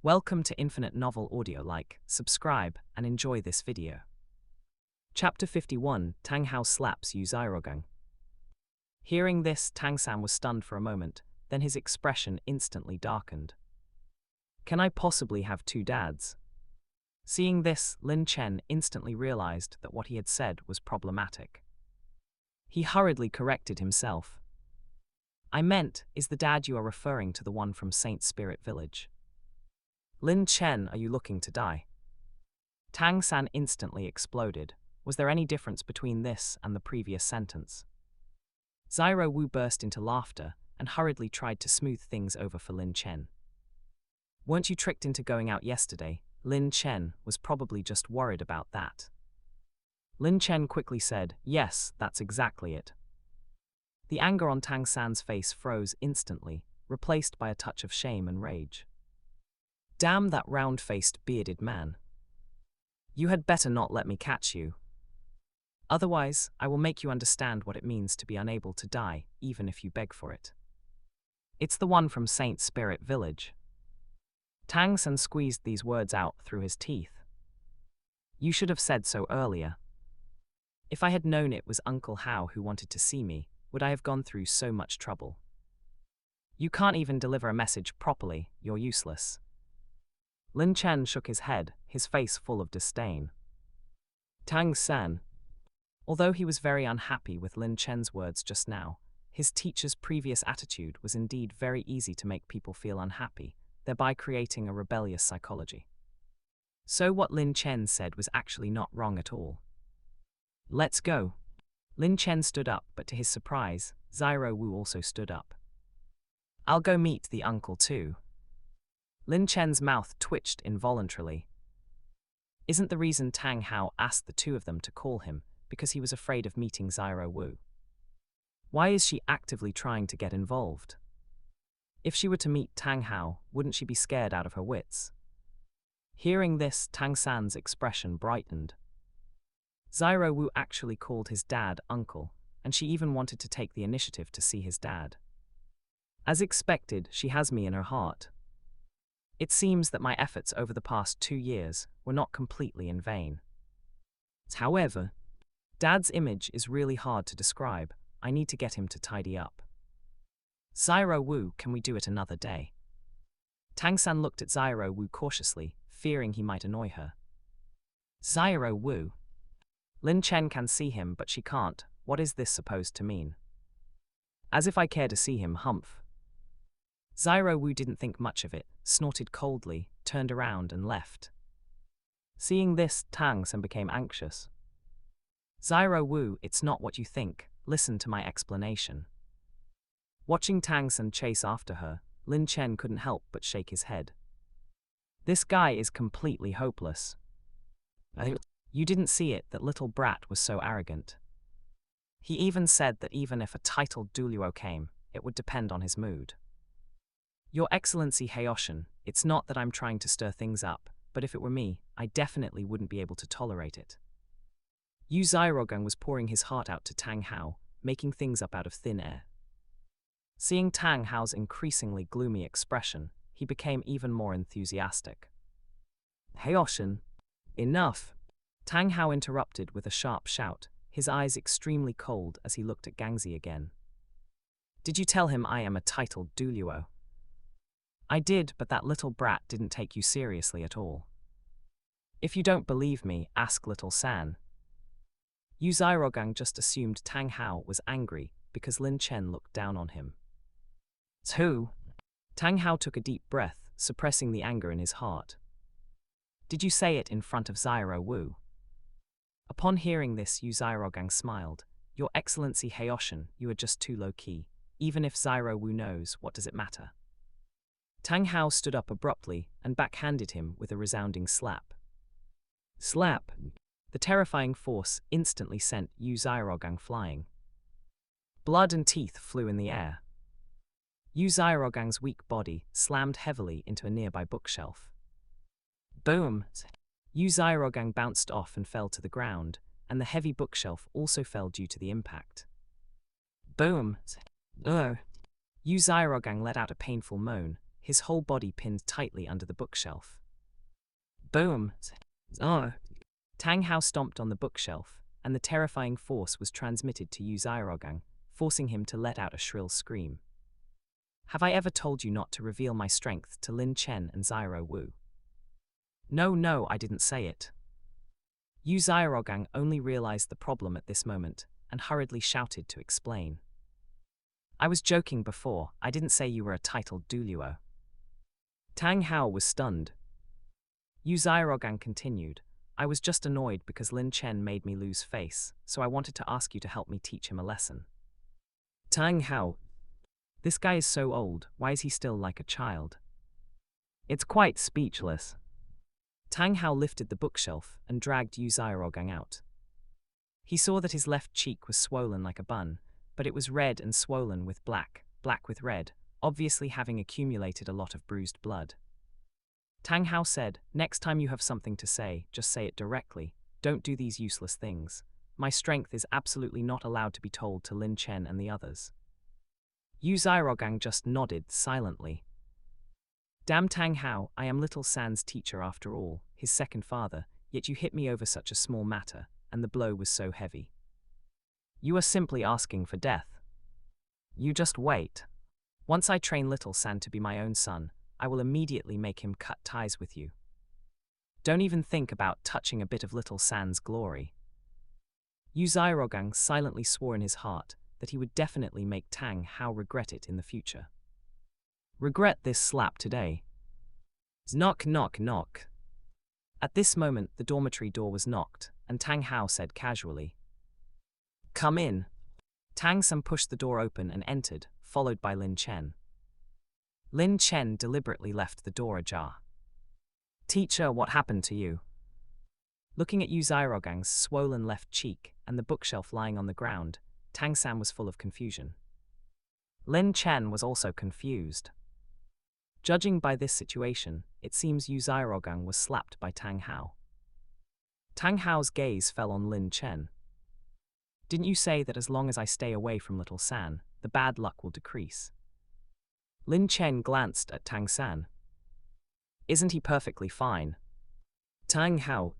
Welcome to Infinite Novel Audio. Subscribe, and enjoy this video. Chapter 51, Tang Hao slaps Xiaogang. Hearing this, Tang San was stunned for a moment, then his expression instantly darkened. Can I possibly have two dads? Seeing this, Lin Chen instantly realized that what he had said was problematic. He hurriedly corrected himself. I meant, is the dad you are referring to the one from Saint Spirit Village? Lin Chen, are you looking to die? Tang San instantly exploded. Was there any difference between this and the previous sentence? Xiaogang burst into laughter and hurriedly tried to smooth things over for Lin Chen. Weren't you tricked into going out yesterday? Lin Chen was probably just worried about that. Lin Chen quickly said, yes, that's exactly it. The anger on Tang San's face froze instantly, replaced by a touch of shame and rage. Damn that round-faced, bearded man. You had better not let me catch you. Otherwise, I will make you understand what it means to be unable to die, even if you beg for it. It's the one from Saint Spirit Village. Tang San squeezed these words out through his teeth. You should have said so earlier. If I had known it was Uncle Hao who wanted to see me, would I have gone through so much trouble? You can't even deliver a message properly, you're useless. Lin Chen shook his head, his face full of disdain. Tang San. Although he was very unhappy with Lin Chen's words just now, his teacher's previous attitude was indeed very easy to make people feel unhappy, thereby creating a rebellious psychology. So what Lin Chen said was actually not wrong at all. Let's go. Lin Chen stood up, but to his surprise, Xiaogang also stood up. I'll go meet the uncle too. Lin Chen's mouth twitched involuntarily. Isn't the reason Tang Hao asked the two of them to call him because he was afraid of meeting Xiaogang? Why is she actively trying to get involved? If she were to meet Tang Hao, wouldn't she be scared out of her wits? Hearing this, Tang San's expression brightened. Xiaogang actually called his dad uncle, and she even wanted to take the initiative to see his dad. As expected, she has me in her heart. It seems that my efforts over the past 2 years were not completely in vain. However, Dad's image is really hard to describe. I need to get him to tidy up. Xiaogang, can we do it another day? Tang San looked at Xiaogang cautiously, fearing he might annoy her. Xiaogang. Lin Chen can see him, but she can't. What is this supposed to mean? As if I care to see him, humph. Xiaogang didn't think much of it, snorted coldly, turned around and left. Seeing this, Tang San became anxious. Xiaogang, it's not what you think, listen to my explanation. Watching Tang San chase after her, Lin Chen couldn't help but shake his head. This guy is completely hopeless. You didn't see it, that little brat was so arrogant. He even said that even if a titled Douluo came, it would depend on his mood. Your Excellency Hayoshin, it's not that I'm trying to stir things up, but if it were me, I definitely wouldn't be able to tolerate it. Xiaogang was pouring his heart out to Tang Hao, making things up out of thin air. Seeing Tang Hao's increasingly gloomy expression, he became even more enthusiastic. Hayoshin, enough! Tang Hao interrupted with a sharp shout, his eyes extremely cold as he looked at Gangzi again. Did you tell him I am a titled Douluo? I did, but that little brat didn't take you seriously at all. If you don't believe me, ask little San. Xiaogang just assumed Tang Hao was angry because Lin Chen looked down on him. Who? Tang Hao took a deep breath, suppressing the anger in his heart. Did you say it in front of Xiaogang? Upon hearing this, Xiaogang smiled. Your Excellency Hayoshin, you are just too low-key. Even if Xiaogang knows, what does it matter? Tang Hao stood up abruptly and backhanded him with a resounding slap. Slap! The terrifying force instantly sent Xiaogang flying. Blood and teeth flew in the air. Xiaogang's weak body slammed heavily into a nearby bookshelf. Boom! Xiaogang bounced off and fell to the ground, and the heavy bookshelf also fell due to the impact. Boom! Xiaogang let out a painful moan, his whole body pinned tightly under the bookshelf. Boom! Oh! Tang Hao stomped on the bookshelf, and the terrifying force was transmitted to Xiaogang, forcing him to let out a shrill scream. Have I ever told you not to reveal my strength to Lin Chen and Xiao Wu? No, I didn't say it. Xiaogang only realized the problem at this moment, and hurriedly shouted to explain. I was joking before, I didn't say you were a titled Douluo. Tang Hao was stunned. Xiaogang continued, I was just annoyed because Lin Chen made me lose face, so I wanted to ask you to help me teach him a lesson. Tang Hao. This guy is so old, why is he still like a child? It's quite speechless. Tang Hao lifted the bookshelf and dragged Xiaogang out. He saw that his left cheek was swollen like a bun, but it was red and swollen with black with red, obviously having accumulated a lot of bruised blood. Tang Hao said, next time you have something to say, just say it directly, don't do these useless things. My strength is absolutely not allowed to be told to Lin Chen and the others. Xiaogang just nodded silently. Damn Tang Hao, I am Little San's teacher after all, his second father, yet you hit me over such a small matter, and the blow was so heavy. You are simply asking for death. You just wait. Once I train Little San to be my own son, I will immediately make him cut ties with you. Don't even think about touching a bit of Little San's glory. Xiaogang silently swore in his heart that he would definitely make Tang Hao regret it in the future. Regret this slap today. Knock, knock, knock. At this moment, the dormitory door was knocked, and Tang Hao said casually, Come in. Tang San pushed the door open and entered, followed by Lin Chen. Lin Chen deliberately left the door ajar. Teacher, what happened to you? Looking at Xiaogang's swollen left cheek and the bookshelf lying on the ground, Tang San was full of confusion. Lin Chen was also confused. Judging by this situation, it seems Xiaogang was slapped by Tang Hao. Tang Hao's gaze fell on Lin Chen. Didn't you say that as long as I stay away from Little San, the bad luck will decrease? Lin Chen glanced at Tang San. Isn't he perfectly fine? Tang Hao.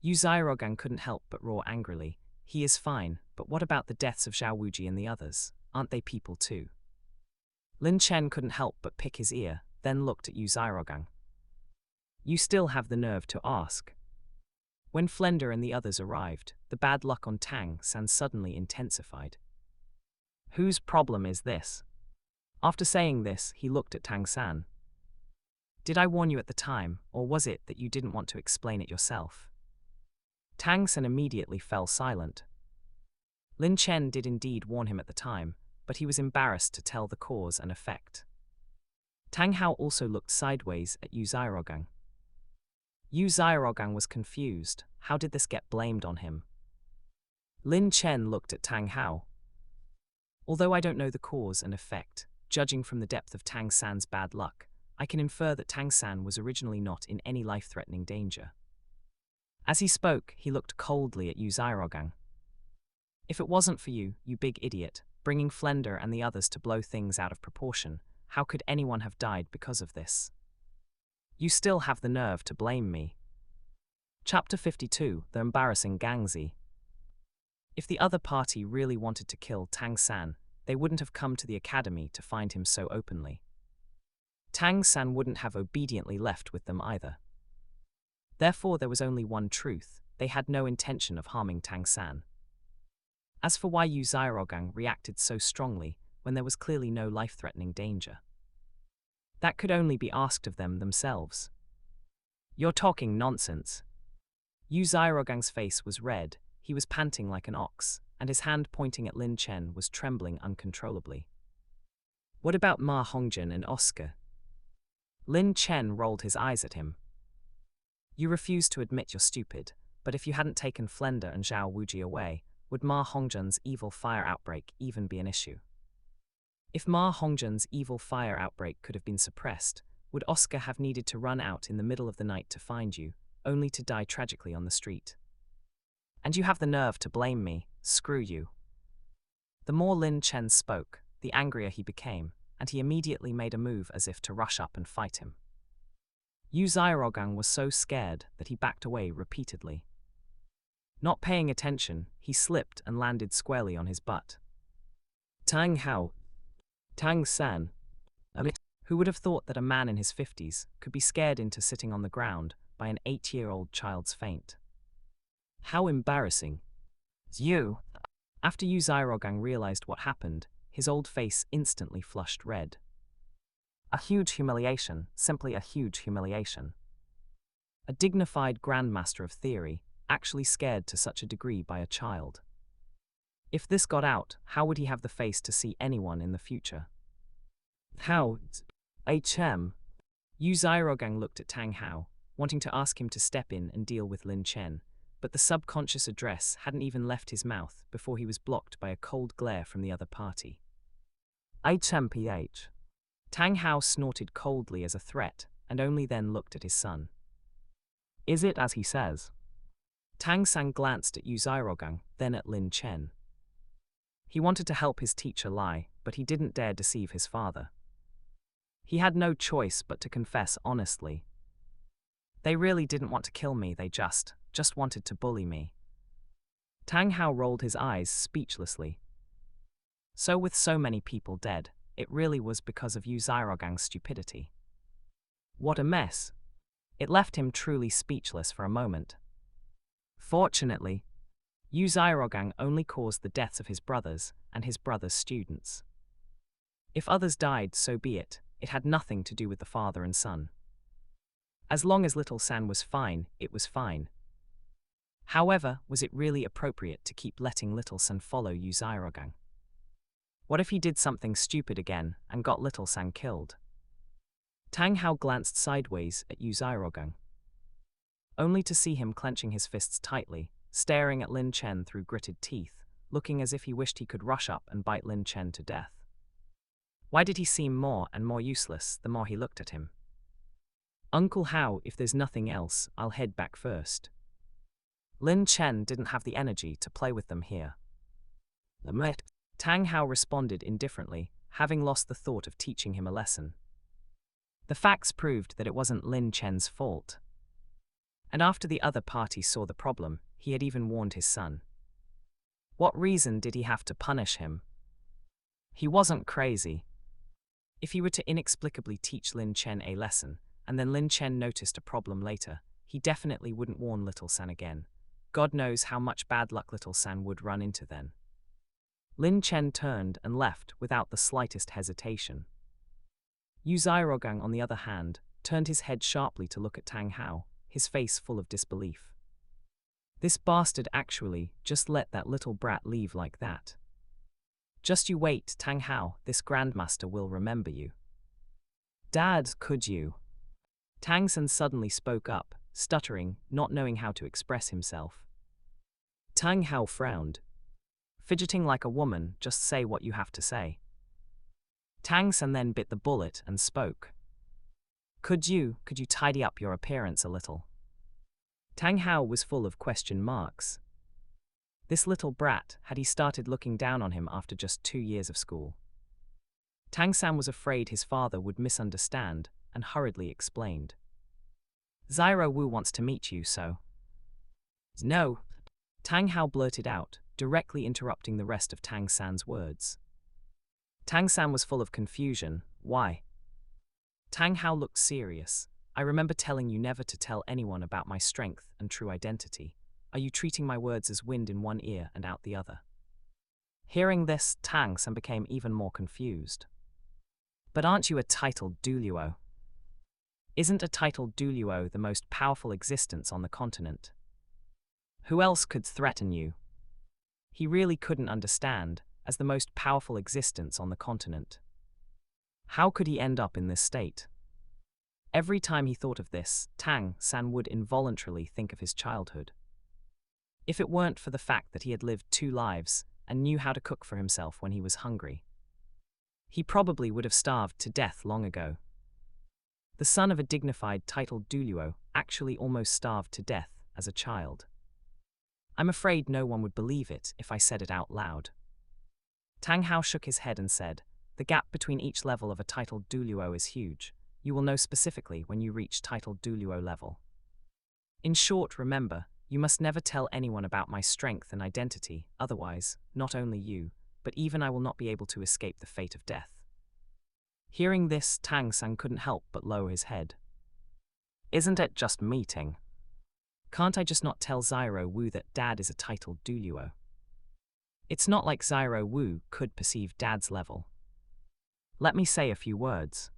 Xiaogang couldn't help but roar angrily. He is fine, but what about the deaths of Xiao Wuji and the others? Aren't they people too? Lin Chen couldn't help but pick his ear, then looked at Xiaogang. You still have the nerve to ask. When Flender and the others arrived, the bad luck on Tang San suddenly intensified. Whose problem is this? After saying this, he looked at Tang San. Did I warn you at the time, or was it that you didn't want to explain it yourself? Tang San immediately fell silent. Lin Chen did indeed warn him at the time, but he was embarrassed to tell the cause and effect. Tang Hao also looked sideways at Xiaogang. Xiaogang was confused. How did this get blamed on him? Lin Chen looked at Tang Hao. Although I don't know the cause and effect, judging from the depth of Tang San's bad luck, I can infer that Tang San was originally not in any life-threatening danger. As he spoke, he looked coldly at Xiaogang. If it wasn't for you, you big idiot, bringing Flender and the others to blow things out of proportion, how could anyone have died because of this? You still have the nerve to blame me. Chapter 52, The Embarrassing Gangzi. If the other party really wanted to kill Tang San, they wouldn't have come to the academy to find him so openly. Tang San wouldn't have obediently left with them either. Therefore, there was only one truth: they had no intention of harming Tang San. As for why Xiaogang reacted so strongly when there was clearly no life-threatening danger, that could only be asked of them themselves. You're talking nonsense. Xiaogang's face was red, he was panting like an ox, and his hand pointing at Lin Chen was trembling uncontrollably. What about Ma Hongjian and Oscar? Lin Chen rolled his eyes at him. You refuse to admit you're stupid, but if you hadn't taken Flender and Xiao Wuji away, would Ma Hongjian's evil fire outbreak even be an issue? If Ma Hongjian's evil fire outbreak could have been suppressed, would Oscar have needed to run out in the middle of the night to find you, only to die tragically on the street? And you have the nerve to blame me, screw you. The more Lin Chen spoke, the angrier he became, and he immediately made a move as if to rush up and fight him. Xiaogang was so scared that he backed away repeatedly. Not paying attention, he slipped and landed squarely on his butt. Tang Hao, Tang San, who would have thought that a man in his 50s could be scared into sitting on the ground by an 8-year-old child's feint. How embarrassing. You. After Xiaogang realized what happened, his old face instantly flushed red. A huge humiliation, simply a huge humiliation. A dignified Grandmaster of theory, actually scared to such a degree by a child. If this got out, how would he have the face to see anyone in the future? How? HM. Xiaogang looked at Tang Hao, wanting to ask him to step in and deal with Lin Chen, but the subconscious address hadn't even left his mouth before he was blocked by a cold glare from the other party. HMPH. Tang Hao snorted coldly as a threat, and only then looked at his son. Is it as he says? Tang San glanced at Xiaogang, then at Lin Chen. He wanted to help his teacher lie, but he didn't dare deceive his father. He had no choice but to confess honestly. They really didn't want to kill me, they just wanted to bully me. Tang Hao rolled his eyes speechlessly. So with so many people dead, it really was because of Xiaogang's stupidity. What a mess. It left him truly speechless for a moment. Fortunately, Xiaogang only caused the deaths of his brothers and his brothers' students. If others died, so be it. It had nothing to do with the father and son. As long as little San was fine, it was fine. However, was it really appropriate to keep letting little San follow Xiaogang? What if he did something stupid again and got little San killed? Tang Hao glanced sideways at Xiaogang, only to see him clenching his fists tightly, staring at Lin Chen through gritted teeth, looking as if he wished he could rush up and bite Lin Chen to death. Why did he seem more and more useless the more he looked at him? Uncle Hao, if there's nothing else, I'll head back first. Lin Chen didn't have the energy to play with them here. Tang Hao responded indifferently, having lost the thought of teaching him a lesson. The facts proved that it wasn't Lin Chen's fault. And after the other party saw the problem, he had even warned his son. What reason did he have to punish him? He wasn't crazy. If he were to inexplicably teach Lin Chen a lesson, and then Lin Chen noticed a problem later, he definitely wouldn't warn little San again. God knows how much bad luck little San would run into then. Lin Chen turned and left without the slightest hesitation. Xiaogang, on the other hand, turned his head sharply to look at Tang Hao, his face full of disbelief. This bastard actually just let that little brat leave like that. Just you wait, Tang Hao, this Grandmaster will remember you. Dad, could you? Tang San suddenly spoke up, stuttering, not knowing how to express himself. Tang Hao frowned. Fidgeting like a woman, just say what you have to say. Tang San then bit the bullet and spoke. Could you tidy up your appearance a little? Tang Hao was full of question marks. This little brat, had he started looking down on him after just 2 years of school? Tang San was afraid his father would misunderstand and hurriedly explained. Zyro Wu wants to meet you, so. No, Tang Hao blurted out, directly interrupting the rest of Tang San's words. Tang San was full of confusion. Why? Tang Hao looked serious. I remember telling you never to tell anyone about my strength and true identity. Are you treating my words as wind in one ear and out the other? Hearing this, Tang San became even more confused. But aren't you a titled Douluo? Isn't a titled Douluo the most powerful existence on the continent? Who else could threaten you? He really couldn't understand, as the most powerful existence on the continent. How could he end up in this state? Every time he thought of this, Tang San would involuntarily think of his childhood. If it weren't for the fact that he had lived 2 lives and knew how to cook for himself when he was hungry, he probably would have starved to death long ago. The son of a dignified titled Douluo actually almost starved to death as a child. I'm afraid no one would believe it if I said it out loud. Tang Hao shook his head and said, The gap between each level of a titled Douluo is huge. You will know specifically when you reach titled Douluo level. In short, remember, you must never tell anyone about my strength and identity, otherwise, not only you, but even I will not be able to escape the fate of death. Hearing this, Tang San couldn't help but lower his head. Isn't it just meeting? Can't I just not tell Zyro Wu that Dad is a titled Douluo? It's not like Zyro Wu could perceive Dad's level. Let me say a few words.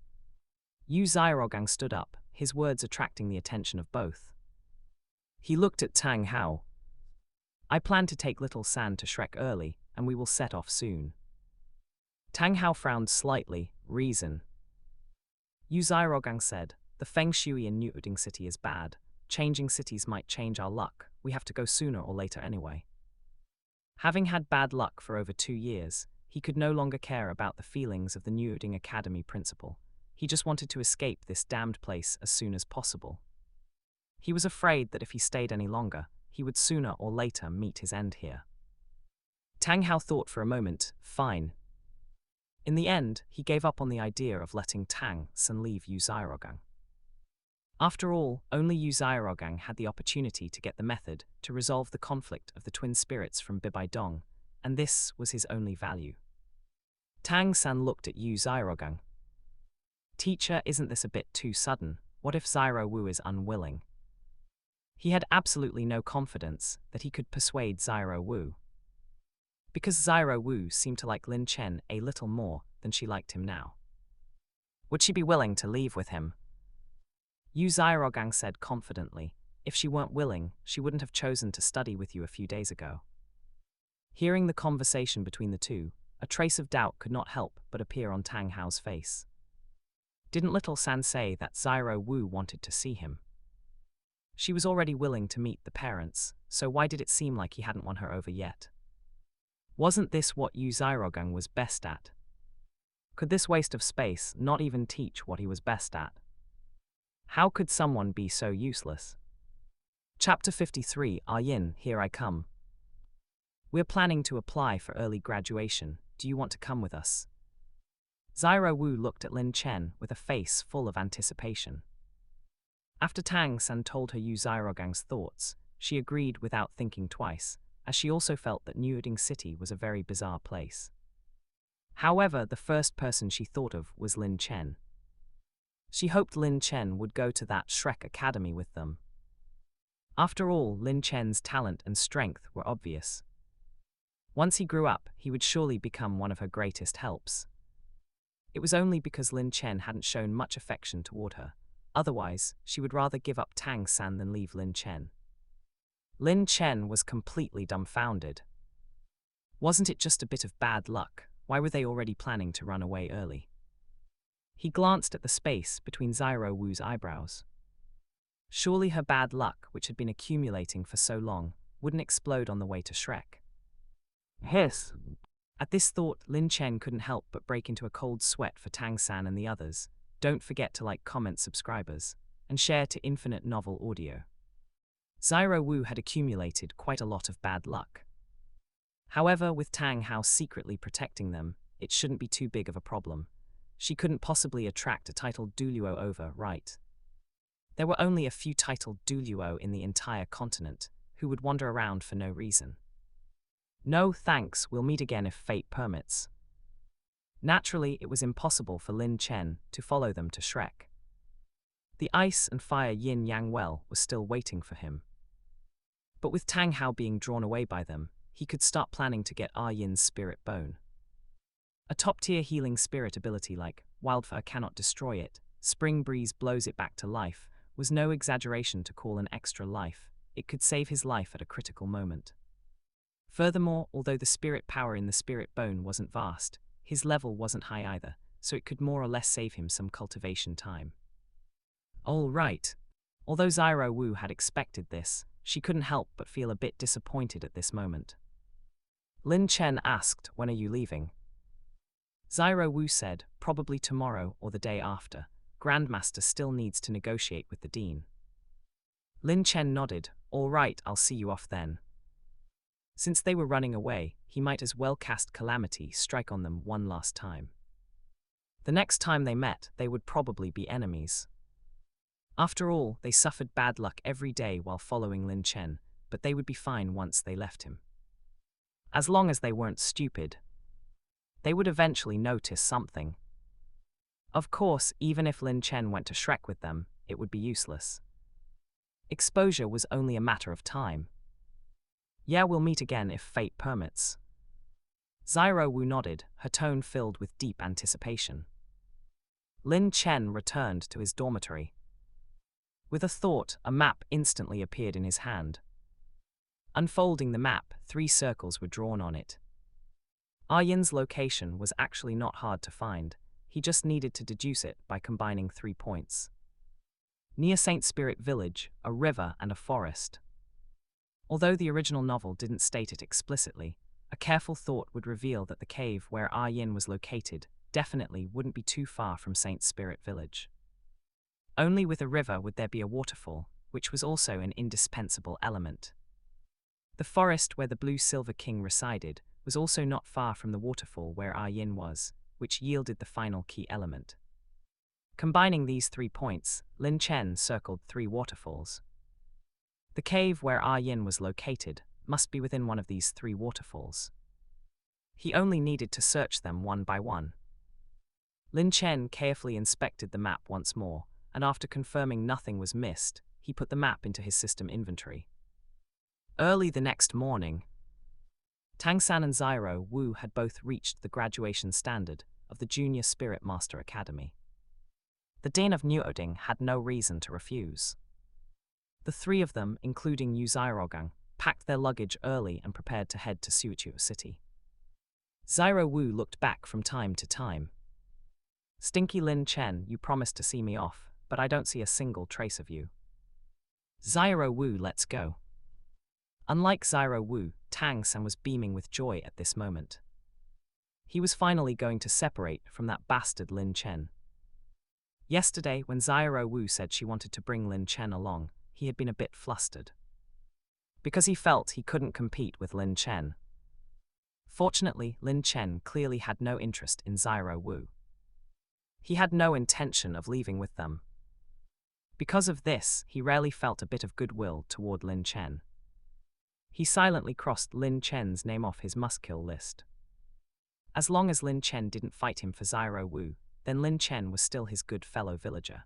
Xiaogang stood up, his words attracting the attention of both. He looked at Tang Hao. I plan to take little San to Shrek early, and we will set off soon. Tang Hao frowned slightly. Reason? Xiaogang said, the feng shui in Niuding City is bad. Changing cities might change our luck. We have to go sooner or later anyway. Having had bad luck for over 2 years, he could no longer care about the feelings of the Niuding Academy principal. He just wanted to escape this damned place as soon as possible. He was afraid that if he stayed any longer, he would sooner or later meet his end here. Tang Hao thought for a moment. Fine. In the end, he gave up on the idea of letting Tang San leave Xiaogang. After all, only Xiaogang had the opportunity to get the method to resolve the conflict of the twin spirits from Bibaidong, and this was his only value. Tang San looked at Xiaogang. Teacher, isn't this a bit too sudden? What if Zyro Wu is unwilling? He had absolutely no confidence that he could persuade Zyro Wu. Because Zyro Wu seemed to like Lin Chen a little more than she liked him now. Would she be willing to leave with him? Xiaogang said confidently, if she weren't willing, she wouldn't have chosen to study with you a few days ago. Hearing the conversation between the two, a trace of doubt could not help but appear on Tang Hao's face. Didn't little San say that Zyro Wu wanted to see him? She was already willing to meet the parents, so why did it seem like he hadn't won her over yet? Wasn't this what Xiaogang was best at? Could this waste of space not even teach what he was best at? How could someone be so useless? Chapter 53, Yin, here I come. We're planning to apply for early graduation. Do you want to come with us? Zyro Wu looked at Lin Chen with a face full of anticipation. After Tang San told her Xiaogang's thoughts, she agreed without thinking twice, as she also felt that Niuding City was a very bizarre place. However, the first person she thought of was Lin Chen. She hoped Lin Chen would go to that Shrek Academy with them. After all, Lin Chen's talent and strength were obvious. Once he grew up, he would surely become one of her greatest helps. It was only because Lin Chen hadn't shown much affection toward her. Otherwise, she would rather give up Tang San than leave Lin Chen. Lin Chen was completely dumbfounded. Wasn't it just a bit of bad luck? Why were they already planning to run away early? He glanced at the space between Zyro Wu's eyebrows. Surely her bad luck, which had been accumulating for so long, wouldn't explode on the way to Shrek. Hiss! At this thought, Lin Chen couldn't help but break into a cold sweat for Tang San and the others. Don't forget to like, comment, subscribers, and share to Infinite Novel Audio. Zyro Wu had accumulated quite a lot of bad luck. However, with Tang Hao secretly protecting them, it shouldn't be too big of a problem. She couldn't possibly attract a titled Douluo over, right? There were only a few titled Douluo in the entire continent, who would wander around for no reason. No thanks, we'll meet again if fate permits. Naturally, it was impossible for Lin Chen to follow them to Shrek. The ice and fire yin-yang well was still waiting for him. But with Tang Hao being drawn away by them, he could start planning to get Yin's spirit bone. A top-tier healing spirit ability like Wildfire cannot destroy it, Spring Breeze blows it back to life, was no exaggeration to call an extra life. It could save his life at a critical moment. Furthermore, although the spirit power in the spirit bone wasn't vast, his level wasn't high either, so it could more or less save him some cultivation time. All right. Although Zyro Wu had expected this, she couldn't help but feel a bit disappointed at this moment. Lin Chen asked, when are you leaving? Zyro Wu said, probably tomorrow or the day after. Grandmaster still needs to negotiate with the dean. Lin Chen nodded, all right, I'll see you off then. Since they were running away, he might as well cast Calamity Strike on them one last time. The next time they met, they would probably be enemies. After all, they suffered bad luck every day while following Lin Chen, but they would be fine once they left him. As long as they weren't stupid. They would eventually notice something. Of course, even if Lin Chen went to Shrek with them, it would be useless. Exposure was only a matter of time. Yeah, we'll meet again if fate permits. Xiao Wu nodded, her tone filled with deep anticipation. Lin Chen returned to his dormitory. With a thought, a map instantly appeared in his hand. Unfolding the map, 3 circles were drawn on it. Yin's location was actually not hard to find. He just needed to deduce it by combining 3 points. Near Saint Spirit Village, a river and a forest. Although the original novel didn't state it explicitly, a careful thought would reveal that the cave where Yin was located definitely wouldn't be too far from Saint Spirit Village. Only with a river would there be a waterfall, which was also an indispensable element. The forest where the Blue Silver King resided was also not far from the waterfall where Yin was, which yielded the final key element. Combining these 3 points, Lin Chen circled 3 waterfalls. The cave where Yin was located must be within one of these 3 waterfalls. He only needed to search them one by one. Lin Chen carefully inspected the map once more, and after confirming nothing was missed, he put the map into his system inventory. Early the next morning, Tang San and Xiao Wu had both reached the graduation standard of the Junior Spirit Master Academy. The Dean of Nuoding had no reason to refuse. The 3 of them, including Xiaogang, packed their luggage early and prepared to head to Suichu City. Xiao Wu looked back from time to time. Stinky Lin Chen, you promised to see me off, but I don't see a single trace of you. Xiao Wu, let's go. Unlike Xiao Wu, Tang San was beaming with joy at this moment. He was finally going to separate from that bastard Lin Chen. Yesterday, when Xiao Wu said she wanted to bring Lin Chen along, he had been a bit flustered. Because he felt he couldn't compete with Lin Chen. Fortunately, Lin Chen clearly had no interest in Xiao Wu. He had no intention of leaving with them. Because of this, he rarely felt a bit of goodwill toward Lin Chen. He silently crossed Lin Chen's name off his must-kill list. As long as Lin Chen didn't fight him for Xiao Wu, then Lin Chen was still his good fellow villager.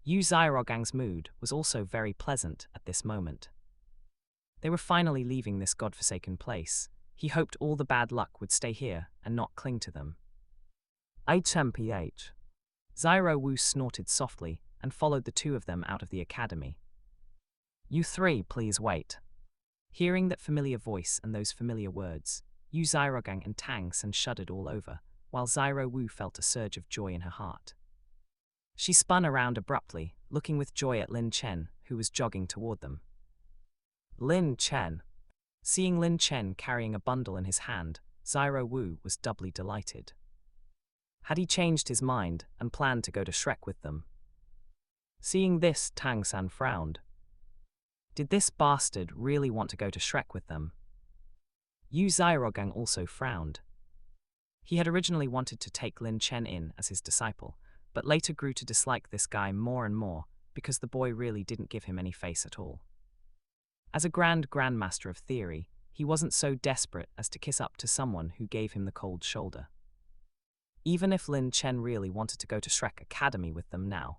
Yu Xiaogang's mood was also very pleasant at this moment. They were finally leaving this godforsaken place. He hoped all the bad luck would stay here and not cling to them. HMPH. Xiao Wu snorted softly and followed the 2 of them out of the academy. You 3, please wait. Hearing that familiar voice and those familiar words, Yu Xiaogang and Tang San shuddered all over, while Xiao Wu felt a surge of joy in her heart. She spun around abruptly, looking with joy at Lin Chen, who was jogging toward them. Lin Chen. Seeing Lin Chen carrying a bundle in his hand, Xiao Wu was doubly delighted. Had he changed his mind and planned to go to Shrek with them? Seeing this, Tang San frowned. Did this bastard really want to go to Shrek with them? Yu Xiaogang also frowned. He had originally wanted to take Lin Chen in as his disciple, but later grew to dislike this guy more and more because the boy really didn't give him any face at all. As a Grandmaster of theory, he wasn't so desperate as to kiss up to someone who gave him the cold shoulder. Even if Lin Chen really wanted to go to Shrek Academy with them now,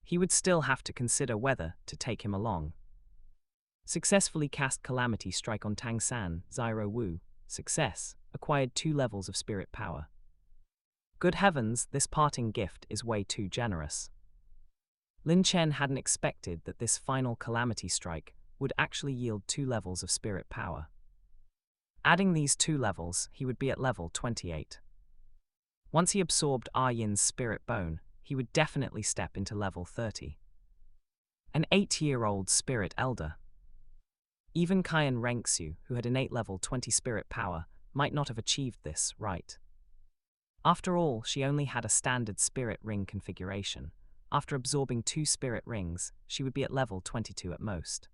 he would still have to consider whether to take him along. Successfully cast Calamity Strike on Tang San, Xiao Wu. Success. Acquired 2 levels of spirit power. Good heavens, this parting gift is way too generous. Lin Chen hadn't expected that this final Calamity Strike would actually yield 2 levels of spirit power. Adding these 2 levels, he would be at level 28. Once he absorbed Yin's spirit bone, he would definitely step into level 30. An 8-year-old spirit elder. Even Kaian Renxu, who had innate level 20 spirit power, might not have achieved this, right? After all, she only had a standard spirit ring configuration. After absorbing 2 spirit rings, she would be at level 22 at most.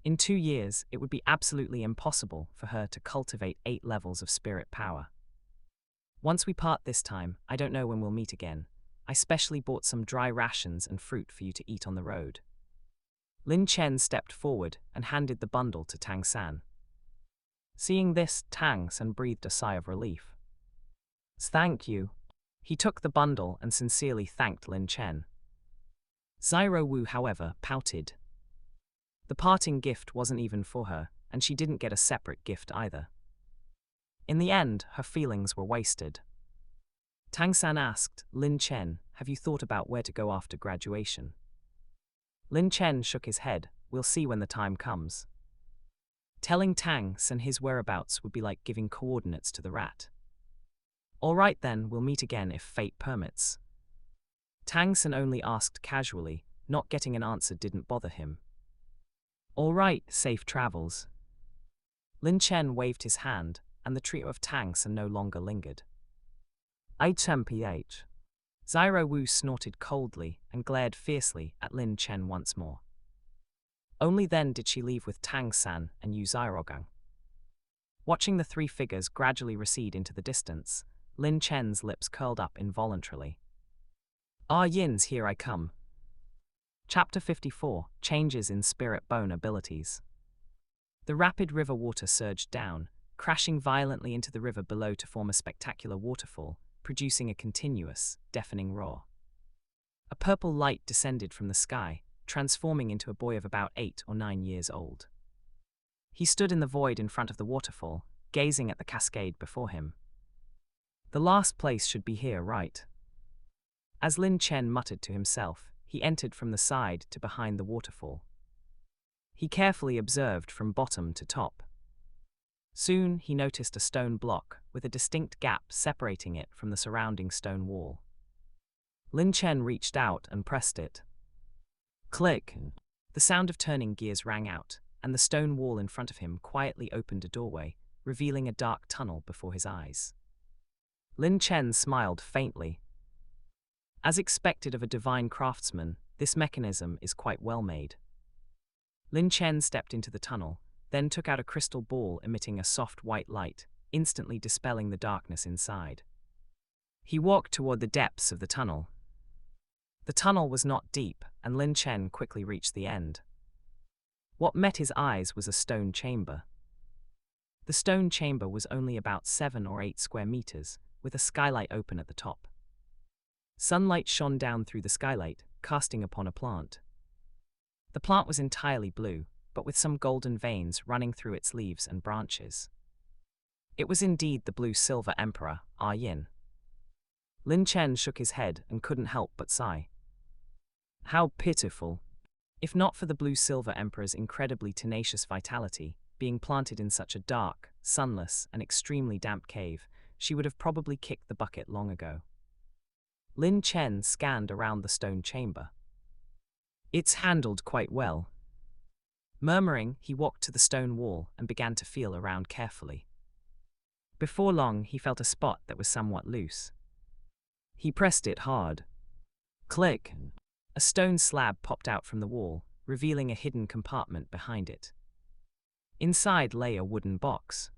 In 2 years, it would be absolutely impossible for her to cultivate 8 levels of spirit power. Once we part this time, I don't know when we'll meet again. I specially bought some dry rations and fruit for you to eat on the road. Lin Chen stepped forward and handed the bundle to Tang San. Seeing this, Tang San breathed a sigh of relief. Thank you. He took the bundle and sincerely thanked Lin Chen. Xiao Wu, however, pouted. The parting gift wasn't even for her, and she didn't get a separate gift either. In the end, her feelings were wasted. Tang San asked, Lin Chen, have you thought about where to go after graduation? Lin Chen shook his head, we'll see when the time comes. Telling Tang San his whereabouts would be like giving coordinates to the rat. All right then, we'll meet again if fate permits. Tang San only asked casually, not getting an answer didn't bother him. All right, safe travels. Lin Chen waved his hand, and the trio of Tang San no longer lingered. HMPH. Xiao Wu snorted coldly and glared fiercely at Lin Chen once more. Only then did she leave with Tang San and Xiaogang. Watching the three figures gradually recede into the distance, Lin Chen's lips curled up involuntarily. Yin's here I come. Chapter 54, Changes in Spirit Bone Abilities. The rapid river water surged down, crashing violently into the river below to form a spectacular waterfall, producing a continuous, deafening roar. A purple light descended from the sky, transforming into a boy of about 8 or 9 years old. He stood in the void in front of the waterfall, gazing at the cascade before him. The last place should be here, right? As Lin Chen muttered to himself, he entered from the side to behind the waterfall. He carefully observed from bottom to top. Soon he noticed a stone block with a distinct gap separating it from the surrounding stone wall. Lin Chen reached out and pressed it. Click! The sound of turning gears rang out, and the stone wall in front of him quietly opened a doorway, revealing a dark tunnel before his eyes. Lin Chen smiled faintly. As expected of a divine craftsman, this mechanism is quite well made. Lin Chen stepped into the tunnel, then took out a crystal ball emitting a soft white light, instantly dispelling the darkness inside. He walked toward the depths of the tunnel. The tunnel was not deep, and Lin Chen quickly reached the end. What met his eyes was a stone chamber. The stone chamber was only about 7 or 8 square meters, with a skylight open at the top. Sunlight shone down through the skylight, casting upon a plant. The plant was entirely blue, but with some golden veins running through its leaves and branches. It was indeed the blue-silver emperor, Yin. Lin Chen shook his head and couldn't help but sigh. How pitiful. If not for the blue-silver emperor's incredibly tenacious vitality, being planted in such a dark, sunless, and extremely damp cave, she would have probably kicked the bucket long ago. Lin Chen scanned around the stone chamber. It's handled quite well. Murmuring, he walked to the stone wall and began to feel around carefully. Before long, he felt a spot that was somewhat loose. He pressed it hard. Click! A stone slab popped out from the wall, revealing a hidden compartment behind it. Inside lay a wooden box.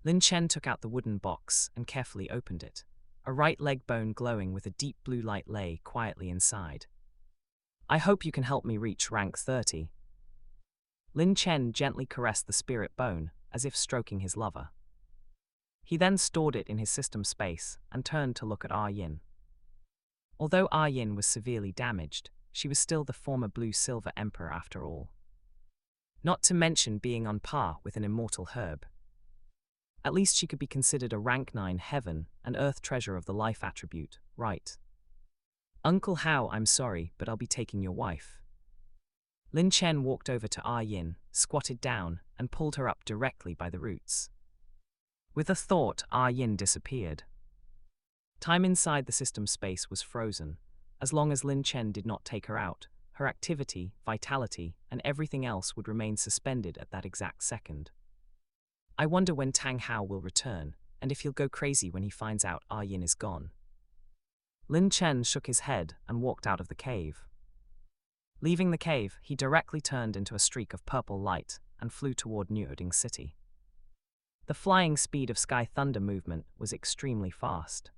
Lin Chen took out the wooden box and carefully opened it. A right leg bone glowing with a deep blue light lay quietly inside. I hope you can help me reach rank 30. Lin Chen gently caressed the spirit bone, as if stroking his lover. He then stored it in his system space and turned to look at Yin. Although Yin was severely damaged, she was still the former blue-silver emperor after all. Not to mention being on par with an immortal herb. At least she could be considered a rank 9 heaven and earth treasure of the life attribute, right? Uncle Hao, I'm sorry, but I'll be taking your wife. Lin Chen walked over to Yin, squatted down, and pulled her up directly by the roots. With a thought, Yin disappeared. Time inside the system space was frozen. As long as Lin Chen did not take her out, her activity, vitality, and everything else would remain suspended at that exact second. I wonder when Tang Hao will return, and if he'll go crazy when he finds out Yin is gone. Lin Chen shook his head and walked out of the cave. Leaving the cave, he directly turned into a streak of purple light and flew toward Niuding City. The flying speed of sky thunder movement was extremely fast.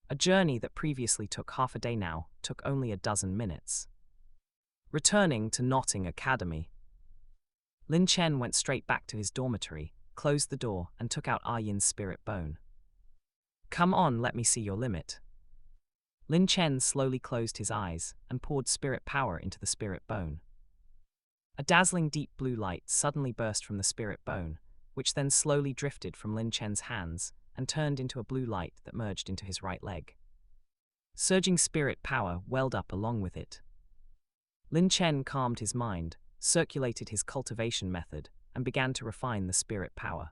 A journey that previously took half a day now took only a dozen minutes. Returning to Notting Academy, Lin Chen went straight back to his dormitory, closed the door, and took out Yin's spirit bone. Come on, let me see your limit. Lin Chen slowly closed his eyes and poured spirit power into the spirit bone. A dazzling deep blue light suddenly burst from the spirit bone, which then slowly drifted from Lin Chen's hands and turned into a blue light that merged into his right leg. Surging spirit power welled up along with it. Lin Chen calmed his mind, circulated his cultivation method, and began to refine the spirit power.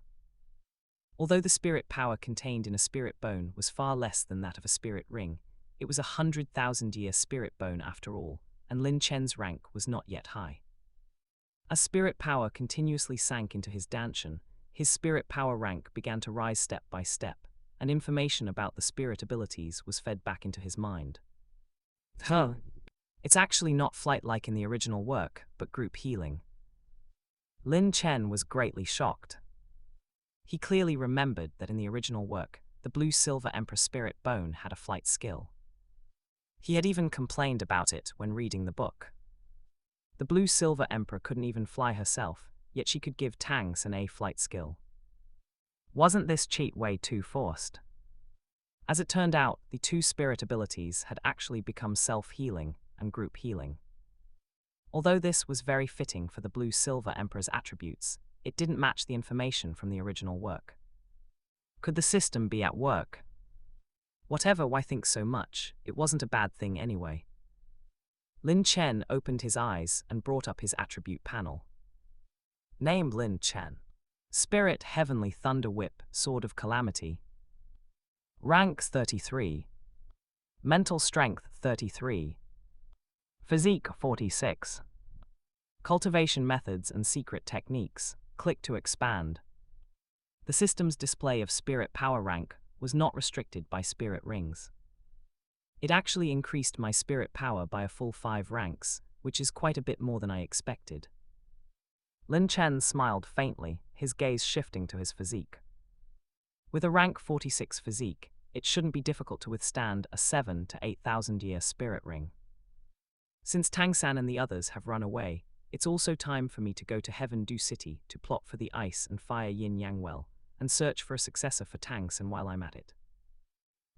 Although the spirit power contained in a spirit bone was far less than that of a spirit ring, it was 100,000-year spirit bone after all, and Lin Chen's rank was not yet high. As spirit power continuously sank into his danshan, his spirit power rank began to rise step by step, and information about the spirit abilities was fed back into his mind. It's actually not flight-like in the original work, but group healing. Lin Chen was greatly shocked. He clearly remembered that in the original work, the Blue-Silver Emperor Spirit Bone had a flight skill. He had even complained about it when reading the book. The Blue-Silver Emperor couldn't even fly herself, yet she could give Tang San a flight skill. Wasn't this cheat way too forced? As it turned out, the two spirit abilities had actually become self-healing and group healing. Although this was very fitting for the Blue-Silver Emperor's attributes, it didn't match the information from the original work. Could the system be at work? Whatever, why think so much? It wasn't a bad thing anyway. Lin Chen opened his eyes and brought up his attribute panel. Name Lin Chen. Spirit Heavenly Thunder Whip, Sword of Calamity. Rank 33. Mental Strength 33. Physique 46. Cultivation Methods and Secret Techniques. Click to expand. The system's display of spirit power rank was not restricted by spirit rings. It actually increased my spirit power by a full 5 ranks, which is quite a bit more than I expected. Lin Chen smiled faintly, his gaze shifting to his physique. With a rank 46 physique, it shouldn't be difficult to withstand a 7 to 8,000 year spirit ring. Since Tang San and the others have run away, it's also time for me to go to Heaven Du City to plot for the Ice and Fire Yin Yang Well, and search for a successor for Tang San while I'm at it.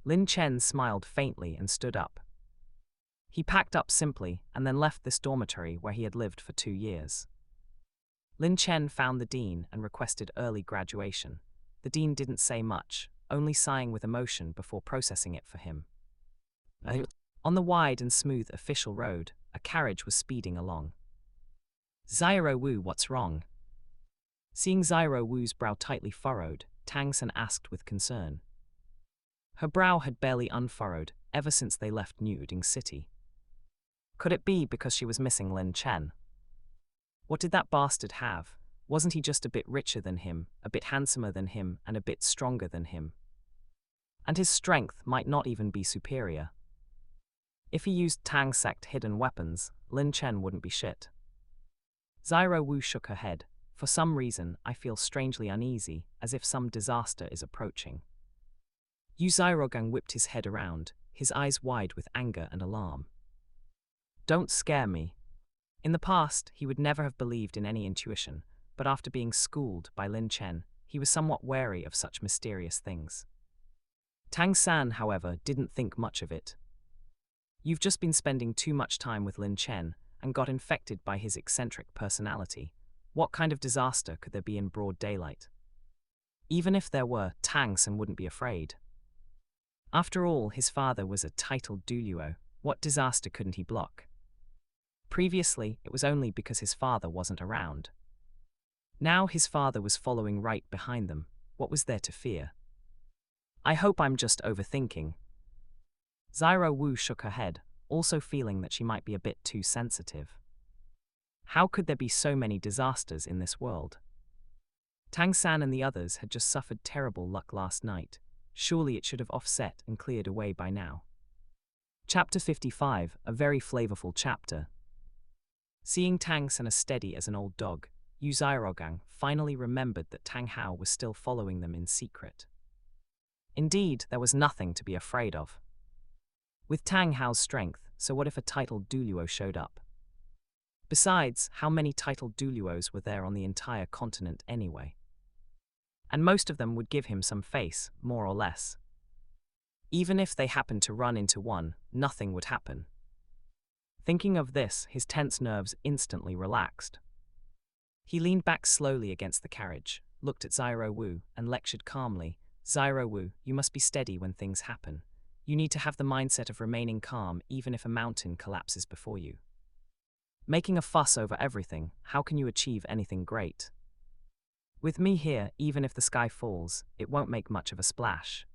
Lin Chen smiled faintly and stood up. He packed up simply and then left this dormitory where he had lived for 2 years. Lin Chen found the dean and requested early graduation. The dean didn't say much, only sighing with emotion before processing it for him. On the wide and smooth official road, a carriage was speeding along. Xiao Wu, what's wrong? Seeing Xiao Wu's brow tightly furrowed, Tang San asked with concern. Her brow had barely unfurrowed ever since they left New Ding City. Could it be because she was missing Lin Chen? What did that bastard have? Wasn't he just a bit richer than him, a bit handsomer than him, and a bit stronger than him? And his strength might not even be superior. If he used Tang Sect hidden weapons, Lin Chen wouldn't be shit. Xiao Wu shook her head. For some reason, I feel strangely uneasy, as if some disaster is approaching. Xiaogang whipped his head around, his eyes wide with anger and alarm. Don't scare me. In the past, he would never have believed in any intuition, but after being schooled by Lin Chen, he was somewhat wary of such mysterious things. Tang San, however, didn't think much of it. You've just been spending too much time with Lin Chen and got infected by his eccentric personality. What kind of disaster could there be in broad daylight? Even if there were, Tang San wouldn't be afraid. After all, his father was a titled Douluo. What disaster couldn't he block? Previously, it was only because his father wasn't around. Now his father was following right behind them. What was there to fear? I hope I'm just overthinking. Xiao Wu shook her head, also feeling that she might be a bit too sensitive. How could there be so many disasters in this world? Tang San and the others had just suffered terrible luck last night. Surely it should have offset and cleared away by now. Chapter 55, a very flavorful chapter. Seeing Tang San as steady as an old dog, Xiaogang finally remembered that Tang Hao was still following them in secret. Indeed, there was nothing to be afraid of. With Tang Hao's strength, so what if a titled Douluo showed up? Besides, how many titled Douluos were there on the entire continent anyway? And most of them would give him some face, more or less. Even if they happened to run into one, nothing would happen. Thinking of this, his tense nerves instantly relaxed. He leaned back slowly against the carriage, looked at Xiao Wu, and lectured calmly, "Xiao Wu, you must be steady when things happen. You need to have the mindset of remaining calm even if a mountain collapses before you. Making a fuss over everything, how can you achieve anything great? With me here, even if the sky falls, it won't make much of a splash."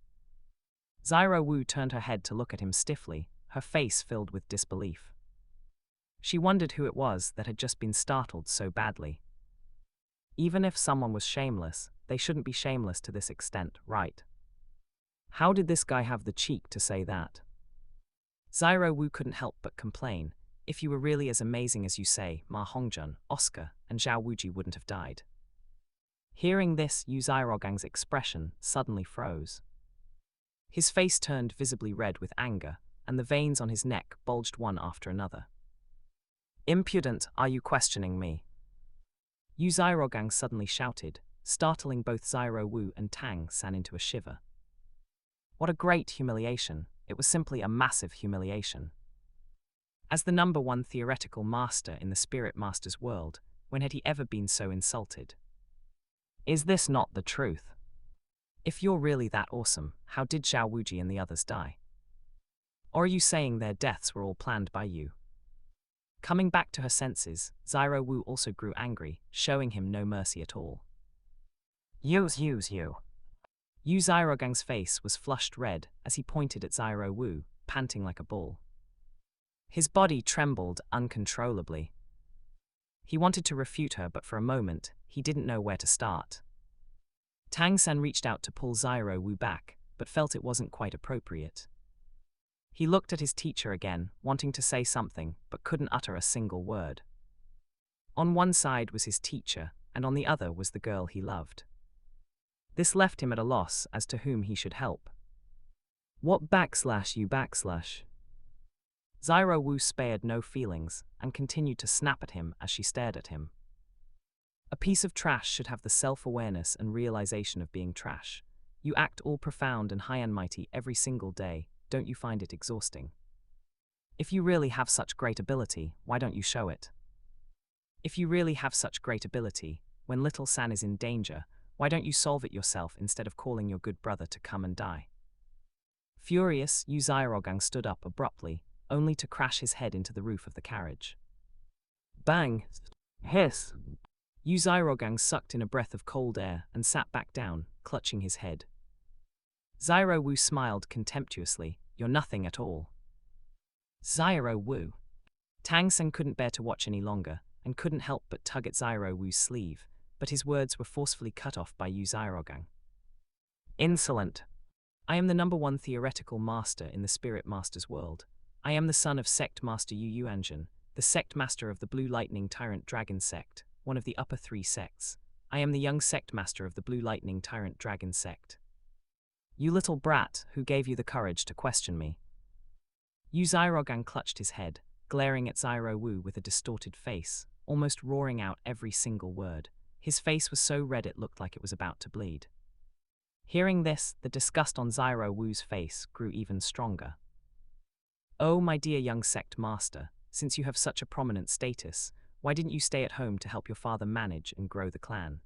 Xiao Wu turned her head to look at him stiffly, her face filled with disbelief. She wondered who it was that had just been startled so badly. Even if someone was shameless, they shouldn't be shameless to this extent, right? How did this guy have the cheek to say that? Xiao Wu couldn't help but complain. If you were really as amazing as you say, Ma Hongjun, Oscar, and Zhao Wuji wouldn't have died. Hearing this, Xiaogang's expression suddenly froze. His face turned visibly red with anger, and the veins on his neck bulged one after another. "Impudent, are you questioning me?" Xiaogang suddenly shouted, startling both Xiao Wu and Tang San into a shiver. What a great humiliation! It was simply a massive humiliation. As the #1 theoretical master in the Spirit Master's world, when had he ever been so insulted? Is this not the truth? If you're really that awesome, how did Zhao Wuji and the others die? Or are you saying their deaths were all planned by you? Coming back to her senses, Xiao Wu also grew angry, showing him no mercy at all. You. Xiaogang's face was flushed red as he pointed at Xiao Wu, panting like a bull. His body trembled uncontrollably. He wanted to refute her, but for a moment, he didn't know where to start. Tang San reached out to pull Xiao Wu back, but felt it wasn't quite appropriate. He looked at his teacher again, wanting to say something, but couldn't utter a single word. On one side was his teacher, and on the other was the girl he loved. This left him at a loss as to whom he should help. What /you /? Xiao Wu spared no feelings, and continued to snap at him as she stared at him. A piece of trash should have the self-awareness and realization of being trash. You act all profound and high and mighty every single day, don't you find it exhausting? If you really have such great ability, why don't you show it? If you really have such great ability, when little San is in danger, why don't you solve it yourself instead of calling your good brother to come and die? Furious, Xiaogang stood up abruptly, only to crash his head into the roof of the carriage. Bang! Hiss! Xiaogang sucked in a breath of cold air and sat back down, clutching his head. Xiao Wu smiled contemptuously, "You're nothing at all." Xiao Wu. Tang San couldn't bear to watch any longer, and couldn't help but tug at Xiao Wu's sleeve, but his words were forcefully cut off by Xiaogang. "Insolent! I am the #1 theoretical master in the Spirit Master's world. I am the son of Sect Master Yu Yuanjun, the Sect Master of the Blue Lightning Tyrant Dragon Sect, one of the upper 3 sects. I am the young Sect Master of the Blue Lightning Tyrant Dragon Sect. You little brat, who gave you the courage to question me?" Xiaogang clutched his head, glaring at Xiao Wu with a distorted face, almost roaring out every single word. His face was so red it looked like it was about to bleed. Hearing this, the disgust on Xiao Wu's face grew even stronger. "Oh, my dear young sect master, since you have such a prominent status, why didn't you stay at home to help your father manage and grow the clan?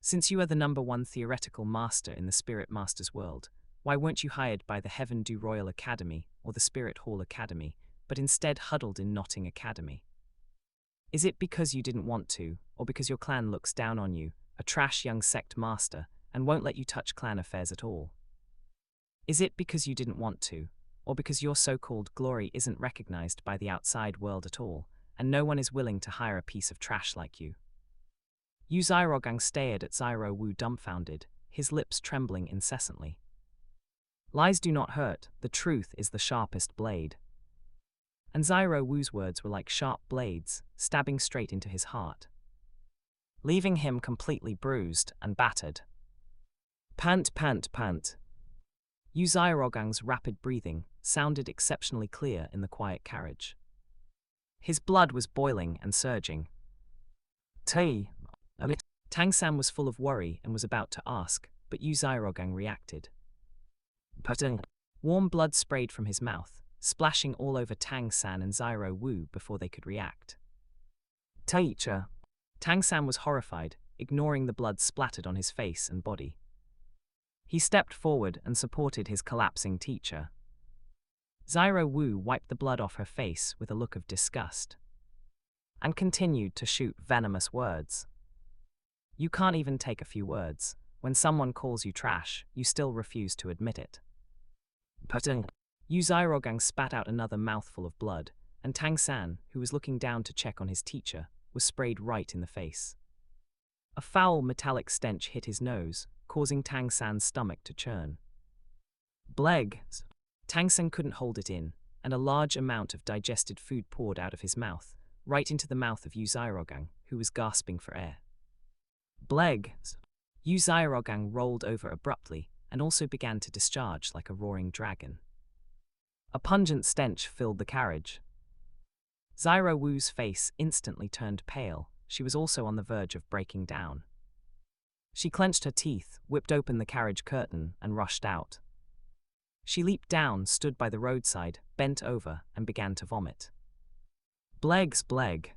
Since you are the #1 theoretical master in the Spirit Master's world, why weren't you hired by the Heaven Du Royal Academy or the Spirit Hall Academy, but instead huddled in Notting Academy? Is it because you didn't want to, or because your clan looks down on you, a trash young sect master, and won't let you touch clan affairs at all? Is it because you didn't want to, or because your so-called glory isn't recognized by the outside world at all, and no one is willing to hire a piece of trash like you?" Xiaogang stared at Xiao Wu dumbfounded, his lips trembling incessantly. Lies do not hurt, the truth is the sharpest blade. And Xiao Wu's words were like sharp blades, stabbing straight into his heart. leaving him completely bruised and battered. Pant, pant, pant. Xiaogang's rapid breathing sounded exceptionally clear in the quiet carriage. His blood was boiling and surging. Tang San was full of worry and was about to ask, but Xiaogang reacted. Warm blood sprayed from his mouth, splashing all over Tang San and Xiao Wu before they could react. Teacher. Tang San was horrified, ignoring the blood splattered on his face and body. He stepped forward and supported his collapsing teacher. Xiao Wu wiped the blood off her face with a look of disgust and continued to shoot venomous words. You can't even take a few words. When someone calls you trash, you still refuse to admit it. Xiaogang spat out another mouthful of blood, and Tang San, who was looking down to check on his teacher, was sprayed right in the face. A foul metallic stench hit his nose, causing Tang San's stomach to churn. Bleg! Tang San couldn't hold it in, and a large amount of digested food poured out of his mouth, right into the mouth of Xiaogang, who was gasping for air. Bleg! Xiaogang rolled over abruptly and also began to discharge like a roaring dragon. A pungent stench filled the carriage. Xiao Wu's face instantly turned pale. She was also on the verge of breaking down. She clenched her teeth, whipped open the carriage curtain, and rushed out. She leaped down, stood by the roadside, bent over, and began to vomit. Blegs, bleg.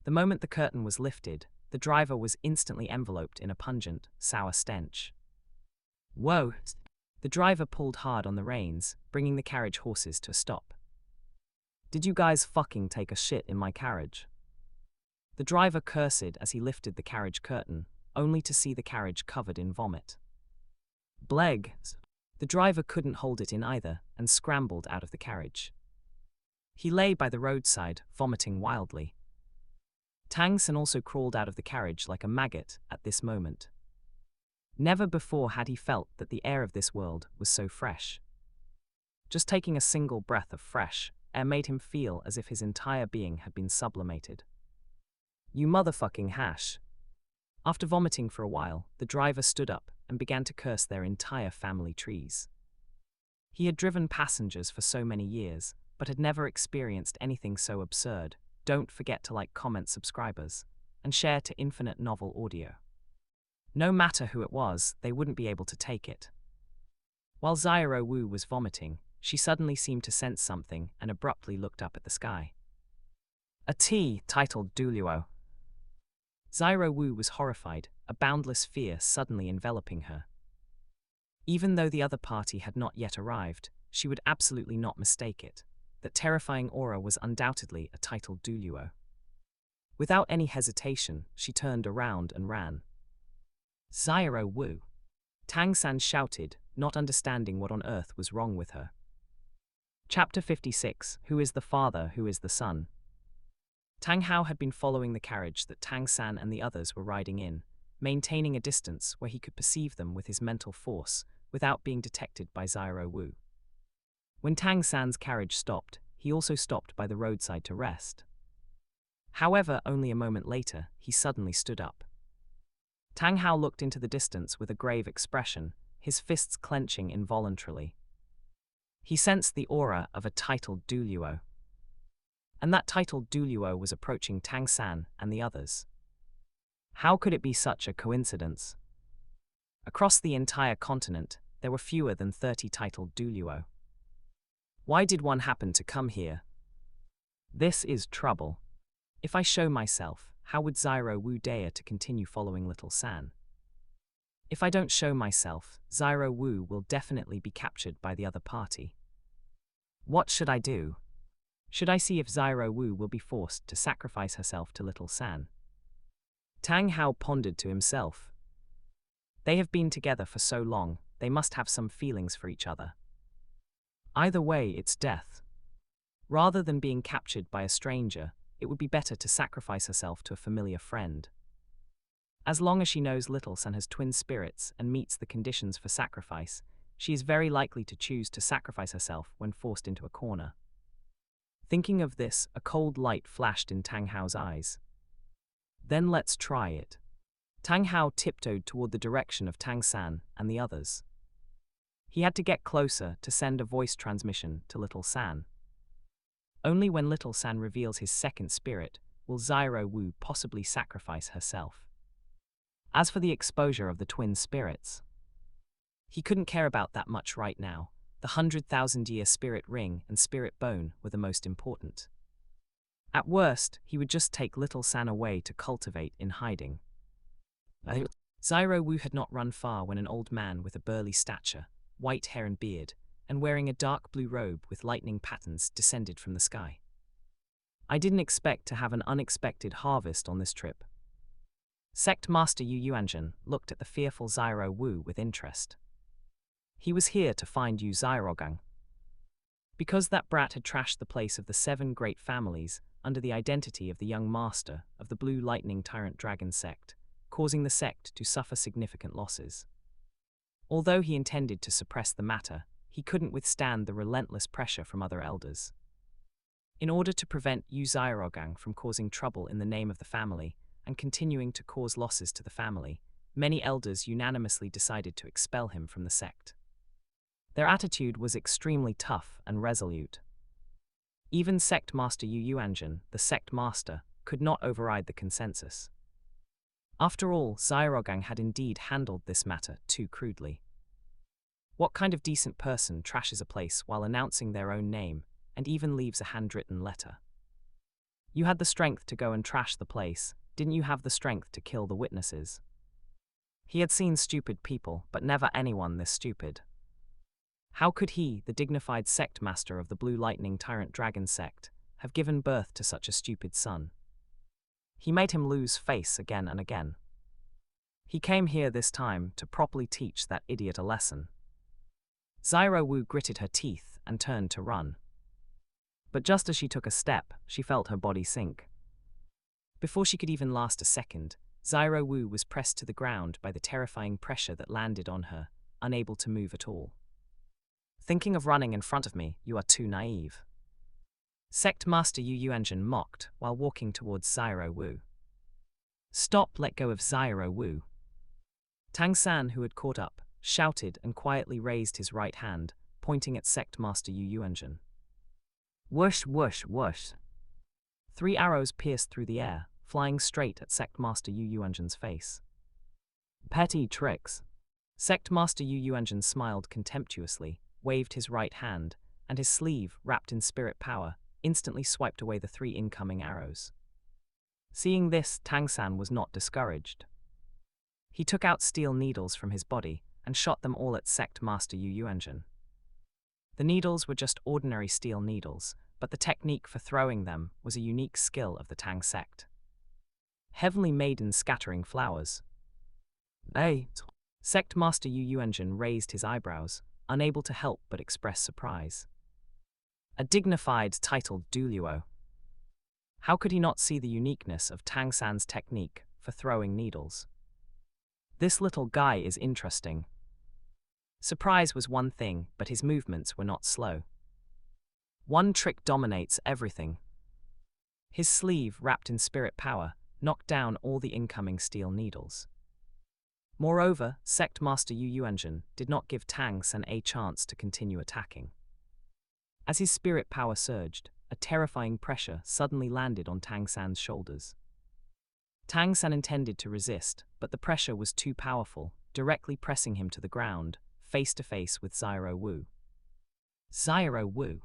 The moment the curtain was lifted, the driver was instantly enveloped in a pungent, sour stench. Whoa! The driver pulled hard on the reins, bringing the carriage horses to a stop. Did you guys fucking take a shit in my carriage? The driver cursed as he lifted the carriage curtain, only to see the carriage covered in vomit. Bleg! The driver couldn't hold it in either and scrambled out of the carriage. He lay by the roadside, vomiting wildly. Tang San also crawled out of the carriage like a maggot at this moment. Never before had he felt that the air of this world was so fresh. Just taking a single breath of fresh air made him feel as if his entire being had been sublimated. You motherfucking hash. After vomiting for a while, the driver stood up and began to curse their entire family trees. He had driven passengers for so many years, but had never experienced anything so absurd. Don't forget to like, comment, subscribers, and share to Infinite Novel Audio. No matter who it was, they wouldn't be able to take it. While Xiao Wu was vomiting, she suddenly seemed to sense something and abruptly looked up at the sky. A T titled Douluo. Xiao Wu was horrified, a boundless fear suddenly enveloping her. Even though the other party had not yet arrived, she would absolutely not mistake it. That terrifying aura was undoubtedly a titled Douluo. Without any hesitation, she turned around and ran. Xiao Wu! Tang San shouted, not understanding what on earth was wrong with her. Chapter 56. Who is the father, who is the son? Tang Hao had been following the carriage that Tang San and the others were riding in, maintaining a distance where he could perceive them with his mental force without being detected by Xiao Wu. When Tang San's carriage stopped, he also stopped by the roadside to rest. However, only a moment later, he suddenly stood up. Tang Hao looked into the distance with a grave expression, his fists clenching involuntarily. He sensed the aura of a titled Douluo. And that titled Douluo was approaching Tang San and the others. How could it be such a coincidence? Across the entire continent, there were fewer than 30 titled Douluo. Why did one happen to come here? This is trouble. If I show myself, how would Xiao Wu dare to continue following Little San? If I don't show myself, Xiao Wu will definitely be captured by the other party. What should I do? Should I see if Xiao Wu will be forced to sacrifice herself to Little San? Tang Hao pondered to himself. They have been together for so long, they must have some feelings for each other. Either way, it's death. Rather than being captured by a stranger, it would be better to sacrifice herself to a familiar friend. As long as she knows Little San has twin spirits and meets the conditions for sacrifice, she is very likely to choose to sacrifice herself when forced into a corner. Thinking of this, a cold light flashed in Tang Hao's eyes. Then let's try it. Tang Hao tiptoed toward the direction of Tang San and the others. He had to get closer to send a voice transmission to Little San. Only when Little San reveals his second spirit will Xiao Wu possibly sacrifice herself. As for the exposure of the twin spirits, he couldn't care about that much right now. The 100,000-year spirit ring and spirit bone were the most important. At worst, he would just take Little San away to cultivate in hiding. Xiao Wu had not run far when an old man with a burly stature, white hair and beard, and wearing a dark blue robe with lightning patterns descended from the sky. I didn't expect to have an unexpected harvest on this trip. Sect Master Yu Yuanzhen looked at the fearful Xiao Wu with interest. He was here to find Yu Xiaogang. Because that brat had trashed the place of the 7 great families under the identity of the young master of the Blue Lightning Tyrant Dragon sect, causing the sect to suffer significant losses. Although he intended to suppress the matter, he couldn't withstand the relentless pressure from other elders. In order to prevent Yu Xiaogang from causing trouble in the name of the family and continuing to cause losses to the family, many elders unanimously decided to expel him from the sect. Their attitude was extremely tough and resolute. Even Sect Master Yu Yuanzhen, the sect master, could not override the consensus. After all, Xiaogang had indeed handled this matter too crudely. What kind of decent person trashes a place while announcing their own name and even leaves a handwritten letter? You had the strength to go and trash the place, didn't you have the strength to kill the witnesses? He had seen stupid people, but never anyone this stupid. How could he, the dignified sect master of the Blue Lightning Tyrant Dragon sect, have given birth to such a stupid son? He made him lose face again and again. He came here this time to properly teach that idiot a lesson. Xiao Wu gritted her teeth and turned to run. But just as she took a step, she felt her body sink. Before she could even last a second, Xiao Wu was pressed to the ground by the terrifying pressure that landed on her, unable to move at all. Thinking of running in front of me, you are too naive. Sect Master Yu Yuanzhen mocked while walking towards Xiao Wu. Stop, let go of Xiao Wu. Tang San, who had caught up, shouted and quietly raised his right hand, pointing at Sect Master Yu Yuanzhen. Whoosh, whoosh, whoosh. 3 arrows pierced through the air, flying straight at Sect Master Yu Yuanzhen's face. Petty tricks. Sect Master Yu Yuanzhen smiled contemptuously, waved his right hand, and his sleeve, wrapped in spirit power, instantly swiped away the 3 incoming arrows. Seeing this, Tang San was not discouraged. He took out steel needles from his body and shot them all at Sect Master Yu Yuanzhen. The needles were just ordinary steel needles, but the technique for throwing them was a unique skill of the Tang sect. Heavenly Maiden scattering flowers. Hey! Sect Master Yu Yuanzhen raised his eyebrows, unable to help but express surprise. A dignified titled Douluo. How could he not see the uniqueness of Tang San's technique for throwing needles? This little guy is interesting. Surprise was one thing, but his movements were not slow. One trick dominates everything. His sleeve, wrapped in spirit power, knocked down all the incoming steel needles. Moreover, Sect Master Yu Yuanzhen did not give Tang San a chance to continue attacking. As his spirit power surged, a terrifying pressure suddenly landed on Tang San's shoulders. Tang San intended to resist, but the pressure was too powerful, directly pressing him to the ground, face to face with Xiao Wu. Xiao Wu!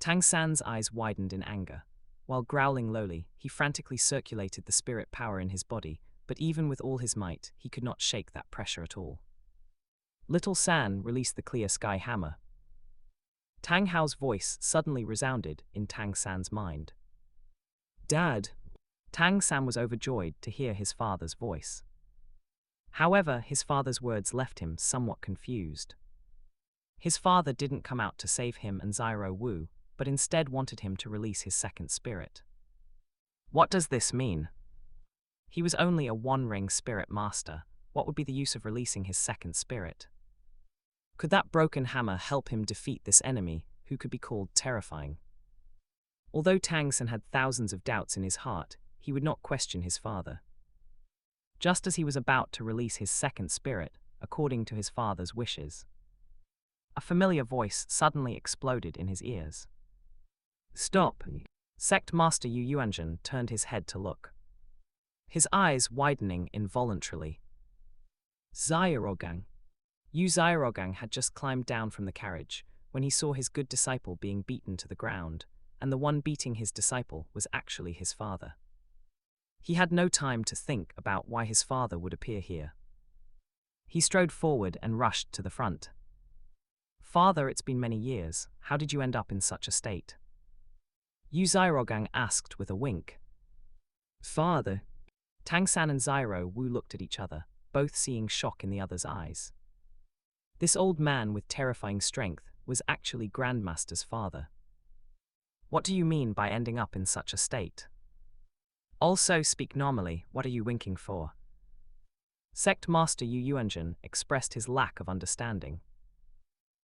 Tang San's eyes widened in anger. While growling lowly, he frantically circulated the spirit power in his body, but even with all his might, he could not shake that pressure at all. Little San released the clear sky hammer. Tang Hao's voice suddenly resounded in Tang San's mind. Dad! Tang San was overjoyed to hear his father's voice. However, his father's words left him somewhat confused. His father didn't come out to save him and Xiao Wu, but instead wanted him to release his second spirit. What does this mean? He was only a one-ring spirit master. What would be the use of releasing his second spirit? Could that broken hammer help him defeat this enemy, who could be called terrifying? Although Tang San had thousands of doubts in his heart, he would not question his father. Just as he was about to release his second spirit, according to his father's wishes, a familiar voice suddenly exploded in his ears. "Stop!" Sect Master Yu Yuanzhen turned his head to look, his eyes widening involuntarily. Xiaogang. Xiaogang had just climbed down from the carriage when he saw his good disciple being beaten to the ground, and the one beating his disciple was actually his father. He had no time to think about why his father would appear here. He strode forward and rushed to the front. "Father, it's been many years. How did you end up in such a state?" Xiaogang asked with a wink. "Father." Tang San and Xiao Wu looked at each other, both seeing shock in the other's eyes. This old man with terrifying strength was actually Grandmaster's father. "What do you mean by ending up in such a state? Also speak normally, what are you winking for?" Sect Master Yu Yuanzhen expressed his lack of understanding.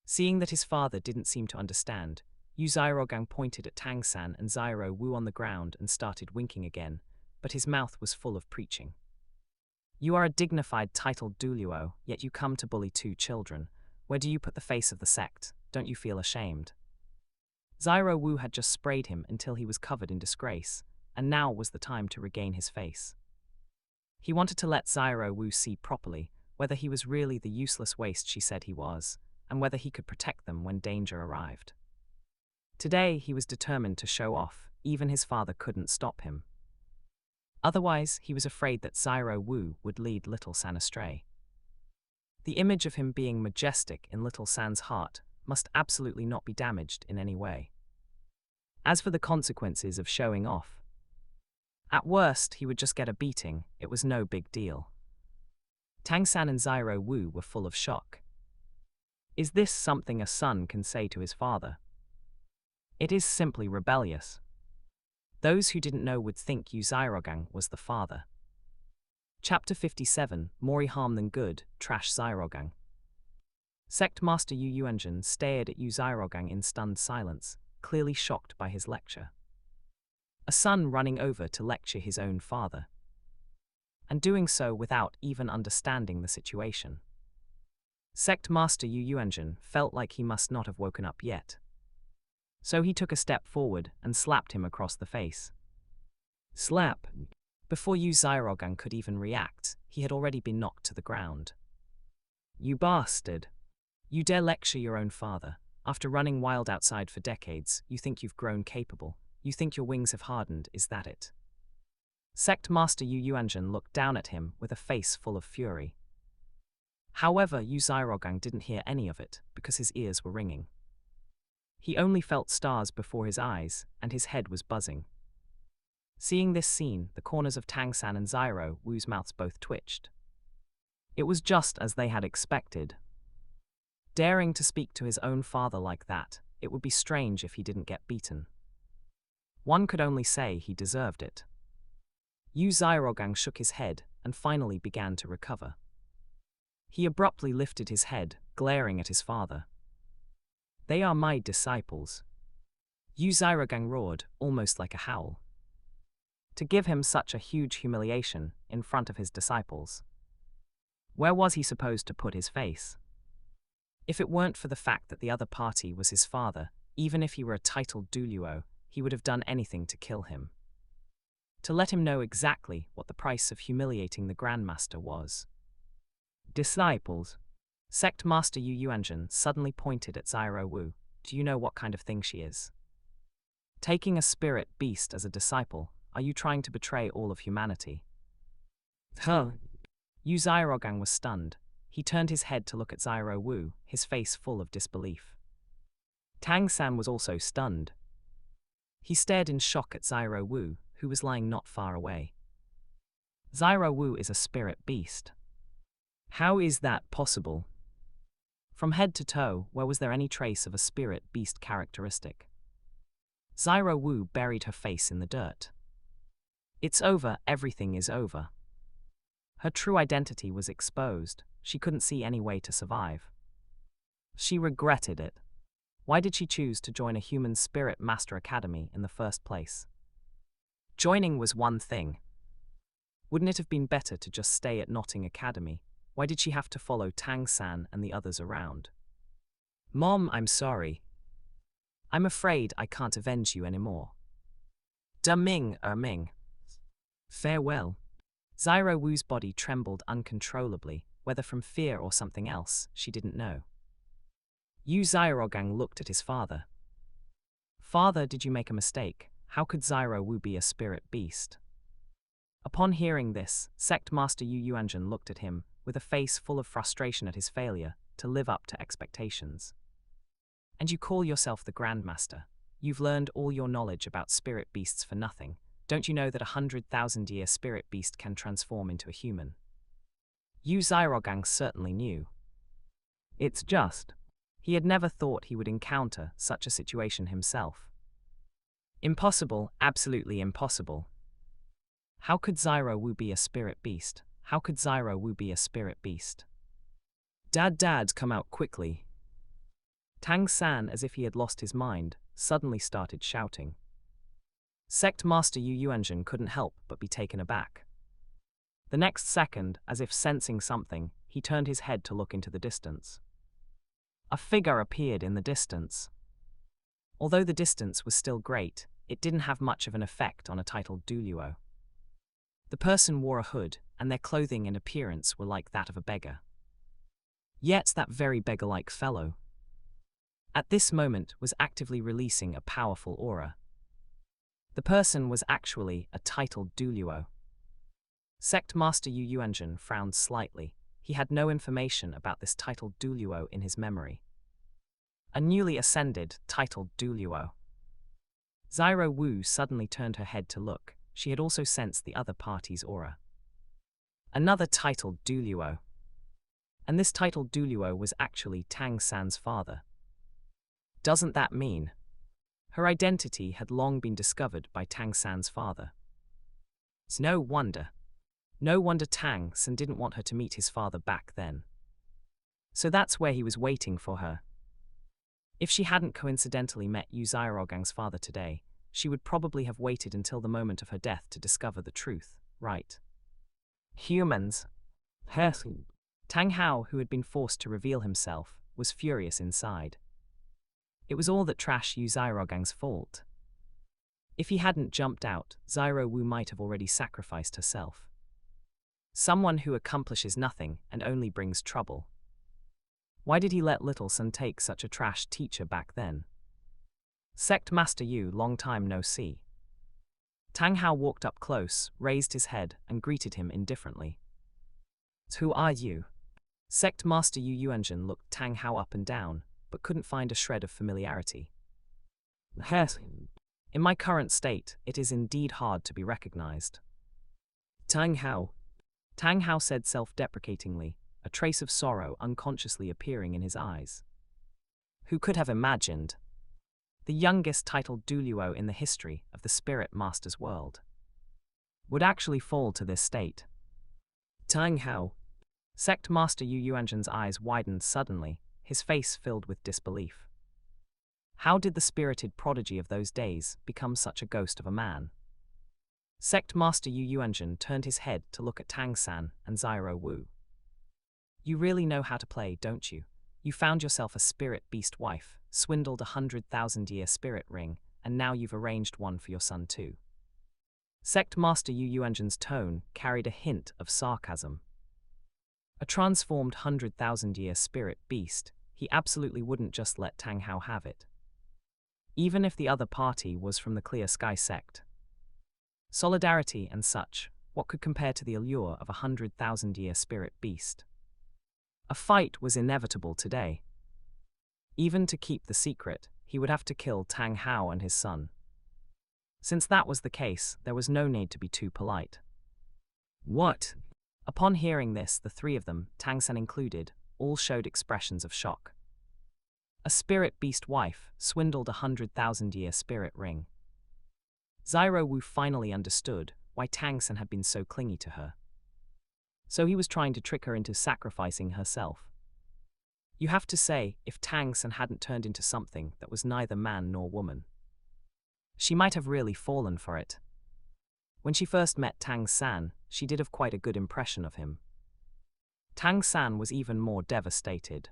Seeing that his father didn't seem to understand, Xiaogang pointed at Tang San and Xiao Wu on the ground and started winking again, but his mouth was full of preaching. "You are a dignified titled Douluo, yet you come to bully 2 children. Where do you put the face of the sect? Don't you feel ashamed?" Xiao Wu had just sprayed him until he was covered in disgrace, and now was the time to regain his face. He wanted to let Xiao Wu see properly whether he was really the useless waste she said he was, and whether he could protect them when danger arrived. Today he was determined to show off, even his father couldn't stop him. Otherwise, he was afraid that Xiao Wu would lead Little San astray. The image of him being majestic in Little San's heart must absolutely not be damaged in any way. As for the consequences of showing off, at worst he would just get a beating. It was no big deal. Tang San and Xiao Wu were full of shock. Is this something a son can say to his father? It is simply rebellious. Those who didn't know would think Xiaogang was the father. Chapter 57, More Harm Than Good, Trash Xiaogang. Sect Master Yu Yuanzhen stared at Xiaogang in stunned silence, clearly shocked by his lecture. A son running over to lecture his own father, and doing so without even understanding the situation. Sect Master Yu Yuanzhen felt like he must not have woken up yet. So he took a step forward and slapped him across the face. Slap! Before Xiaogang could even react, he had already been knocked to the ground. "You bastard! You dare lecture your own father. After running wild outside for decades, you think you've grown capable. You think your wings have hardened, is that it?" Sect Master Yu Yuanzhen looked down at him with a face full of fury. However, Xiaogang didn't hear any of it because his ears were ringing. He only felt stars before his eyes, and his head was buzzing. Seeing this scene, the corners of Tang San and Xiao Wu's mouths both twitched. It was just as they had expected. Daring to speak to his own father like that, it would be strange if he didn't get beaten. One could only say he deserved it. Xiaogang shook his head and finally began to recover. He abruptly lifted his head, glaring at his father. "They are my disciples." Xiaogang roared, almost like a howl. To give him such a huge humiliation in front of his disciples. Where was he supposed to put his face? If it weren't for the fact that the other party was his father, even if he were a titled Douluo, he would have done anything to kill him. To let him know exactly what the price of humiliating the Grandmaster was. "Disciples." Sect Master Yu Yuanzhen suddenly pointed at Xiao Wu. "Do you know what kind of thing she is? Taking a spirit beast as a disciple, are you trying to betray all of humanity?" Huh. Xiaogang was stunned. He turned his head to look at Xiao Wu, his face full of disbelief. Tang San was also stunned. He stared in shock at Xiao Wu, who was lying not far away. Xiao Wu is a spirit beast. How is that possible? From head to toe, where was there any trace of a spirit beast characteristic? Xiao Wu buried her face in the dirt. It's over, everything is over. Her true identity was exposed. She couldn't see any way to survive. She regretted it. Why did she choose to join a human spirit master academy in the first place? Joining was one thing. Wouldn't it have been better to just stay at Notting Academy? Why did she have to follow Tang San and the others around? Mom, I'm sorry. I'm afraid I can't avenge you anymore. Ming. Farewell. Zyro Wu's body trembled uncontrollably, whether from fear or something else, she didn't know. Xiaogang looked at his father. Father, did you make a mistake? How could Zyro Wu be a spirit beast? Upon hearing this, Sect Master Yu Yuanzhen looked at him, with a face full of frustration at his failure to live up to expectations. And you call yourself the Grandmaster? You've learned all your knowledge about spirit beasts for nothing. Don't you know that 100,000-year spirit beast can transform into a human? Xiaogang certainly knew. It's just, he had never thought he would encounter such a situation himself. Impossible, absolutely impossible. How could Zyro Wu be a spirit beast? How could Zyro Wu be a spirit beast? Dad, come out quickly. Tang San, as if he had lost his mind, suddenly started shouting. Sect Master Yu Yuanzhen couldn't help but be taken aback. The next second, as if sensing something, he turned his head to look into the distance. A figure appeared in the distance. Although the distance was still great, it didn't have much of an effect on a titled Douluo. The person wore a hood, and their clothing and appearance were like that of a beggar. Yet that very beggar-like fellow, at this moment, was actively releasing a powerful aura. The person was actually a titled Douluo. Sect Master Yu Yuanzhen frowned slightly. He had no information about this titled Douluo in his memory. A newly ascended, titled Douluo. Zyro Wu suddenly turned her head to look. She had also sensed the other party's aura. Another titled Douluo. And this titled Douluo was actually Tang San's father. Doesn't that mean her identity had long been discovered by Tang San's father? It's no wonder Tang San didn't want her to meet his father back then. So that's where he was waiting for her. If she hadn't coincidentally met Xiaogang's father today, she would probably have waited until the moment of her death to discover the truth, right? Humans. Tang Hao, who had been forced to reveal himself, was furious inside. It was all that trash Xiaogang's fault. If he hadn't jumped out, Zyro Wu might have already sacrificed herself. Someone who accomplishes nothing and only brings trouble. Why did he let Little Sun take such a trash teacher back then? Sect Master Yu, long time no see. Tang Hao walked up close, raised his head, and greeted him indifferently. Who are you? Sect Master Yu Yuanzhen looked Tang Hao up and down, but couldn't find a shred of familiarity. In my current state, it is indeed hard to be recognized. Tang Hao said self-deprecatingly, a trace of sorrow unconsciously appearing in his eyes. Who could have imagined? The youngest titled Douluo in the history of the Spirit Master's world would actually fall to this state. Tang Hao. Sect Master Yu Yuanzhen's eyes widened suddenly, his face filled with disbelief. How did the spirited prodigy of those days become such a ghost of a man? Sect Master Yu Yuanzhen turned his head to look at Tang San and Zyro Wu. You really know how to play, don't you? You found yourself a spirit beast wife, swindled 100,000-year spirit ring, and now you've arranged one for your son too. Sect Master Yu Yuanzhen's tone carried a hint of sarcasm. A transformed 100,000-year spirit beast, he absolutely wouldn't just let Tang Hao have it. Even if the other party was from the Clear Sky sect. Solidarity and such, what could compare to the allure of a 100,000-year spirit beast? A fight was inevitable today. Even to keep the secret, he would have to kill Tang Hao and his son. Since that was the case, there was no need to be too polite. What? Upon hearing this, the three of them, Tang San included, all showed expressions of shock. A spirit beast wife swindled 100,000-year spirit ring. Zyro Wu finally understood why Tang San had been so clingy to her. So he was trying to trick her into sacrificing herself. You have to say, if Tang San hadn't turned into something that was neither man nor woman, she might have really fallen for it. When she first met Tang San, she did have quite a good impression of him. Tang San was even more devastated.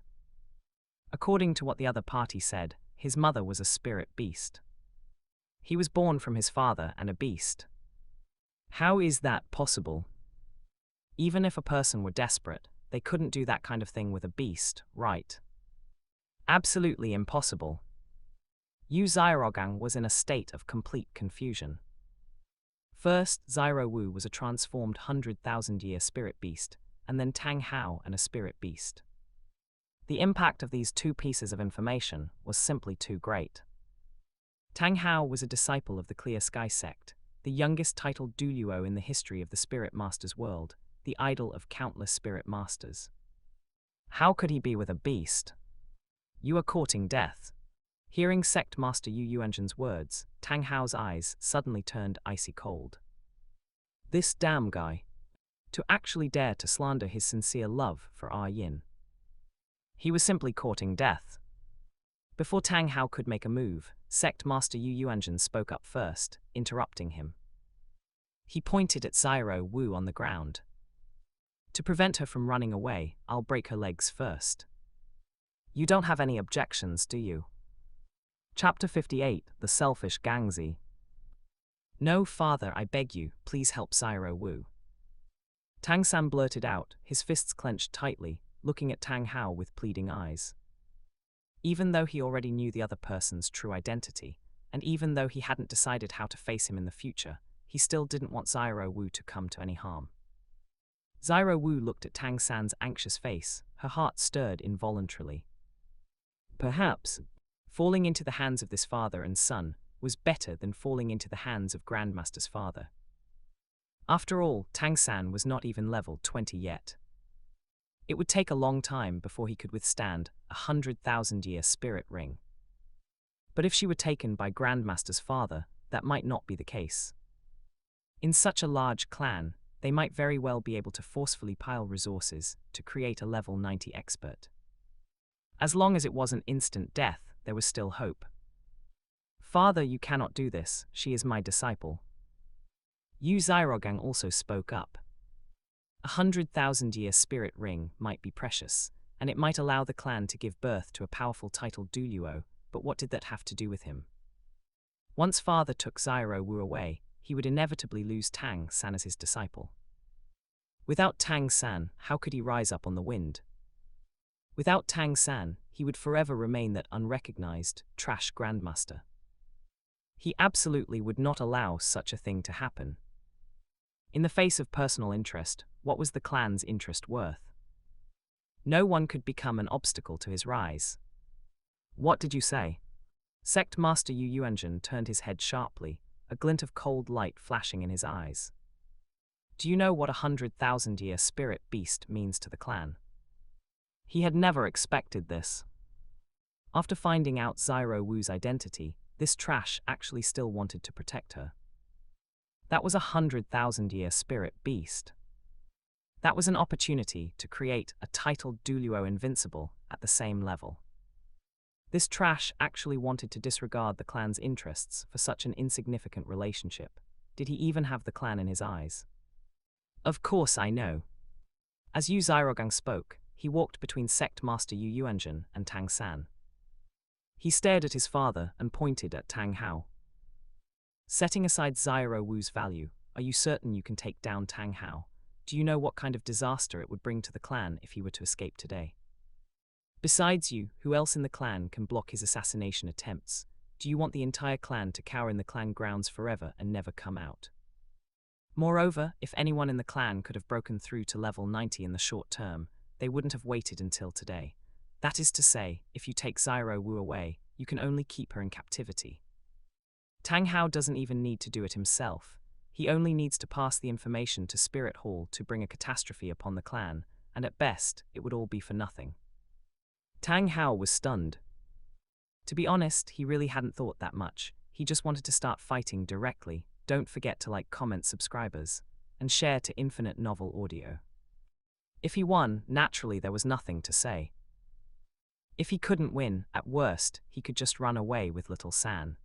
According to what the other party said, his mother was a spirit beast. He was born from his father and a beast. How is that possible? Even if a person were desperate, they couldn't do that kind of thing with a beast, right? Absolutely impossible. Xiaogang was in a state of complete confusion. First, Zyro Wu was a transformed 100,000-year spirit beast, and then Tang Hao and a spirit beast. The impact of these two pieces of information was simply too great. Tang Hao was a disciple of the Clear Sky sect, the youngest titled Douluo in the history of the Spirit Master's world, the idol of countless spirit masters. How could he be with a beast? You are courting death. Hearing Sect Master Yu Yuanzhen's words, Tang Hao's eyes suddenly turned icy cold. This damn guy. To actually dare to slander his sincere love for Ah Yin. He was simply courting death. Before Tang Hao could make a move, Sect Master Yu Yuanzhen spoke up first, interrupting him. He pointed at Zyro Wu on the ground. To prevent her from running away, I'll break her legs first. You don't have any objections, do you? Chapter 58, The Selfish Gangzi. No, father, I beg you, please help Zyro Wu. Tang San blurted out, his fists clenched tightly, looking at Tang Hao with pleading eyes. Even though he already knew the other person's true identity, and even though he hadn't decided how to face him in the future, he still didn't want Zyro Wu to come to any harm. Zyro Wu looked at Tang San's anxious face, her heart stirred involuntarily. Perhaps falling into the hands of this father and son was better than falling into the hands of Grandmaster's father. After all, Tang San was not even level 20 yet. It would take a long time before he could withstand a 100,000-year spirit ring. But if she were taken by Grandmaster's father, that might not be the case. In such a large clan, they might very well be able to forcefully pile resources to create a level 90 expert. As long as it wasn't instant death, there was still hope. Father, you cannot do this, she is my disciple. Xiaogang also spoke up. 100,000-year spirit ring might be precious, and it might allow the clan to give birth to a powerful titled Douluo, but what did that have to do with him? Once father took Zyro Wu away, he would inevitably lose Tang San as his disciple. Without Tang San, how could he rise up on the wind? Without Tang San, he would forever remain that unrecognized, trash Grandmaster. He absolutely would not allow such a thing to happen. In the face of personal interest, what was the clan's interest worth? No one could become an obstacle to his rise. What did you say? Sect Master Yu Yuanzhen turned his head sharply, a glint of cold light flashing in his eyes. Do you know what 100,000-year spirit beast means to the clan? He had never expected this. After finding out Zyro Wu's identity, this trash actually still wanted to protect her. That was a 100,000-year spirit beast. That was an opportunity to create a titled Douluo invincible at the same level. This trash actually wanted to disregard the clan's interests for such an insignificant relationship. Did he even have the clan in his eyes? Of course I know. As Xiaogang spoke, he walked between Sect Master Yu Yuanzhen and Tang San. He stared at his father and pointed at Tang Hao. Setting aside Zyro Wu's value, are you certain you can take down Tang Hao? Do you know what kind of disaster it would bring to the clan if he were to escape today? Besides you, who else in the clan can block his assassination attempts? Do you want the entire clan to cower in the clan grounds forever and never come out? Moreover, if anyone in the clan could have broken through to level 90 in the short term, they wouldn't have waited until today. That is to say, if you take Zyro Wu away, you can only keep her in captivity. Tang Hao doesn't even need to do it himself. He only needs to pass the information to Spirit Hall to bring a catastrophe upon the clan, and at best, it would all be for nothing. Tang Hao was stunned. To be honest, he really hadn't thought that much. He just wanted to start fighting directly. Don't forget to like, comment, subscribers, and share to Infinite Novel Audio. If he won, naturally there was nothing to say. If he couldn't win, at worst, he could just run away with little San.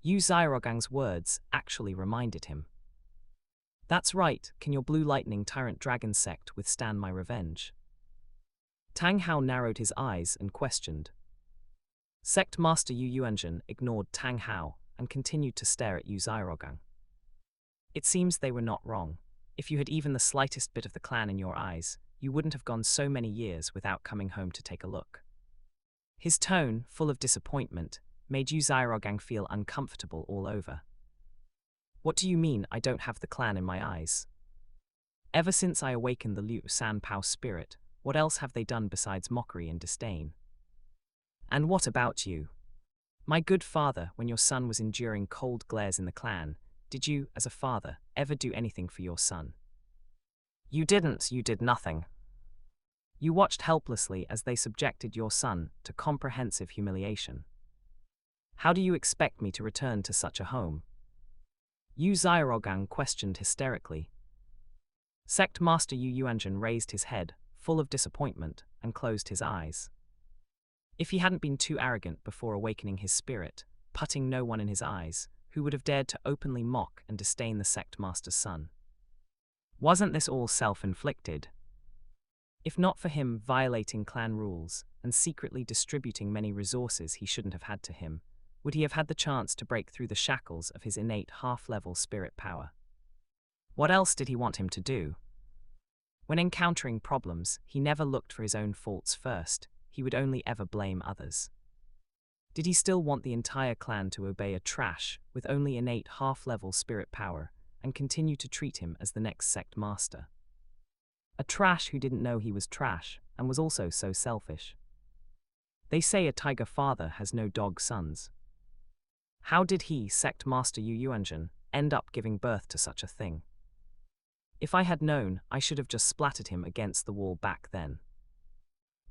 Xiaogang's words actually reminded him. That's right, can your Blue Lightning Tyrant Dragon sect withstand my revenge? Tang Hao narrowed his eyes and questioned. Sect Master Yu Yuanzhen ignored Tang Hao and continued to stare at Yu Xiaogang. It seems they were not wrong. If you had even the slightest bit of the clan in your eyes, you wouldn't have gone so many years without coming home to take a look. His tone, full of disappointment, made Yu Xiaogang feel uncomfortable all over. What do you mean I don't have the clan in my eyes? Ever since I awakened the Liu San Pao spirit, what else have they done besides mockery and disdain? And what about you? My good father, when your son was enduring cold glares in the clan, did you, as a father, ever do anything for your son? You didn't, you did nothing. You watched helplessly as they subjected your son to comprehensive humiliation. How do you expect me to return to such a home? Yu Xiaogang questioned hysterically. Sect Master Yu Yuanzhen raised his head, full of disappointment, and closed his eyes. If he hadn't been too arrogant before awakening his spirit, putting no one in his eyes, who would have dared to openly mock and disdain the sect master's son? Wasn't this all self-inflicted? If not for him violating clan rules and secretly distributing many resources he shouldn't have had to him, would he have had the chance to break through the shackles of his innate half-level spirit power? What else did he want him to do? When encountering problems, he never looked for his own faults first, he would only ever blame others. Did he still want the entire clan to obey a trash with only innate half-level spirit power and continue to treat him as the next sect master? A trash who didn't know he was trash and was also so selfish. They say a tiger father has no dog sons. How did he, Sect Master Yu Yuanzhen, end up giving birth to such a thing? If I had known, I should have just splattered him against the wall back then.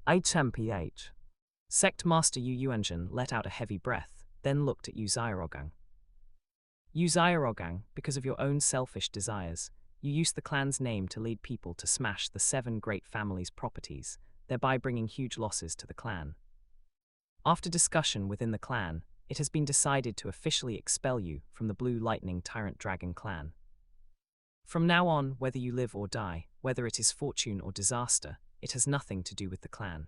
HMPH. Sect Master Yu Yuanzhen let out a heavy breath, then looked at Yu Xiaogang. Yu Xiaogang, because of your own selfish desires, you used the clan's name to lead people to smash the 7 great families' properties, thereby bringing huge losses to the clan. After discussion within the clan, it has been decided to officially expel you from the Blue Lightning Tyrant Dragon clan. From now on, whether you live or die, whether it is fortune or disaster, it has nothing to do with the clan.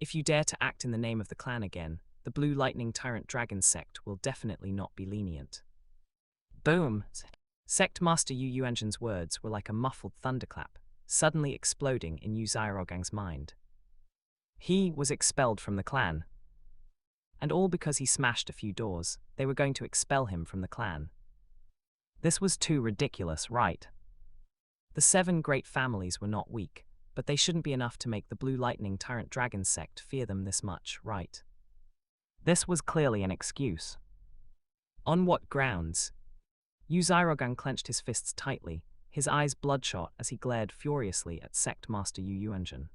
If you dare to act in the name of the clan again, the Blue Lightning Tyrant Dragon sect will definitely not be lenient. Boom! Sect Master Yu Yuanzhen's words were like a muffled thunderclap, suddenly exploding in Yu Xiaogang's mind. He was expelled from the clan. And all because he smashed a few doors, they were going to expel him from the clan. This was too ridiculous, right? The 7 great families were not weak, but they shouldn't be enough to make the Blue Lightning Tyrant Dragon sect fear them this much, right? This was clearly an excuse. On what grounds? Yu Xiaogang clenched his fists tightly, his eyes bloodshot as he glared furiously at Sect Master Yu Yuanzhen.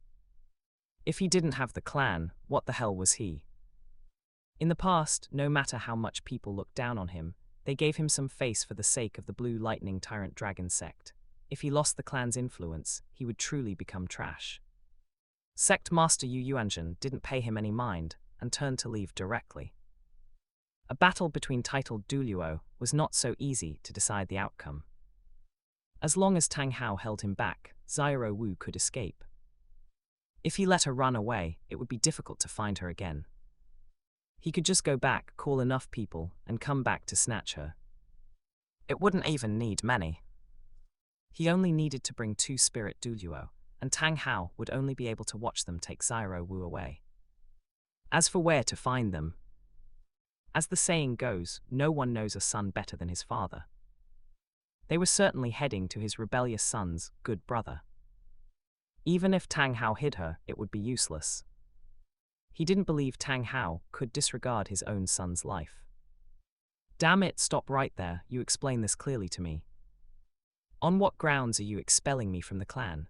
If he didn't have the clan, what the hell was he? In the past, no matter how much people looked down on him, they gave him some face for the sake of the Blue Lightning Tyrant Dragon sect. If he lost the clan's influence, he would truly become trash. Sect Master Yu Yuanzhen didn't pay him any mind and turned to leave directly. A battle between titled Douluo was not so easy to decide the outcome. As long as Tang Hao held him back, Xiao Wu could escape. If he let her run away, it would be difficult to find her again. He could just go back, call enough people, and come back to snatch her. It wouldn't even need many. He only needed to bring 2 spirit Douluo, and Tang Hao would only be able to watch them take Xiao Wu away. As for where to find them, as the saying goes, no one knows a son better than his father. They were certainly heading to his rebellious son's good brother. Even if Tang Hao hid her, it would be useless. He didn't believe Tang Hao could disregard his own son's life. Damn it, stop right there, you explain this clearly to me. On what grounds are you expelling me from the clan?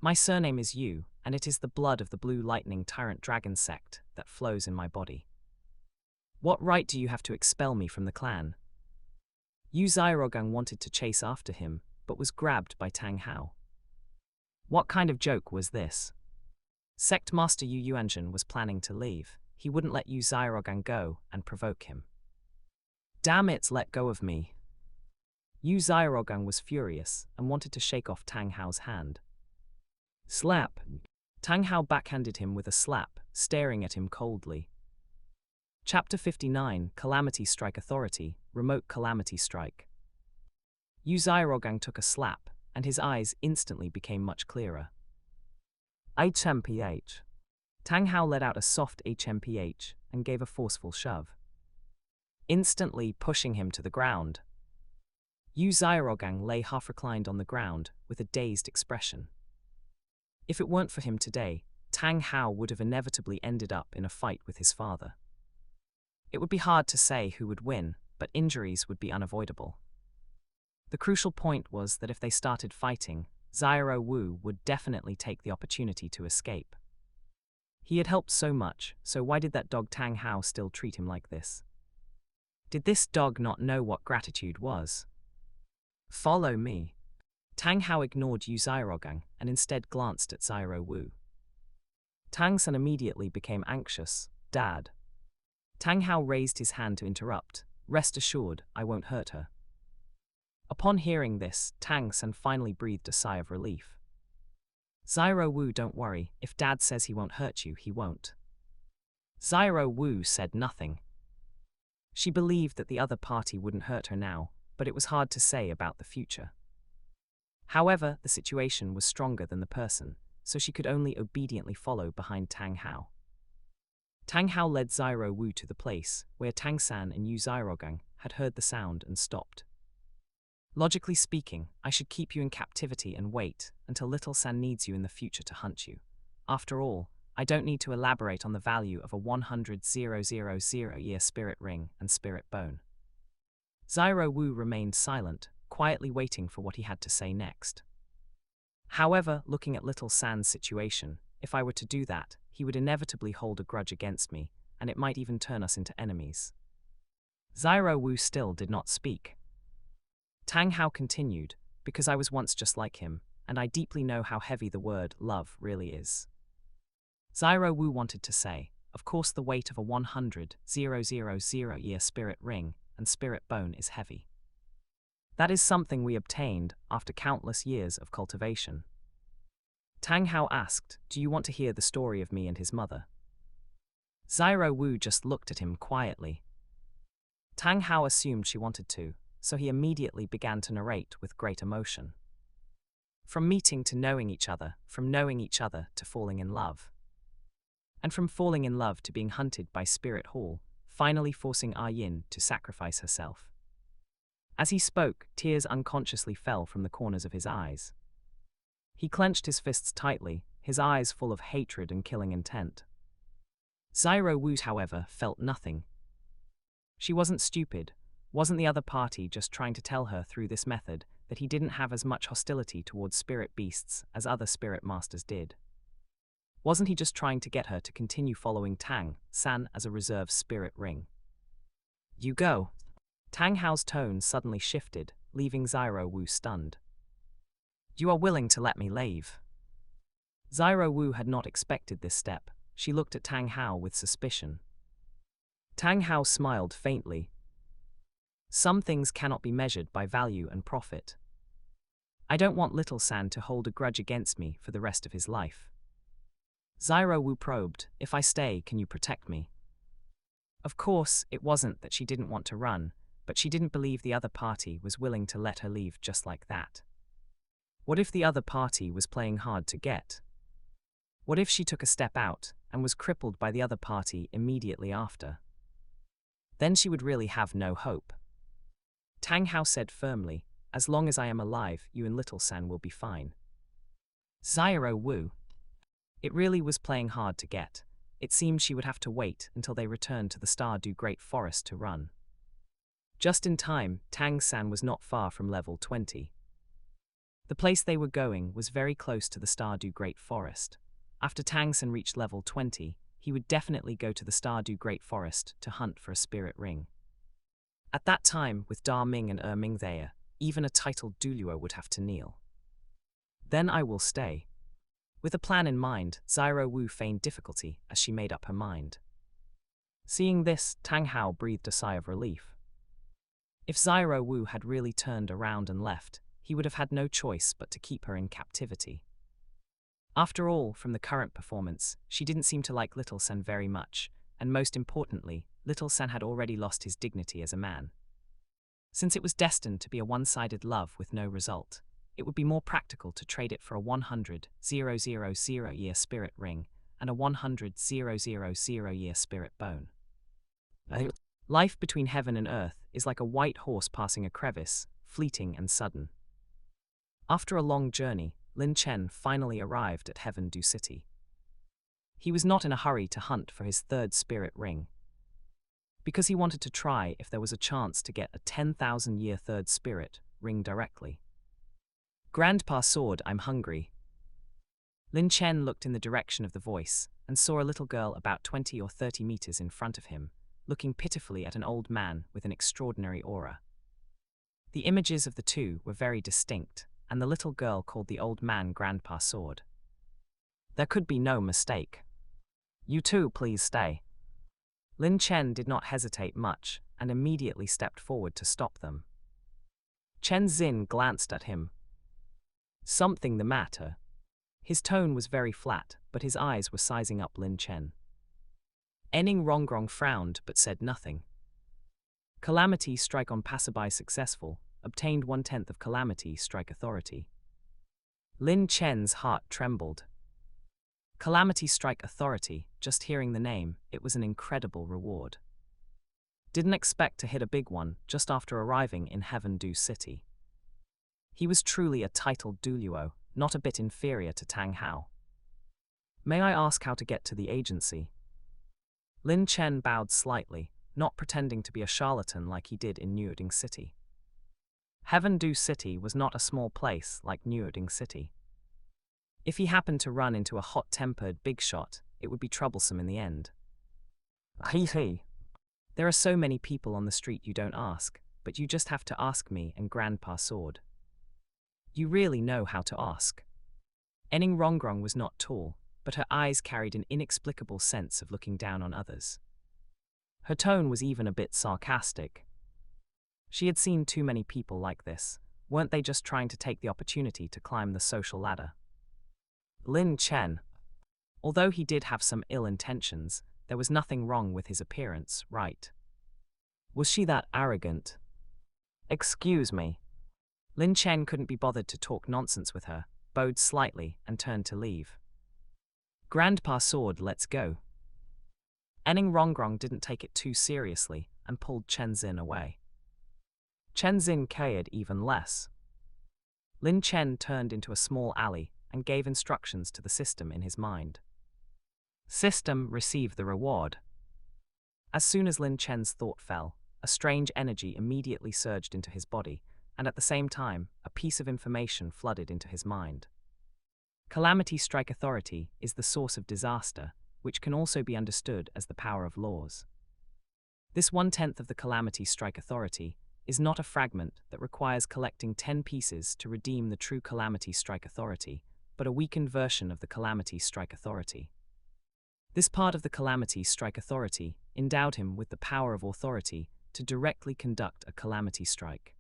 My surname is Yu, and it is the blood of the Blue Lightning Tyrant Dragon sect that flows in my body. What right do you have to expel me from the clan? Yu Xiaogang wanted to chase after him, but was grabbed by Tang Hao. What kind of joke was this? Sect Master Yu Yuanzhen was planning to leave. He wouldn't let Yu Xiaogang go and provoke him. Damn it, let go of me. Xiaogang was furious and wanted to shake off Tang Hao's hand. Slap! Tang Hao backhanded him with a slap, staring at him coldly. Chapter 59, Calamity Strike Authority, Remote Calamity Strike. Xiaogang took a slap, and his eyes instantly became much clearer. HMPH. Tang Hao let out a soft HMPH and gave a forceful shove, instantly pushing him to the ground. Xiaogang lay half reclined on the ground with a dazed expression. If it weren't for him today, Tang Hao would have inevitably ended up in a fight with his father. It would be hard to say who would win, but injuries would be unavoidable. The crucial point was that if they started fighting, Xiao Wu would definitely take the opportunity to escape. He had helped so much, so why did that dog Tang Hao still treat him like this? Did this dog not know what gratitude was? Follow me. Tang Hao ignored Xiaogang and instead glanced at Xiao Wu. Tang San immediately became anxious. Dad. Tang Hao raised his hand to interrupt. Rest assured, I won't hurt her. Upon hearing this, Tang San finally breathed a sigh of relief. Xiao Wu, don't worry, if Dad says he won't hurt you, he won't. Xiao Wu said nothing. She believed that the other party wouldn't hurt her now, but it was hard to say about the future. However, the situation was stronger than the person, so she could only obediently follow behind Tang Hao. Tang Hao led Xiao Wu to the place where Tang San and Xiaogang had heard the sound and stopped. Logically speaking, I should keep you in captivity and wait until Little San needs you in the future to hunt you. After all, I don't need to elaborate on the value of a 100,000-year spirit ring and spirit bone. Xiao Wu remained silent, quietly waiting for what he had to say next. However, looking at Little San's situation, if I were to do that, he would inevitably hold a grudge against me, and it might even turn us into enemies. Xiao Wu still did not speak. Tang Hao continued, because I was once just like him, and I deeply know how heavy the word love really is. Xiao Wu wanted to say, of course the weight of a 100,000-year spirit ring and spirit bone is heavy. That is something we obtained after countless years of cultivation. Tang Hao asked, do you want to hear the story of me and his mother? Xiao Wu just looked at him quietly. Tang Hao assumed she wanted to, so he immediately began to narrate with great emotion. From meeting to knowing each other, from knowing each other to falling in love. And from falling in love to being hunted by Spirit Hall, finally forcing Yin to sacrifice herself. As he spoke, tears unconsciously fell from the corners of his eyes. He clenched his fists tightly, his eyes full of hatred and killing intent. Xiao Wu, however, felt nothing. She wasn't stupid. Wasn't the other party just trying to tell her through this method that he didn't have as much hostility towards spirit beasts as other spirit masters did? Wasn't he just trying to get her to continue following Tang San as a reserve spirit ring? You go. Tang Hao's tone suddenly shifted, leaving Xiao Wu stunned. You are willing to let me leave? Xiao Wu had not expected this step. She looked at Tang Hao with suspicion. Tang Hao smiled faintly. Some things cannot be measured by value and profit. I don't want Little San to hold a grudge against me for the rest of his life. Xiao Wu probed, if I stay, can you protect me? Of course, it wasn't that she didn't want to run, but she didn't believe the other party was willing to let her leave just like that. What if the other party was playing hard to get? What if she took a step out and was crippled by the other party immediately after? Then she would really have no hope. Tang Hao said firmly, as long as I am alive, you and Little San will be fine. Xiao Wu. It really was playing hard to get. It seemed she would have to wait until they returned to the Stardew Great Forest to run. Just in time, Tang San was not far from level 20. The place they were going was very close to the Stardew Great Forest. After Tang San reached level 20, he would definitely go to the Stardew Great Forest to hunt for a spirit ring. At that time, with Da Ming and Ming there, even a titled Douluo would have to kneel. Then I will stay. With a plan in mind, Xiao Wu feigned difficulty as she made up her mind. Seeing this, Tang Hao breathed a sigh of relief. If Zyro Wu had really turned around and left, he would have had no choice but to keep her in captivity. After all, from the current performance, she didn't seem to like Little Sen very much, and most importantly, Little Sen had already lost his dignity as a man. Since it was destined to be a one-sided love with no result, it would be more practical to trade it for a 100,000-year spirit ring and a 100,000-year spirit bone. Life between heaven and earth is like a white horse passing a crevice, fleeting and sudden. After a long journey, Lin Chen finally arrived at Heaven Du City. He was not in a hurry to hunt for his third spirit ring, because he wanted to try if there was a chance to get a 10,000-year third spirit ring directly. Grandpa Sword, I'm hungry. Lin Chen looked in the direction of the voice and saw a little girl about 20 or 30 meters in front of him, looking pitifully at an old man with an extraordinary aura. The images of the two were very distinct, and the little girl called the old man Grandpa Sword. There could be no mistake. You two, please stay. Lin Chen did not hesitate much and immediately stepped forward to stop them. Chen Xin glanced at him. Something the matter? His tone was very flat, but his eyes were sizing up Lin Chen. Enning Rongrong frowned but said nothing. Calamity Strike on passerby successful, obtained 1/10 of Calamity Strike authority. Lin Chen's heart trembled. Calamity Strike authority, just hearing the name, it was an incredible reward. Didn't expect to hit a big one just after arriving in Heaven Du City. He was truly a titled Douluo, not a bit inferior to Tang Hao. May I ask how to get to the agency? Lin Chen bowed slightly, not pretending to be a charlatan like he did in Niuding City. Heaven Du City was not a small place like Niuding City. If he happened to run into a hot-tempered big shot, it would be troublesome in the end. Hee. There are so many people on the street you don't ask, but you just have to ask me and Grandpa Sword. You really know how to ask. Enning Rongrong was not tall, but her eyes carried an inexplicable sense of looking down on others. Her tone was even a bit sarcastic. She had seen too many people like this. Weren't they just trying to take the opportunity to climb the social ladder? Lin Chen. Although he did have some ill intentions, there was nothing wrong with his appearance, right? Was she that arrogant? Excuse me. Lin Chen couldn't be bothered to talk nonsense with her, bowed slightly, and turned to leave. Grandpa Sword, let's go. Enning Rongrong didn't take it too seriously and pulled Chen Xin away. Chen Xin cared even less. Lin Chen turned into a small alley and gave instructions to the system in his mind. System, receive the reward. As soon as Lin Chen's thought fell, a strange energy immediately surged into his body, and at the same time, a piece of information flooded into his mind. Calamity Strike Authority is the source of disaster, which can also be understood as the power of laws. This 1/10 of the Calamity Strike Authority is not a fragment that requires collecting 10 pieces to redeem the true Calamity Strike Authority, but a weakened version of the Calamity Strike Authority. This part of the Calamity Strike Authority endowed him with the power of authority to directly conduct a Calamity Strike.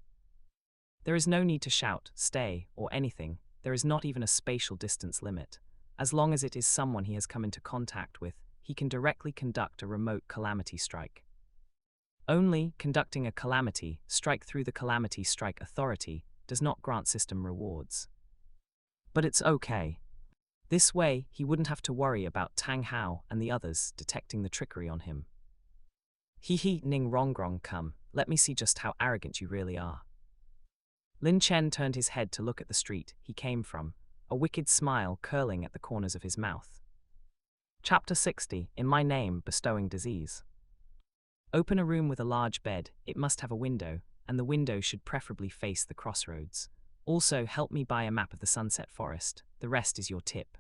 There is no need to shout, stay, or anything. There is not even a spatial distance limit. As long as it is someone he has come into contact with, he can directly conduct a remote Calamity Strike. Only conducting a Calamity Strike through the Calamity Strike Authority does not grant system rewards. But it's okay. This way, he wouldn't have to worry about Tang Hao and the others detecting the trickery on him. Hee Ning Rongrong, come, let me see just how arrogant you really are. Lin Chen turned his head to look at the street he came from, a wicked smile curling at the corners of his mouth. Chapter 60, In My Name, Bestowing Disease. Open a room with a large bed, it must have a window, and the window should preferably face the crossroads. Also, help me buy a map of the Sunset Forest, the rest is your tip.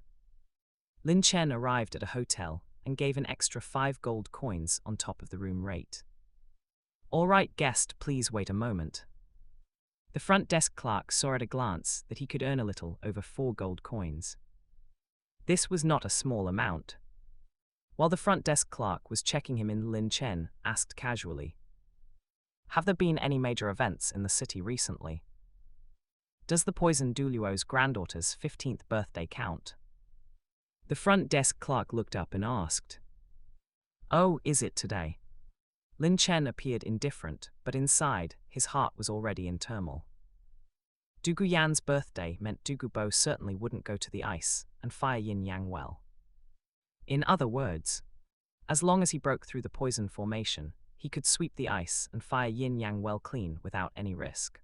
Lin Chen arrived at a hotel and gave an extra 5 gold coins on top of the room rate. All right, guest, please wait a moment. The front desk clerk saw at a glance that he could earn a little over 4 gold coins. This was not a small amount. While the front desk clerk was checking him in, Lin Chen asked casually, Have there been any major events in the city recently? Does the poisoned Douluo's granddaughter's 15th birthday count? The front desk clerk looked up and asked. Oh, is it today? Lin Chen appeared indifferent, but inside, his heart was already in turmoil. Dugu Yan's birthday meant Dugu Bo certainly wouldn't go to the ice and fire Yin Yang well. In other words, as long as he broke through the poison formation, he could sweep the ice and fire Yin Yang well clean without any risk.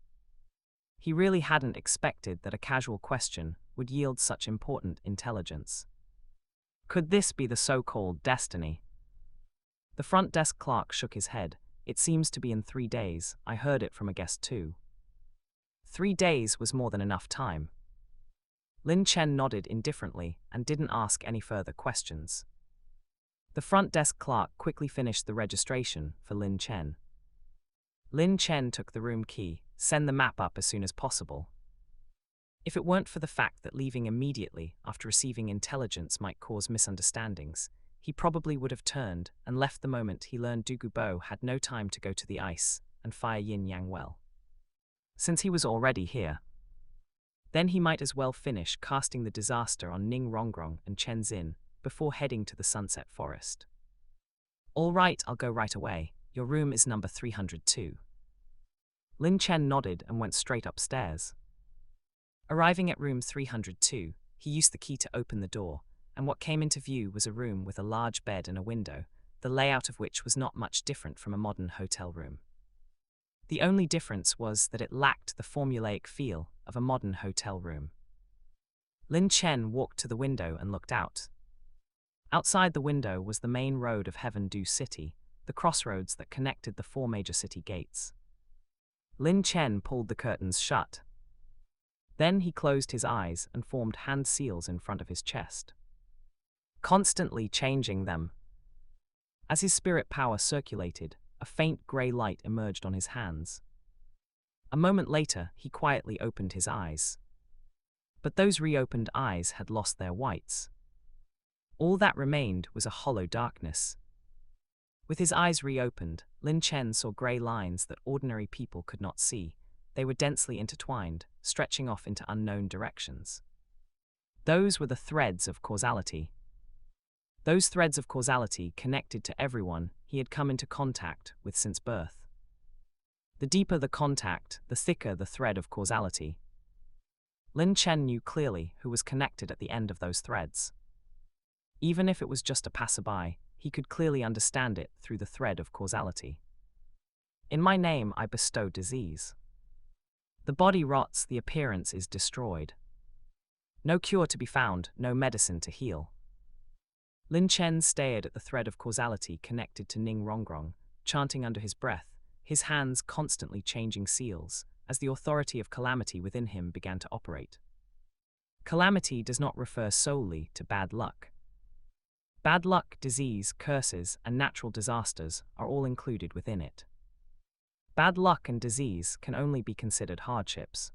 He really hadn't expected that a casual question would yield such important intelligence. Could this be the so-called destiny? The front desk clerk shook his head. It seems to be in 3 days. I heard it from a guest too. 3 days was more than enough time. Lin Chen nodded indifferently and didn't ask any further questions. The front desk clerk quickly finished the registration for Lin Chen. Lin Chen took the room key. Send the map up as soon as possible. If it weren't for the fact that leaving immediately after receiving intelligence might cause misunderstandings, he probably would have turned and left the moment he learned Dugu Bo had no time to go to the ice and fire Yin Yang well. Since he was already here, then he might as well finish casting the disaster on Ning Rongrong and Chen Xin before heading to the Sunset Forest. All right, I'll go right away. Your room is number 302. Lin Chen nodded and went straight upstairs. Arriving at room 302, he used the key to open the door, and what came into view was a room with a large bed and a window, the layout of which was not much different from a modern hotel room. The only difference was that it lacked the formulaic feel of a modern hotel room. Lin Chen walked to the window and looked out. Outside the window was the main road of Heaven Du City, the crossroads that connected the 4 major city gates. Lin Chen pulled the curtains shut. Then he closed his eyes and formed hand seals in front of his chest, constantly changing them. As his spirit power circulated, a faint grey light emerged on his hands. A moment later, he quietly opened his eyes. But those reopened eyes had lost their whites. All that remained was a hollow darkness. With his eyes reopened, Lin Chen saw grey lines that ordinary people could not see. They were densely intertwined, stretching off into unknown directions. Those were the threads of causality. Those threads of causality connected to everyone he had come into contact with since birth. The deeper the contact, the thicker the thread of causality. Lin Chen knew clearly who was connected at the end of those threads. Even if it was just a passerby, he could clearly understand it through the thread of causality. In my name I bestow disease. The body rots, the appearance is destroyed. No cure to be found, no medicine to heal. Lin Chen stared at the thread of causality connected to Ning Rongrong, chanting under his breath, his hands constantly changing seals, as the authority of calamity within him began to operate. Calamity does not refer solely to bad luck. Bad luck, disease, curses, and natural disasters are all included within it. Bad luck and disease can only be considered hardships.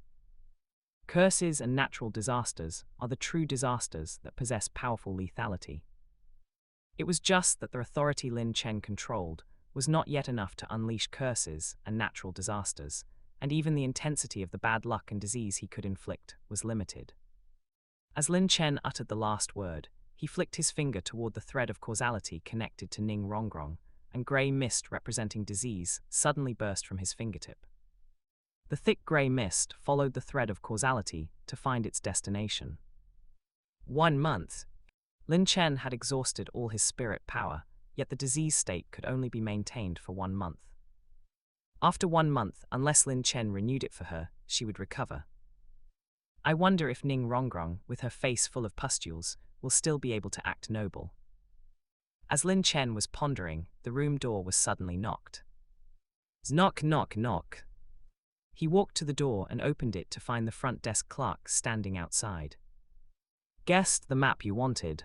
Curses and natural disasters are the true disasters that possess powerful lethality. It was just that the authority Lin Chen controlled was not yet enough to unleash curses and natural disasters, and even the intensity of the bad luck and disease he could inflict was limited. As Lin Chen uttered the last word, he flicked his finger toward the thread of causality connected to Ning Rongrong, and grey mist representing disease suddenly burst from his fingertip. The thick grey mist followed the thread of causality to find its destination. 1 month. Lin Chen had exhausted all his spirit power, yet the disease state could only be maintained for 1 month. After 1 month, unless Lin Chen renewed it for her, she would recover. I wonder if Ning Rongrong, with her face full of pustules, will still be able to act noble. As Lin Chen was pondering, the room door was suddenly knocked. Knock, knock, knock. He walked to the door and opened it to find the front desk clerk standing outside. Guessed the map you wanted.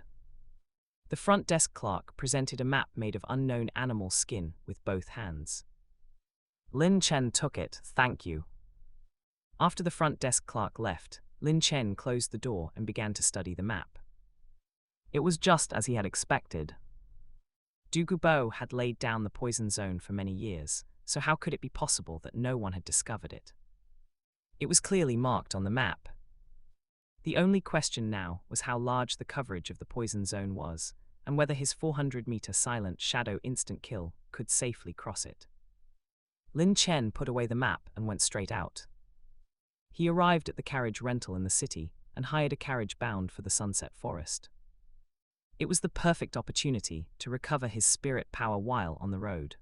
The front desk clerk presented a map made of unknown animal skin with both hands. Lin Chen took it, thank you. After the front desk clerk left, Lin Chen closed the door and began to study the map. It was just as he had expected. Dugu Bo had laid down the poison zone for many years, so how could it be possible that no one had discovered it? It was clearly marked on the map. The only question now was how large the coverage of the poison zone was, and whether his 400-meter silent shadow instant kill could safely cross it. Lin Chen put away the map and went straight out. He arrived at the carriage rental in the city and hired a carriage bound for the Sunset Forest. It was the perfect opportunity to recover his spirit power while on the road.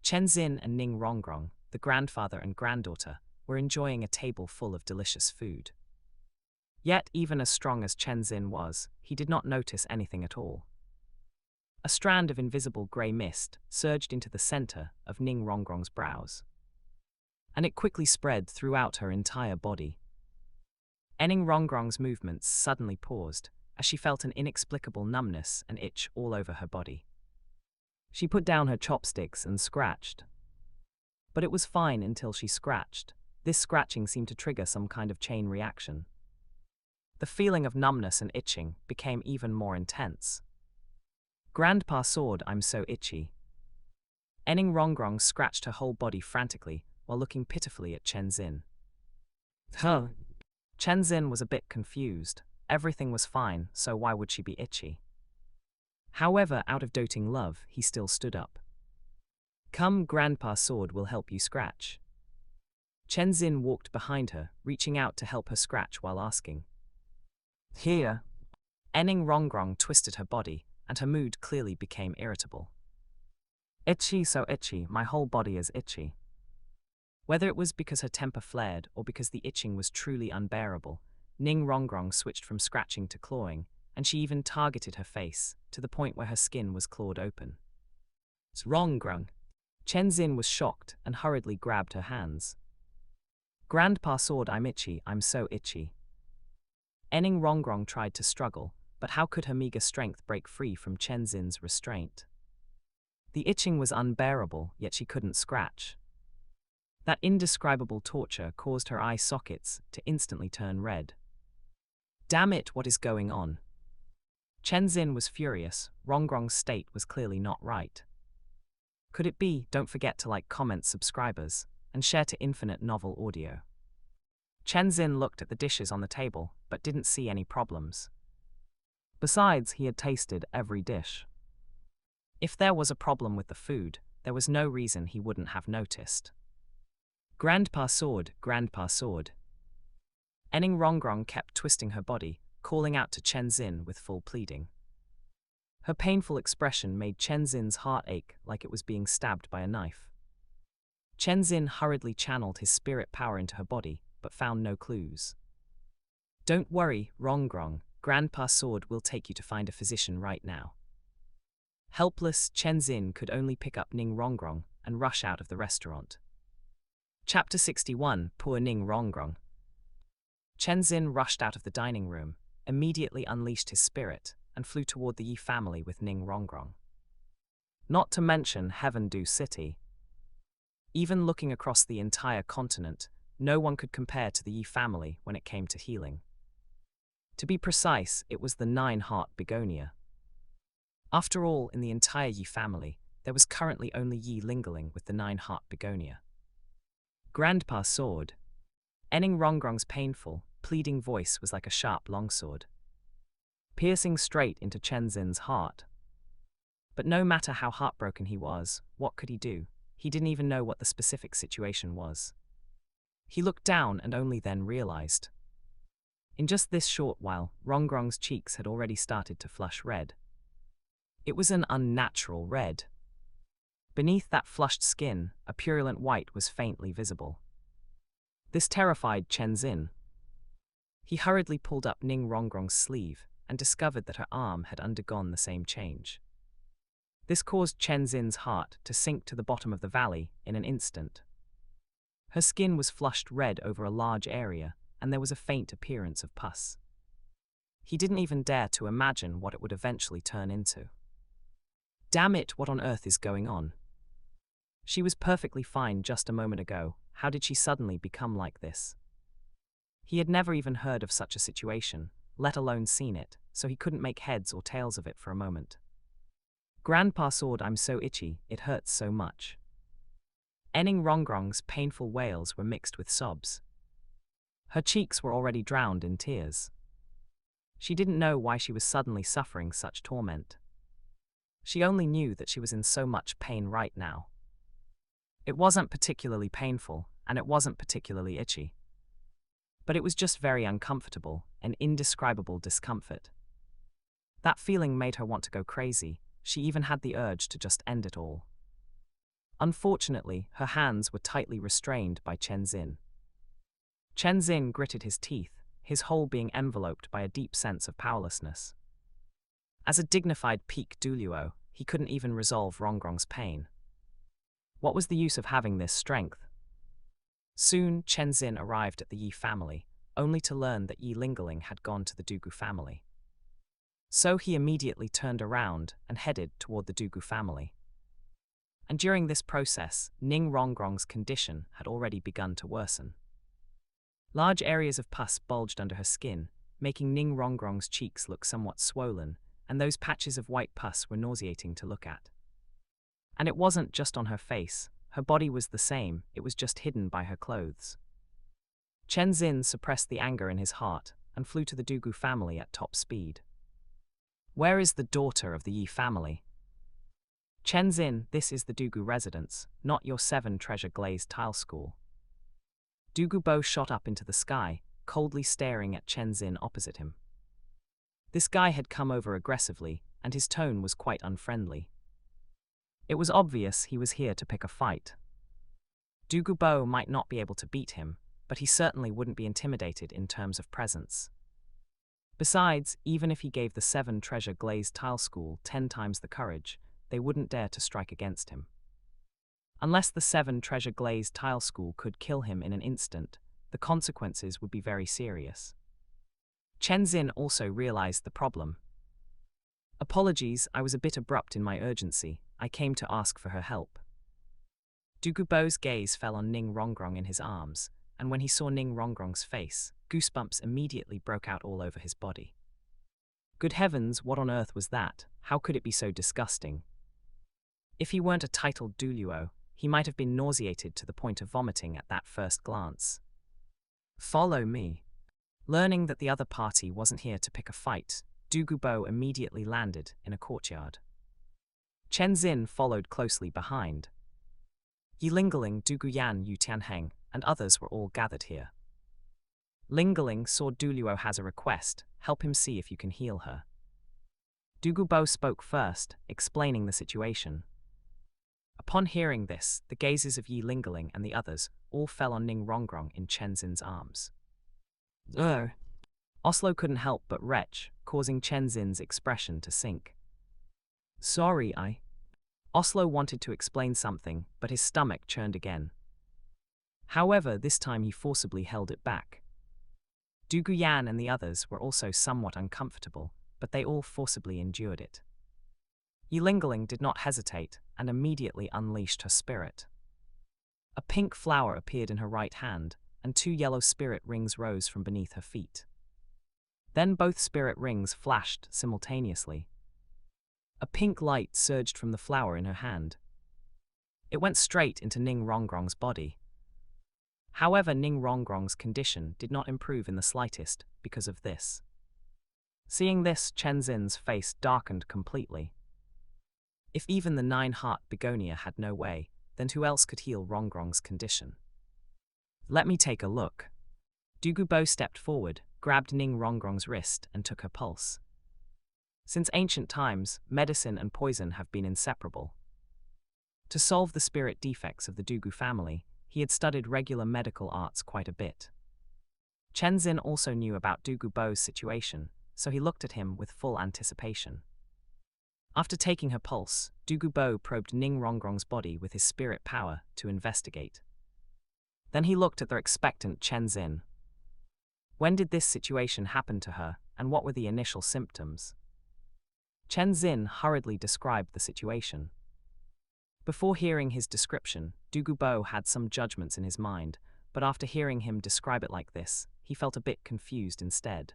Chen Xin and Ning Rongrong, the grandfather and granddaughter, were enjoying a table full of delicious food. Yet, even as strong as Chen Xin was, he did not notice anything at all. A strand of invisible grey mist surged into the center of Ning Rongrong's brows, and it quickly spread throughout her entire body. Ning Rongrong's movements suddenly paused as she felt an inexplicable numbness and itch all over her body. She put down her chopsticks and scratched. But it was fine until she scratched. This scratching seemed to trigger some kind of chain reaction. The feeling of numbness and itching became even more intense. Grandpa sword, I'm so itchy. Ning Rongrong scratched her whole body frantically while looking pitifully at Chen Xin. Chen Xin was a bit confused. Everything was fine, so why would she be itchy? However, out of doting love, he still stood up. Come, Grandpa sword will help you scratch. Chen Xin walked behind her, reaching out to help her scratch while asking. Here. Ning Rongrong twisted her body, and her mood clearly became irritable. Itchy, so itchy, my whole body is itchy. Whether it was because her temper flared or because the itching was truly unbearable, Ning Rongrong switched from scratching to clawing, and she even targeted her face, to the point where her skin was clawed open. It's Rongrong. Chen Xin was shocked and hurriedly grabbed her hands. Grandpa sword, I'm itchy, I'm so itchy. Ning Rongrong tried to struggle, but how could her meager strength break free from Chen Xin's restraint? The itching was unbearable, yet she couldn't scratch. That indescribable torture caused her eye sockets to instantly turn red. Damn it, what is going on? Chen Xin was furious. Rongrong's state was clearly not right. Could it be? Don't forget to like, comment, subscribers, and share to Infinite Novel Audio. Chen Xin looked at the dishes on the table, but didn't see any problems. Besides, he had tasted every dish. If there was a problem with the food, there was no reason he wouldn't have noticed. Grandpa sword, Grandpa sword. Ning Rongrong kept twisting her body, calling out to Chen Xin with full pleading. Her painful expression made Chen Xin's heart ache like it was being stabbed by a knife. Chen Xin hurriedly channeled his spirit power into her body, but found no clues. Don't worry, Rongrong, Grandpa sword will take you to find a physician right now. Helpless, Chen Xin could only pick up Ning Rongrong and rush out of the restaurant. Chapter 61, Poor Ning Rongrong. Chen Xin rushed out of the dining room, immediately unleashed his spirit, and flew toward the Yi family with Ning Rongrong. Not to mention Heavendew City. Even looking across the entire continent, no one could compare to the Yi family when it came to healing. To be precise, it was the 9-heart begonia. After all, in the entire Yi family, there was currently only Yi lingering with the 9-heart begonia. Grandpa sword. Ning Rongrong's painful, pleading voice was like a sharp longsword, piercing straight into Chen Xin's heart. But no matter how heartbroken he was, what could he do? He didn't even know what the specific situation was. He looked down and only then realized. In just this short while, Rongrong's cheeks had already started to flush red. It was an unnatural red. Beneath that flushed skin, a purulent white was faintly visible. This terrified Chen Xin. He hurriedly pulled up Ning Rongrong's sleeve and discovered that her arm had undergone the same change. This caused Chen Xin's heart to sink to the bottom of the valley in an instant. Her skin was flushed red over a large area, and there was a faint appearance of pus. He didn't even dare to imagine what it would eventually turn into. Damn it, what on earth is going on? She was perfectly fine just a moment ago. How did she suddenly become like this? He had never even heard of such a situation, let alone seen it, so he couldn't make heads or tails of it for a moment. Grandpa sword, I'm so itchy, it hurts so much. Ning Rongrong's painful wails were mixed with sobs. Her cheeks were already drowned in tears. She didn't know why she was suddenly suffering such torment. She only knew that she was in so much pain right now. It wasn't particularly painful, and it wasn't particularly itchy. But it was just very uncomfortable, an indescribable discomfort. That feeling made her want to go crazy. She even had the urge to just end it all. Unfortunately, her hands were tightly restrained by Chen Xin. Chen Xin gritted his teeth, his whole being enveloped by a deep sense of powerlessness. As a dignified peak Douluo, he couldn't even resolve Rongrong's pain. What was the use of having this strength? Soon, Chen Xin arrived at the Yi family, only to learn that Yi Lingling had gone to the Douluo family. So he immediately turned around and headed toward the Douluo family. And during this process, Ning Rongrong's condition had already begun to worsen. Large areas of pus bulged under her skin, making Ning Rongrong's cheeks look somewhat swollen, and those patches of white pus were nauseating to look at. And it wasn't just on her face, her body was the same, it was just hidden by her clothes. Chen Xin suppressed the anger in his heart and flew to the Douluo family at top speed. Where is the daughter of the Yi family? Chen Xin, this is the Douluo residence, not your 7 treasure glazed tile school. Douluo Bo shot up into the sky, coldly staring at Chen Xin opposite him. This guy had come over aggressively, and his tone was quite unfriendly. It was obvious he was here to pick a fight. Douluo Bo might not be able to beat him, but he certainly wouldn't be intimidated in terms of presence. Besides, even if he gave the 7 treasure glazed tile school 10 times the courage, they wouldn't dare to strike against him. Unless the 7 treasure glazed tile school could kill him in an instant, the consequences would be very serious. Chen Xin also realized the problem. Apologies, I was a bit abrupt in my urgency. I came to ask for her help. Douluo Bo's gaze fell on Ning Rongrong in his arms, and when he saw Ning Rongrong's face, goosebumps immediately broke out all over his body. Good heavens, what on earth was that? How could it be so disgusting? If he weren't a titled Douluo, he might have been nauseated to the point of vomiting at that first glance. Follow me. Learning that the other party wasn't here to pick a fight, Douluo Bo immediately landed in a courtyard. Chen Xin followed closely behind. Yi Lingling, Douluo Yan, Yu Tianheng, and others were all gathered here. Lingling saw Douluo has a request, help him see if you can heal her. Douluo Bo spoke first, explaining the situation. Upon hearing this, the gazes of Yi Lingling and the others all fell on Ning Rongrong in Chen Xin's arms. Ugh. Oslo couldn't help but retch, causing Chen Xin's expression to sink. Sorry, Oslo wanted to explain something, but his stomach churned again. However, this time he forcibly held it back. Douluo Yan and the others were also somewhat uncomfortable, but they all forcibly endured it. Yi Lingling did not hesitate and immediately unleashed her spirit. A pink flower appeared in her right hand, and 2 yellow spirit rings rose from beneath her feet. Then both spirit rings flashed simultaneously. A pink light surged from the flower in her hand. It went straight into Ning Rongrong's body. However, Ning Rongrong's condition did not improve in the slightest because of this. Seeing this, Chen Xin's face darkened completely. If even the 9-heart begonia had no way, then who else could heal Rongrong's condition? Let me take a look. Douluo Bo stepped forward, grabbed Ning Rongrong's wrist, and took her pulse. Since ancient times, medicine and poison have been inseparable. To solve the spirit defects of the Douluo family, he had studied regular medical arts quite a bit. Chen Xin also knew about Douluo Bo's situation, so he looked at him with full anticipation. After taking her pulse, Douluo Bo probed Ning Rongrong's body with his spirit power to investigate. Then he looked at the expectant Chen Xin. When did this situation happen to her, and what were the initial symptoms? Chen Xin hurriedly described the situation. Before hearing his description, Douluo Bo had some judgments in his mind, but after hearing him describe it like this, he felt a bit confused instead.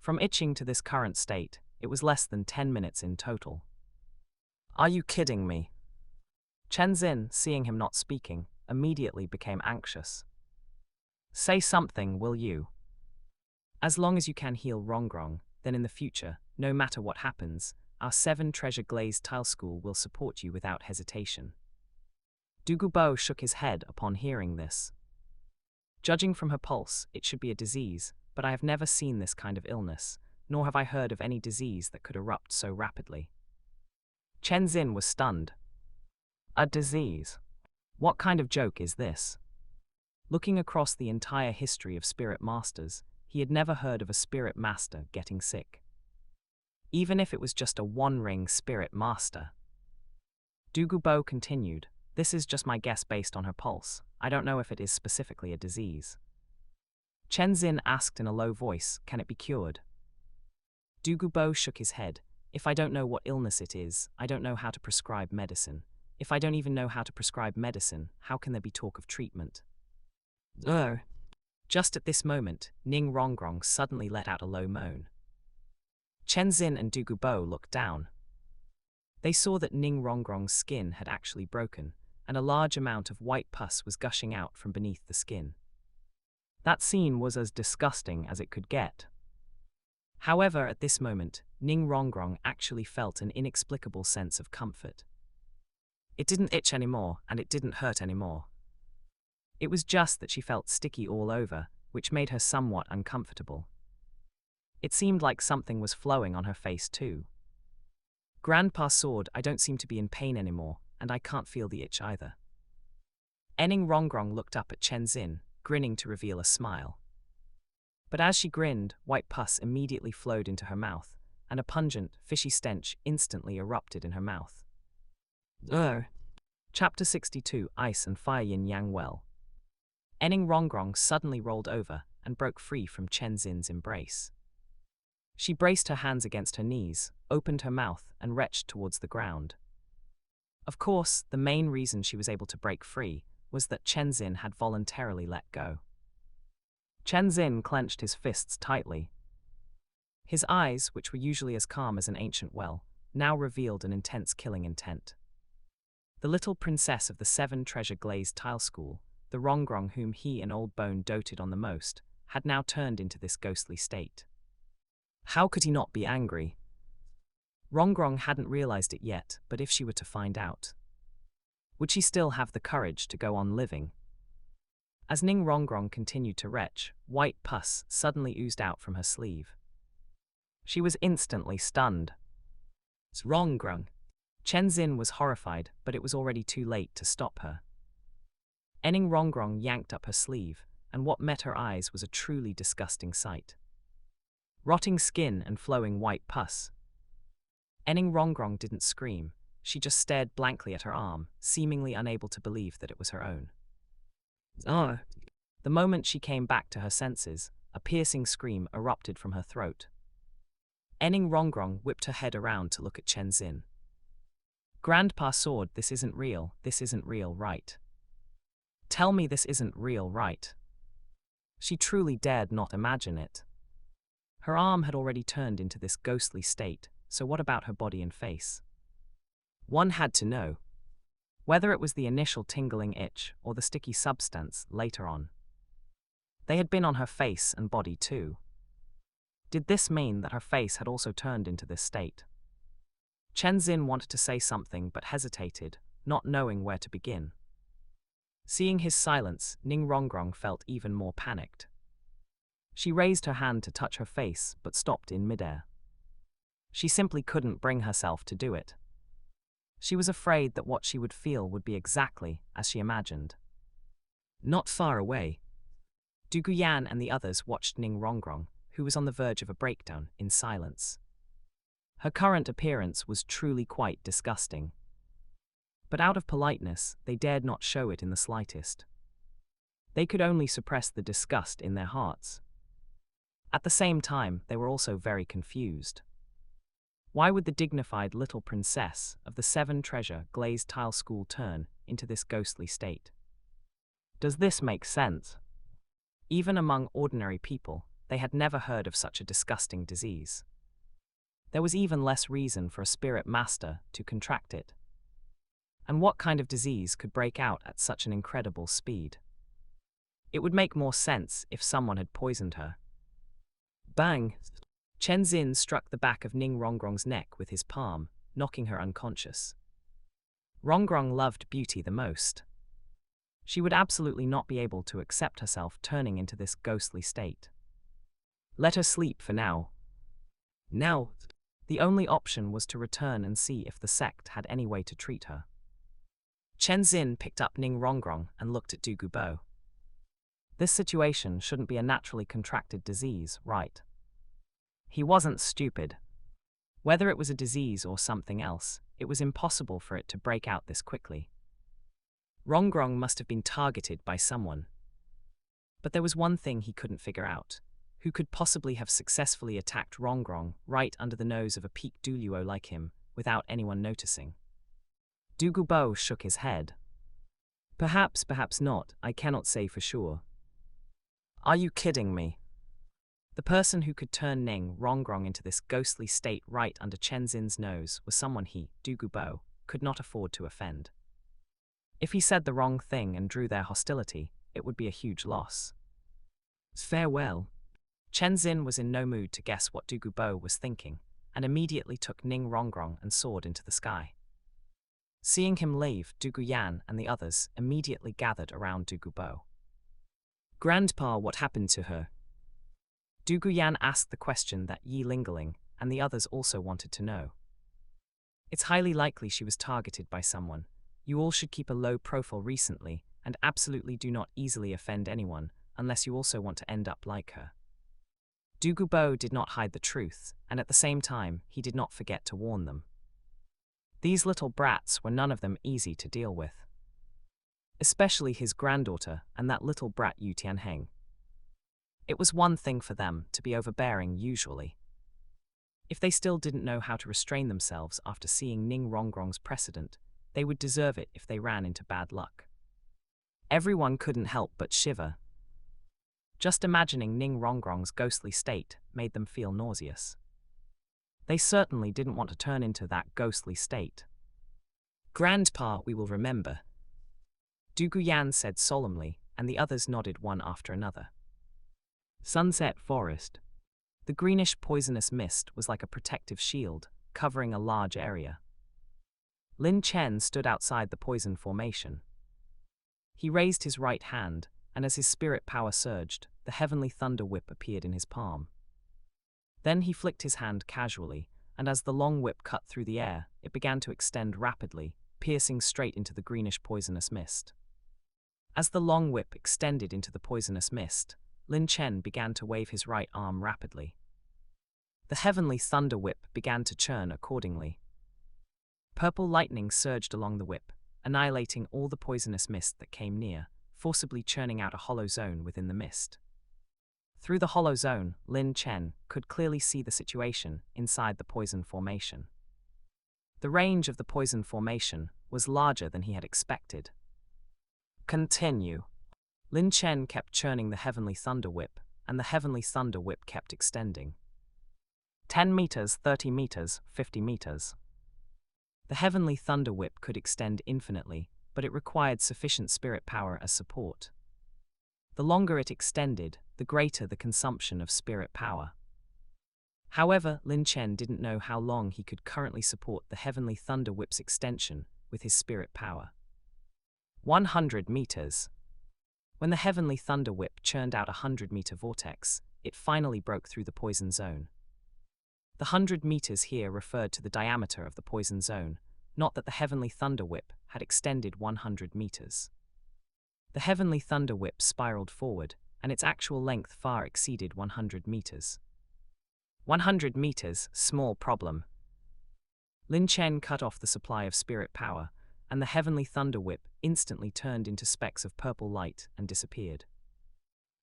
From itching to this current state, it was less than 10 minutes in total. Are you kidding me? Chen Xin, seeing him not speaking, immediately became anxious. Say something, will you? As long as you can heal Rongrong, then in the future, no matter what happens, our 7 treasure glazed tile school will support you without hesitation. Douluo shook his head upon hearing this. Judging from her pulse, it should be a disease, but I have never seen this kind of illness, nor have I heard of any disease that could erupt so rapidly. Chen Xin was stunned. A disease? What kind of joke is this? Looking across the entire history of spirit masters, he had never heard of a spirit master getting sick. Even if it was just a one-ring spirit master. Douluo continued, this is just my guess based on her pulse. I don't know if it is specifically a disease. Chen Xin asked in a low voice, can it be cured? Douluo shook his head. If I don't know what illness it is, I don't know how to prescribe medicine. If I don't even know how to prescribe medicine, how can there be talk of treatment? Just at this moment, Ning Rongrong suddenly let out a low moan. Chen Xin and Douluo looked down. They saw that Ning Rongrong's skin had actually broken, and a large amount of white pus was gushing out from beneath the skin. That scene was as disgusting as it could get. However, at this moment, Ning Rongrong actually felt an inexplicable sense of comfort. It didn't itch anymore, and it didn't hurt anymore. It was just that she felt sticky all over, which made her somewhat uncomfortable. It seemed like something was flowing on her face too. Grandmaster, I don't seem to be in pain anymore, and I can't feel the itch either. Ning Rongrong looked up at Chen Xin, grinning to reveal a smile. But as she grinned, white pus immediately flowed into her mouth, and a pungent, fishy stench instantly erupted in her mouth. Chapter 62, Ice and Fire Yin Yang Well. Ning Rongrong suddenly rolled over and broke free from Chen Xin's embrace. She braced her hands against her knees, opened her mouth, and retched towards the ground. Of course, the main reason she was able to break free was that Chen Xin had voluntarily let go. Chen Xin clenched his fists tightly. His eyes, which were usually as calm as an ancient well, now revealed an intense killing intent. The little princess of the 7 treasure glazed tile school, the Rongrong whom he and Old Bone doted on the most, had now turned into this ghostly state. How could he not be angry? Rongrong hadn't realized it yet, but if she were to find out, would she still have the courage to go on living? As Ning Rongrong continued to retch, white pus suddenly oozed out from her sleeve. She was instantly stunned. It's Rongrong. Chen Xin was horrified, but it was already too late to stop her. Ning Rongrong yanked up her sleeve, and what met her eyes was a truly disgusting sight. Rotting skin and flowing white pus. Ning Rongrong didn't scream, she just stared blankly at her arm, seemingly unable to believe that it was her own. The moment she came back to her senses, a piercing scream erupted from her throat. Ning Rongrong whipped her head around to look at Chen Xin. Grandmaster, this isn't real, right? Tell me this isn't real, right? She truly dared not imagine it. Her arm had already turned into this ghostly state, so what about her body and face? One had to know. Whether it was the initial tingling itch or the sticky substance later on. They had been on her face and body too. Did this mean that her face had also turned into this state? Chen Xin wanted to say something but hesitated, not knowing where to begin. Seeing his silence, Ning Rongrong felt even more panicked. She raised her hand to touch her face but stopped in midair. She simply couldn't bring herself to do it. She was afraid that what she would feel would be exactly as she imagined. Not far away, Douluo and the others watched Ning Rongrong, who was on the verge of a breakdown, in silence. Her current appearance was truly quite disgusting. But out of politeness, they dared not show it in the slightest. They could only suppress the disgust in their hearts. At the same time, they were also very confused. Why would the dignified little princess of the 7 treasure glazed tile school turn into this ghostly state? Does this make sense? Even among ordinary people, they had never heard of such a disgusting disease. There was even less reason for a spirit master to contract it. And what kind of disease could break out at such an incredible speed? It would make more sense if someone had poisoned her. Bang! Chen Xin struck the back of Ning Rongrong's neck with his palm, knocking her unconscious. Rongrong loved beauty the most. She would absolutely not be able to accept herself turning into this ghostly state. Let her sleep for now. Now, the only option was to return and see if the sect had any way to treat her. Chen Xin picked up Ning Rongrong and looked at Douluo. This situation shouldn't be a naturally contracted disease, right? He wasn't stupid. Whether it was a disease or something else, it was impossible for it to break out this quickly. Rongrong must have been targeted by someone. But there was one thing he couldn't figure out. Who could possibly have successfully attacked Rongrong right under the nose of a peak Douluo like him, without anyone noticing? Douluo shook his head. Perhaps, perhaps not, I cannot say for sure. Are you kidding me? The person who could turn Ning Rongrong into this ghostly state right under Chen Xin's nose was someone he, Douluo, could not afford to offend. If he said the wrong thing and drew their hostility, it would be a huge loss. Farewell. Chen Xin was in no mood to guess what Douluo was thinking, and immediately took Ning Rongrong and soared into the sky. Seeing him leave, Douluo and the others immediately gathered around Douluo. Grandpa, what happened to her? Douluo asked the question that Yi Lingeling and the others also wanted to know. It's highly likely she was targeted by someone. You all should keep a low profile recently, and absolutely do not easily offend anyone, unless you also want to end up like her. Douluo did not hide the truth, and at the same time, he did not forget to warn them. These little brats were none of them easy to deal with. Especially his granddaughter and that little brat Yu Tianheng. It was one thing for them to be overbearing usually. If they still didn't know how to restrain themselves after seeing Ning Rongrong's precedent, they would deserve it if they ran into bad luck. Everyone couldn't help but shiver. Just imagining Ning Rongrong's ghostly state made them feel nauseous. They certainly didn't want to turn into that ghostly state. Grandpa, we will remember. Douluo said solemnly, and the others nodded one after another. Sunset Forest. The greenish poisonous mist was like a protective shield, covering a large area. Lin Chen stood outside the poison formation. He raised his right hand, and as his spirit power surged, the heavenly thunder whip appeared in his palm. Then he flicked his hand casually, and as the long whip cut through the air, it began to extend rapidly, piercing straight into the greenish poisonous mist. As the long whip extended into the poisonous mist, Lin Chen began to wave his right arm rapidly. The heavenly thunder whip began to churn accordingly. Purple lightning surged along the whip, annihilating all the poisonous mist that came near, forcibly churning out a hollow zone within the mist. Through the hollow zone, Lin Chen could clearly see the situation inside the poison formation. The range of the poison formation was larger than he had expected. Continue. Lin Chen kept churning the heavenly thunder whip, and the heavenly thunder whip kept extending. 10 meters, 30 meters, 50 meters. The heavenly thunder whip could extend infinitely, but it required sufficient spirit power as support. The longer it extended, the greater the consumption of spirit power. However, Lin Chen didn't know how long he could currently support the heavenly thunder whip's extension with his spirit power. 100 meters. When the heavenly thunder whip churned out a 100-meter vortex, it finally broke through the poison zone. The 100 meters here referred to the diameter of the poison zone, not that the heavenly thunder whip had extended 100 meters. The heavenly thunder whip spiraled forward, and its actual length far exceeded 100 meters. 100 meters, small problem. Lin Chen cut off the supply of spirit power, and the heavenly thunder whip instantly turned into specks of purple light and disappeared.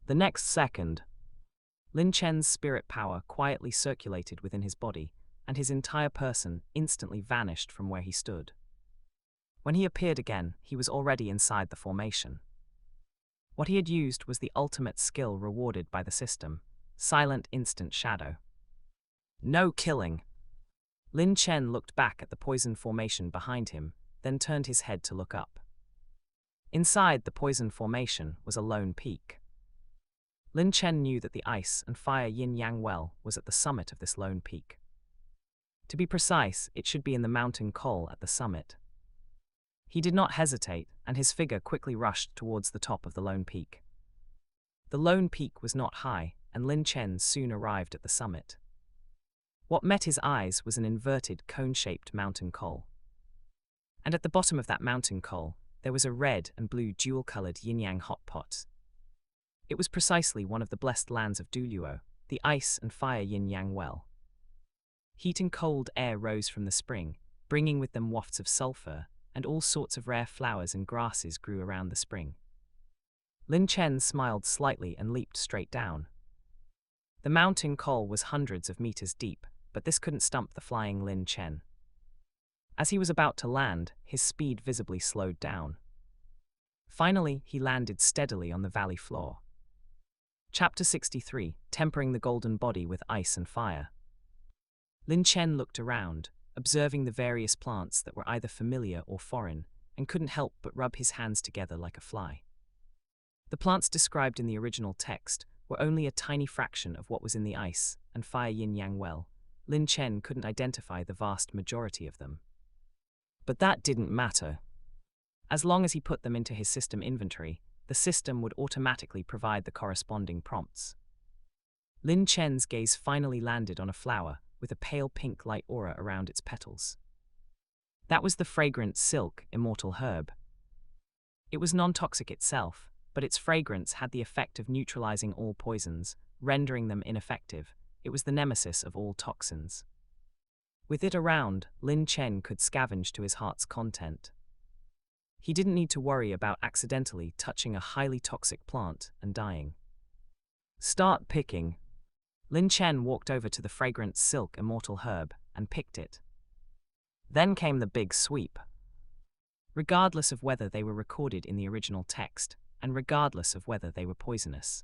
The next second, Lin Chen's spirit power quietly circulated within his body, and his entire person instantly vanished from where he stood. When he appeared again, he was already inside the formation. What he had used was the ultimate skill rewarded by the system, silent instant shadow. No killing. Lin Chen looked back at the poison formation behind him, then turned his head to look up. Inside the poison formation was a lone peak. Lin Chen knew that the ice and fire yin-yang well was at the summit of this lone peak. To be precise, it should be in the mountain col at the summit. He did not hesitate, and his figure quickly rushed towards the top of the lone peak. The lone peak was not high, and Lin Chen soon arrived at the summit. What met his eyes was an inverted, cone-shaped mountain col. And at the bottom of that mountain col, there was a red and blue dual-colored yin-yang hot pot. It was precisely one of the blessed lands of Douluo, the ice and fire yin-yang well. Heat and cold air rose from the spring, bringing with them wafts of sulfur, and all sorts of rare flowers and grasses grew around the spring. Lin Chen smiled slightly and leaped straight down. The mountain col was hundreds of meters deep, but this couldn't stump the flying Lin Chen. As he was about to land, his speed visibly slowed down. Finally, he landed steadily on the valley floor. Chapter 63, Tempering the Golden Body with Ice and Fire. Lin Chen looked around, observing the various plants that were either familiar or foreign, and couldn't help but rub his hands together like a fly. The plants described in the original text were only a tiny fraction of what was in the ice and fire yin-yang well. Lin Chen couldn't identify the vast majority of them. But that didn't matter. As long as he put them into his system inventory, the system would automatically provide the corresponding prompts. Lin Chen's gaze finally landed on a flower with a pale pink light aura around its petals. That was the fragrant silk immortal herb. It was non-toxic itself, but its fragrance had the effect of neutralizing all poisons, rendering them ineffective. It was the nemesis of all toxins. With it around, Lin Chen could scavenge to his heart's content. He didn't need to worry about accidentally touching a highly toxic plant and dying. Start picking. Lin Chen walked over to the fragrant silk immortal herb and picked it. Then came the big sweep. Regardless of whether they were recorded in the original text, and regardless of whether they were poisonous,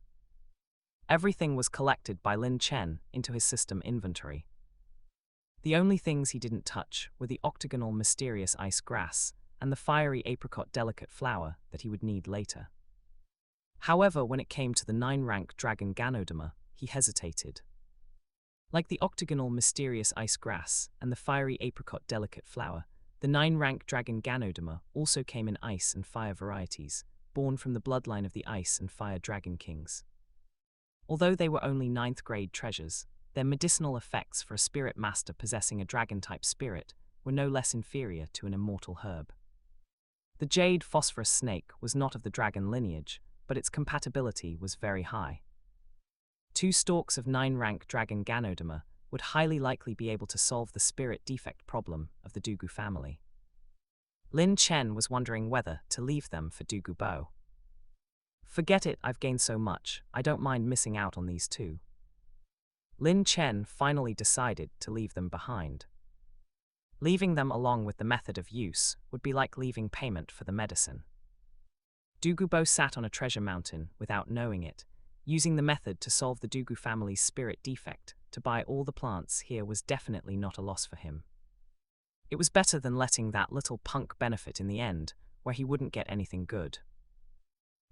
everything was collected by Lin Chen into his system inventory. The only things he didn't touch were the octagonal mysterious ice grass and the fiery apricot delicate flower that he would need later. However, when it came to the 9-rank dragon Ganoderma, he hesitated. Like the octagonal mysterious ice grass and the fiery apricot delicate flower, the 9-rank dragon Ganoderma also came in ice and fire varieties, born from the bloodline of the ice and fire dragon kings. Although they were only 9th grade treasures, their medicinal effects for a spirit master possessing a dragon-type spirit were no less inferior to an immortal herb. The jade phosphorus snake was not of the dragon lineage, but its compatibility was very high. 2 stalks of 9-rank dragon Ganoderma would highly likely be able to solve the spirit defect problem of the Douluo family. Lin Chen was wondering whether to leave them for Douluo Bo. Forget it, I've gained so much, I don't mind missing out on these 2. Lin Chen finally decided to leave them behind. Leaving them along with the method of use would be like leaving payment for the medicine. Douluo Bo sat on a treasure mountain without knowing it, using the method to solve the Douluo family's spirit defect. To buy all the plants here was definitely not a loss for him. It was better than letting that little punk benefit in the end, where he wouldn't get anything good.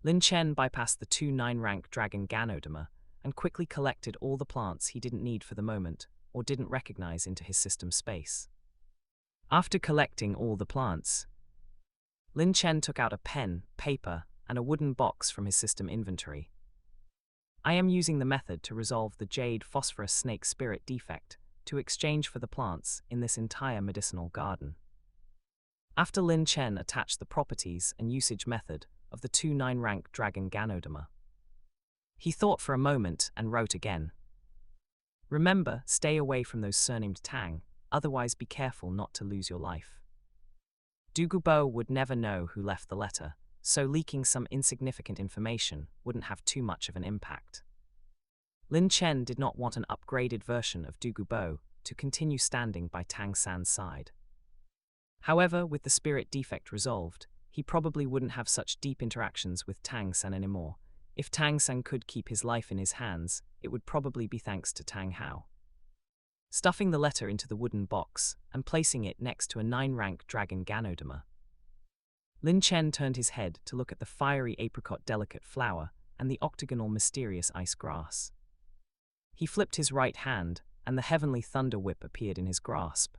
Lin Chen bypassed the 2 9-rank dragon Ganoderma and quickly collected all the plants he didn't need for the moment or didn't recognize into his system space. After collecting all the plants, Lin Chen took out a pen, paper, and a wooden box from his system inventory. I am using the method to resolve the jade phosphorus snake spirit defect to exchange for the plants in this entire medicinal garden. After Lin Chen attached the properties and usage method of the 2 9-rank dragon Ganoderma, he thought for a moment and wrote again. Remember, stay away from those surnamed Tang, otherwise be careful not to lose your life. Douluo Bo would never know who left the letter, so leaking some insignificant information wouldn't have too much of an impact. Lin Chen did not want an upgraded version of Douluo Bo to continue standing by Tang San's side. However, with the spirit defect resolved, he probably wouldn't have such deep interactions with Tang San anymore. If Tang San could keep his life in his hands, it would probably be thanks to Tang Hao. Stuffing the letter into the wooden box and placing it next to a 9-rank dragon Ganoderma, Lin Chen turned his head to look at the fiery apricot delicate flower and the octagonal mysterious ice grass. He flipped his right hand, and the heavenly thunder whip appeared in his grasp.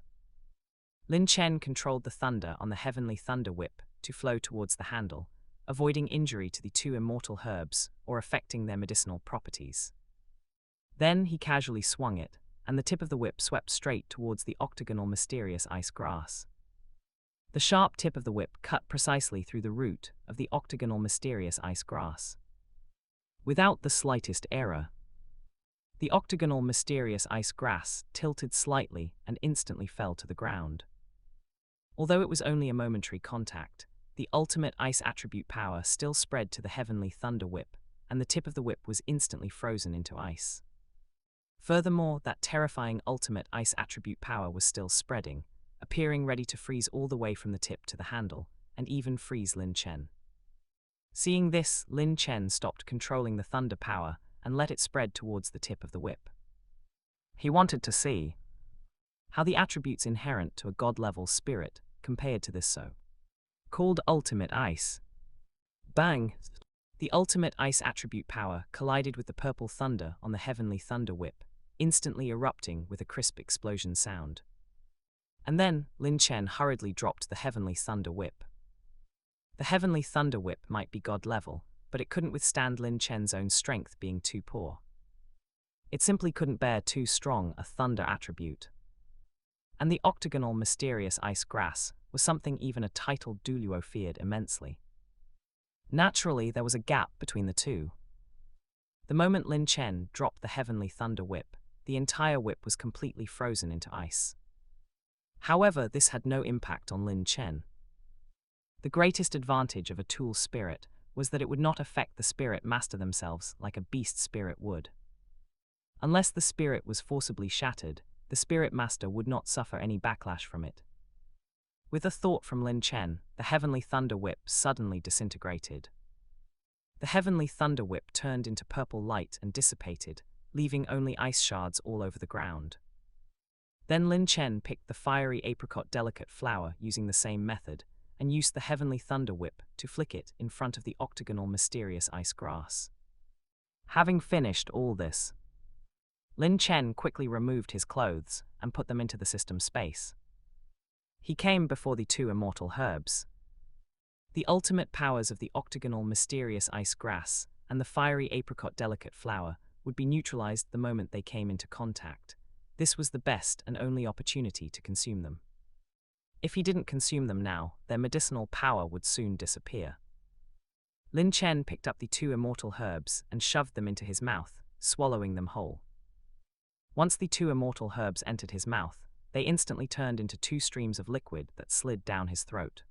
Lin Chen controlled the thunder on the heavenly thunder whip to flow towards the handle, avoiding injury to the two immortal herbs or affecting their medicinal properties. Then he casually swung it, and the tip of the whip swept straight towards the octagonal mysterious ice grass. The sharp tip of the whip cut precisely through the root of the octagonal mysterious ice grass. Without the slightest error, the octagonal mysterious ice grass tilted slightly and instantly fell to the ground. Although it was only a momentary contact, the ultimate ice attribute power still spread to the heavenly thunder whip, and the tip of the whip was instantly frozen into ice. Furthermore, that terrifying ultimate ice attribute power was still spreading, appearing ready to freeze all the way from the tip to the handle, and even freeze Lin Chen. Seeing this, Lin Chen stopped controlling the thunder power and let it spread towards the tip of the whip. He wanted to see how the attributes inherent to a god-level spirit compared to this so-called ultimate ice. Bang! The ultimate ice attribute power collided with the purple thunder on the heavenly thunder whip, instantly erupting with a crisp explosion sound. And then, Lin Chen hurriedly dropped the heavenly thunder whip. The heavenly thunder whip might be god-level, but it couldn't withstand Lin Chen's own strength being too poor. It simply couldn't bear too strong a thunder attribute. And the octagonal mysterious ice grass was something even a titled Douluo feared immensely. Naturally, there was a gap between the two. The moment Lin Chen dropped the heavenly thunder whip, the entire whip was completely frozen into ice. However, this had no impact on Lin Chen. The greatest advantage of a tool spirit was that it would not affect the spirit master themselves like a beast spirit would. Unless the spirit was forcibly shattered, the spirit master would not suffer any backlash from it. With a thought from Lin Chen, the heavenly thunder whip suddenly disintegrated. The heavenly thunder whip turned into purple light and dissipated, leaving only ice shards all over the ground. Then Lin Chen picked the fiery apricot delicate flower using the same method, and used the heavenly thunder whip to flick it in front of the octagonal mysterious ice grass. Having finished all this, Lin Chen quickly removed his clothes and put them into the system space. He came before the two immortal herbs. The ultimate powers of the octagonal mysterious ice grass and the fiery apricot delicate flower would be neutralized the moment they came into contact. This was the best and only opportunity to consume them. If he didn't consume them now, their medicinal power would soon disappear. Lin Chen picked up the two immortal herbs and shoved them into his mouth, swallowing them whole. Once the two immortal herbs entered his mouth, they instantly turned into two streams of liquid that slid down his throat.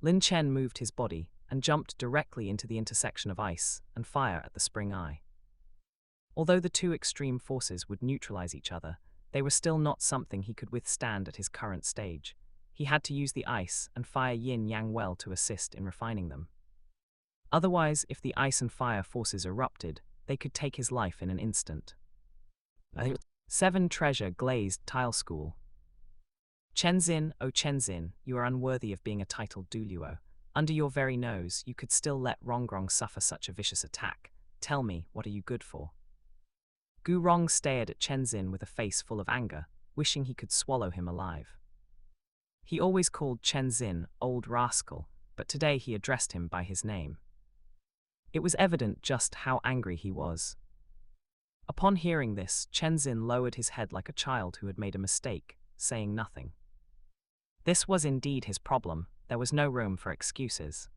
Lin Chen moved his body and jumped directly into the intersection of ice and fire at the spring eye. Although the two extreme forces would neutralize each other, they were still not something he could withstand at his current stage. He had to use the ice and fire yin-yang well to assist in refining them. Otherwise, if the ice and fire forces erupted, they could take his life in an instant. 7 Treasure Glazed Tile School. Chenzin, oh Chenzin, you are unworthy of being a titled Douluo. Under your very nose, you could still let Rongrong suffer such a vicious attack. Tell me, what are you good for? Gu Rong stared at Chenzin with a face full of anger, wishing he could swallow him alive. He always called Chenzin old rascal, but today he addressed him by his name. It was evident just how angry he was. Upon hearing this, Chenzin lowered his head like a child who had made a mistake, saying nothing. This was indeed his problem. There was no room for excuses.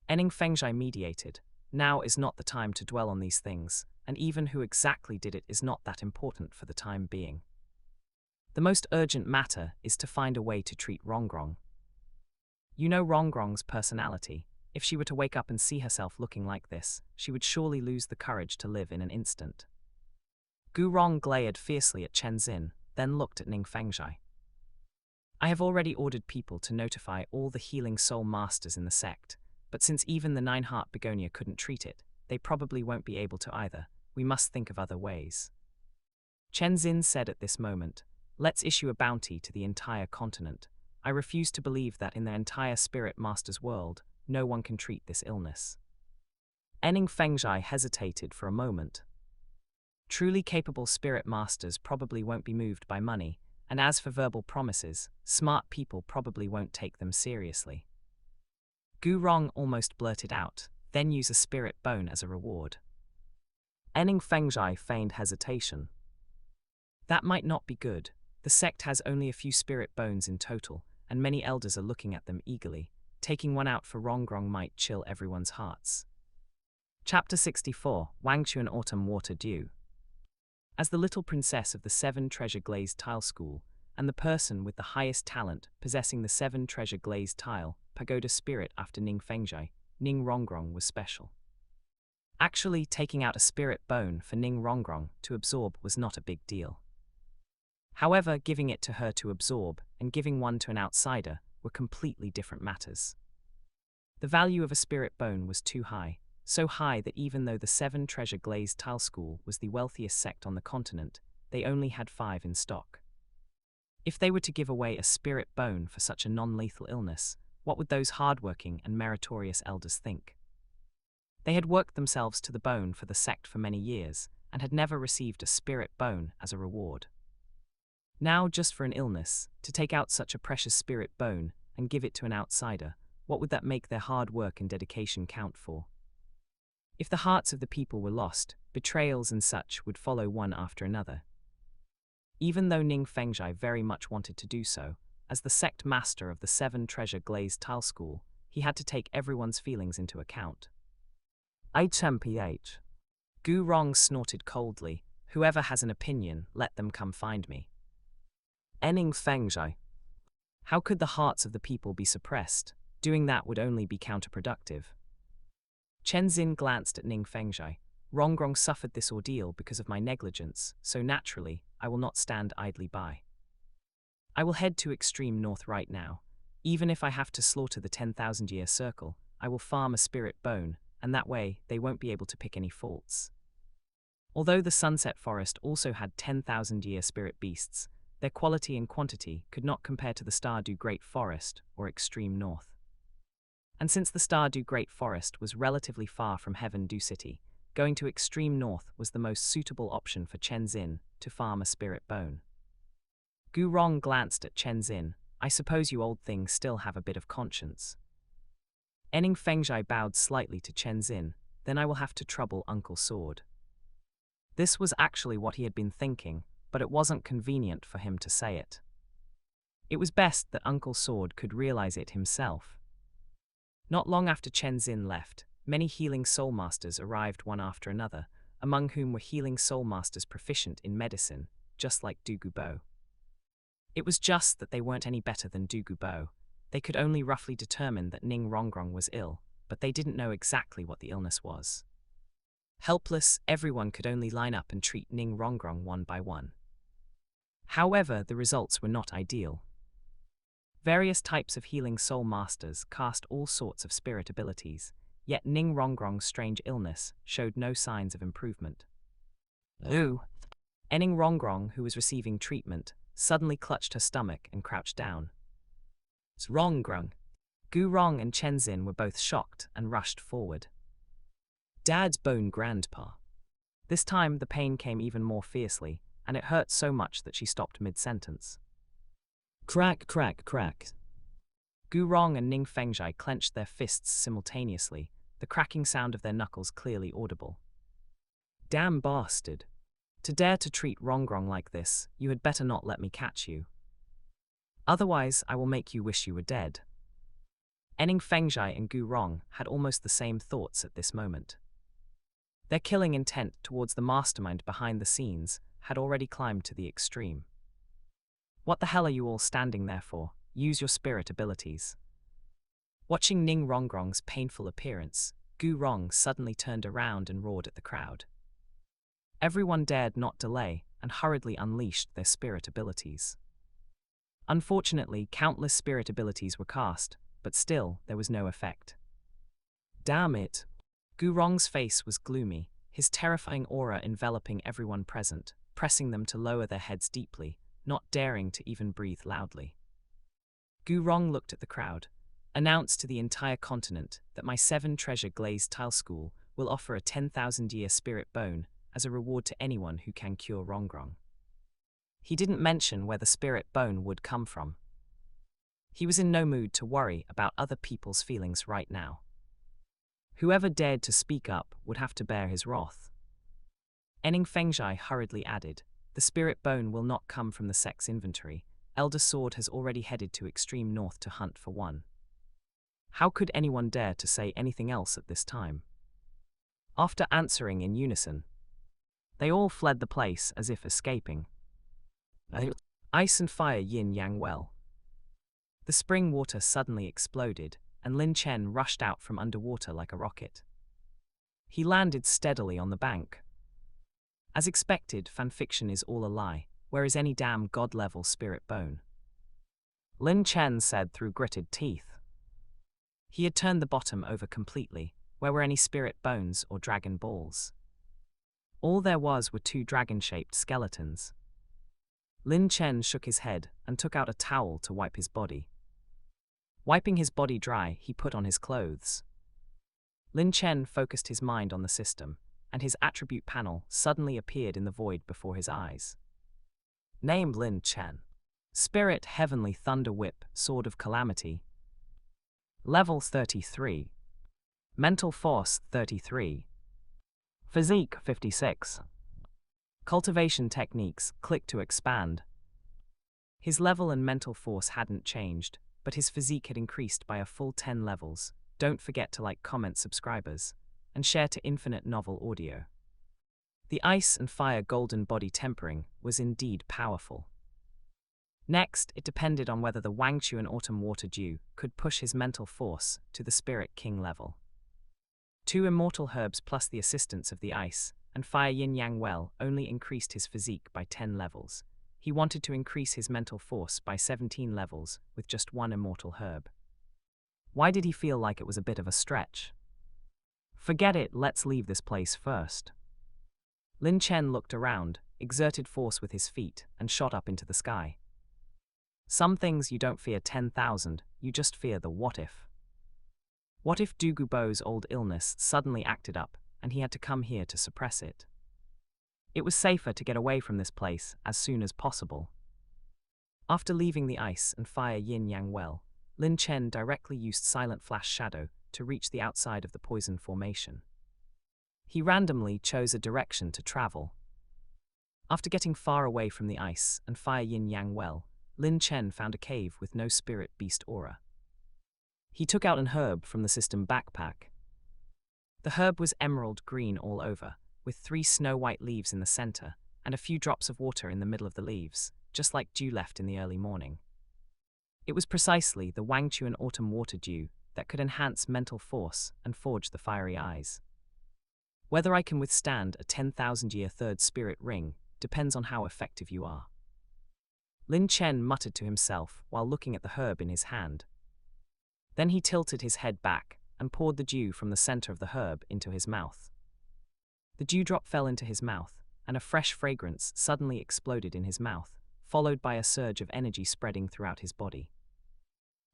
Ning Fengzhai mediated. Now is not the time to dwell on these things, and even who exactly did it is not that important for the time being. The most urgent matter is to find a way to treat Rongrong. You know Rongrong's personality. If she were to wake up and see herself looking like this, she would surely lose the courage to live in an instant. Gu Rong glared fiercely at Chenzin, then looked at Ning Fengzhai. I have already ordered people to notify all the healing soul masters in the sect, but since even the Nine-Heart Begonia couldn't treat it, they probably won't be able to either. We must think of other ways. Chenzin said at this moment, let's issue a bounty to the entire continent. I refuse to believe that in the entire Spirit Master's world, no one can treat this illness. Ning Fengzhai hesitated for a moment. Truly capable Spirit Masters probably won't be moved by money, and as for verbal promises, smart people probably won't take them seriously. Gu Rong almost blurted out, then use a spirit bone as a reward. Ning Fengzhai feigned hesitation. That might not be good. The sect has only a few spirit bones in total, and many elders are looking at them eagerly. Taking one out for Rongrong might chill everyone's hearts. Chapter 64, Wangchu and Autumn Water Dew. As the little princess of the 7 treasure glazed tile school, and the person with the highest talent possessing the 7 treasure glazed tile pagoda spirit after Ning Fengzhai, Ning Rongrong was special. Actually, taking out a spirit bone for Ning Rongrong to absorb was not a big deal. However, giving it to her to absorb and giving one to an outsider were completely different matters. The value of a spirit bone was too high, so high that even though the 7 treasure glazed tile school was the wealthiest sect on the continent, they only had 5 in stock. If they were to give away a spirit bone for such a non-lethal illness, what would those hardworking and meritorious elders think? They had worked themselves to the bone for the sect for many years, and had never received a spirit bone as a reward. Now, just for an illness, to take out such a precious spirit bone and give it to an outsider, what would that make their hard work and dedication count for? If the hearts of the people were lost, betrayals and such would follow one after another. Even though Ning Fengzhai very much wanted to do so, as the sect master of the 7 treasure glazed tile school, he had to take everyone's feelings into account. HMPH. Gu Rong snorted coldly, whoever has an opinion, let them come find me. Ning Fengzhai. How could the hearts of the people be suppressed? Doing that would only be counterproductive. Chen Xin glanced at Ning Fengzhai. Rongrong suffered this ordeal because of my negligence, so naturally, I will not stand idly by. I will head to extreme north right now. Even if I have to slaughter the 10,000-year circle, I will farm a spirit bone, and that way, they won't be able to pick any faults. Although the Sunset Forest also had 10,000-year spirit beasts, their quality and quantity could not compare to the Stardew Great Forest or Extreme North. And since the Stardew Great Forest was relatively far from Heaven Dew City, going to Extreme North was the most suitable option for Chen Xin to farm a spirit bone. Gu Rong glanced at Chen Xin. I suppose you old things still have a bit of conscience. Ning Fengzhai bowed slightly to Chen Xin. Then I will have to trouble Uncle Sword. This was actually what he had been thinking, but it wasn't convenient for him to say it. It was best that Uncle Sword could realize it himself. Not long after Chen Xin left, many healing soul masters arrived one after another, among whom were healing soul masters proficient in medicine, just like Du Gubo. It was just that they weren't any better than Du Gubo. They could only roughly determine that Ning Rongrong was ill, but they didn't know exactly what the illness was. Helpless, everyone could only line up and treat Ning Rongrong one by one. However, the results were not ideal. Various types of healing soul masters cast all sorts of spirit abilities, yet Ning Rongrong's strange illness showed no signs of improvement. Ooh! Ning Rongrong, who was receiving treatment, suddenly clutched her stomach and crouched down. It's Rongrong. Gu Rong and Chen Xin were both shocked and rushed forward. Dad's bone grandpa. This time the pain came even more fiercely, and it hurt so much that she stopped mid-sentence. Crack, crack, crack. Gu Rong and Ning Fengzhai clenched their fists simultaneously, the cracking sound of their knuckles clearly audible. Damn bastard. To dare to treat Rongrong like this, you had better not let me catch you. Otherwise, I will make you wish you were dead. Ning Fengzhai and Gu Rong had almost the same thoughts at this moment. Their killing intent towards the mastermind behind the scenes had already climbed to the extreme. What the hell are you all standing there for? Use your spirit abilities. Watching Ning Rongrong's painful appearance, Gu Rong suddenly turned around and roared at the crowd. Everyone dared not delay and hurriedly unleashed their spirit abilities. Unfortunately, countless spirit abilities were cast, but still there was no effect. Damn it! Gu Rong's face was gloomy, his terrifying aura enveloping everyone present, pressing them to lower their heads deeply, not daring to even breathe loudly. Gu Rong looked at the crowd, announced to the entire continent that my 7-treasure glazed tile school will offer a 10,000-year spirit bone as a reward to anyone who can cure Rongrong. He didn't mention where the spirit bone would come from. He was in no mood to worry about other people's feelings right now. Whoever dared to speak up would have to bear his wrath. Enning Fengzhai hurriedly added, "The spirit bone will not come from the sect's inventory. Elder Sword has already headed to extreme north to hunt for one." How could anyone dare to say anything else at this time? After answering in unison, they all fled the place as if escaping. Ice and fire yin yang well. The spring water suddenly exploded, and Lin Chen rushed out from underwater like a rocket. He landed steadily on the bank. As expected, fanfiction is all a lie. Where is any damn god-level spirit bone? Lin Chen said through gritted teeth. He had turned the bottom over completely. Where were any spirit bones or dragon balls? All there were 2 dragon-shaped skeletons. Lin Chen shook his head and took out a towel to wipe his body. Wiping his body dry, he put on his clothes. Lin Chen focused his mind on the system, and his attribute panel suddenly appeared in the void before his eyes. Named Lin Chen. Spirit Heavenly Thunder Whip, Sword of Calamity. Level 33. Mental Force 33. Physique 56. Cultivation techniques, click to expand. His level and mental force hadn't changed, but his physique had increased by a full 10 levels. Don't forget to like, comment, subscribers, and share to Infinite Novel Audio. The ice and fire golden body tempering was indeed powerful. Next, it depended on whether the Wangchu and Autumn Water Dew could push his mental force to the Spirit King level. 2 immortal herbs plus the assistance of the ice and fire yin yang well only increased his physique by 10 levels. He wanted to increase his mental force by 17 levels with just 1 immortal herb. Why did he feel like it was a bit of a stretch? Forget it, let's leave this place first. Lin Chen looked around, exerted force with his feet, and shot up into the sky. Some things you don't fear 10,000, you just fear the what if. What if Du Gubo's old illness suddenly acted up, and he had to come here to suppress it? It was safer to get away from this place as soon as possible. After leaving the ice and fire yin-yang well, Lin Chen directly used Silent Flash Shadow to reach the outside of the poison formation. He randomly chose a direction to travel. After getting far away from the ice and fire yin-yang well, Lin Chen found a cave with no spirit beast aura. He took out an herb from the system backpack. The herb was emerald green all over, with 3 snow-white leaves in the center, and a few drops of water in the middle of the leaves, just like dew left in the early morning. It was precisely the Wangchu and Autumn Water Dew that could enhance mental force and forge the fiery eyes. Whether I can withstand a 10,000-year third spirit ring depends on how effective you are. Lin Chen muttered to himself while looking at the herb in his hand. Then he tilted his head back and poured the dew from the center of the herb into his mouth. The dewdrop fell into his mouth, and a fresh fragrance suddenly exploded in his mouth, followed by a surge of energy spreading throughout his body.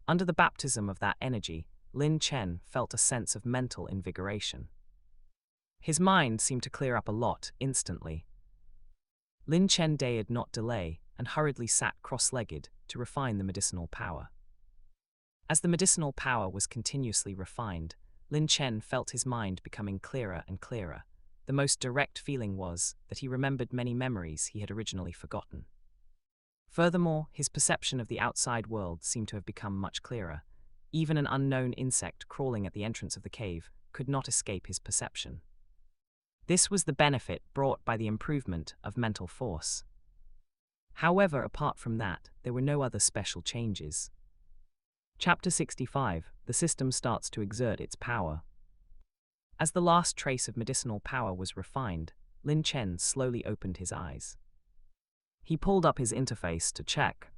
Under the baptism of that energy, Lin Chen felt a sense of mental invigoration. His mind seemed to clear up a lot instantly. Lin Chen dared not delay and hurriedly sat cross-legged to refine the medicinal power. As the medicinal power was continuously refined, Lin Chen felt his mind becoming clearer and clearer. The most direct feeling was that he remembered many memories he had originally forgotten. Furthermore, his perception of the outside world seemed to have become much clearer. Even an unknown insect crawling at the entrance of the cave could not escape his perception. This was the benefit brought by the improvement of mental force. However, apart from that, there were no other special changes. Chapter 65, the system starts to exert its power. As the last trace of medicinal power was refined, Lin Chen slowly opened his eyes. He pulled up his interface to check.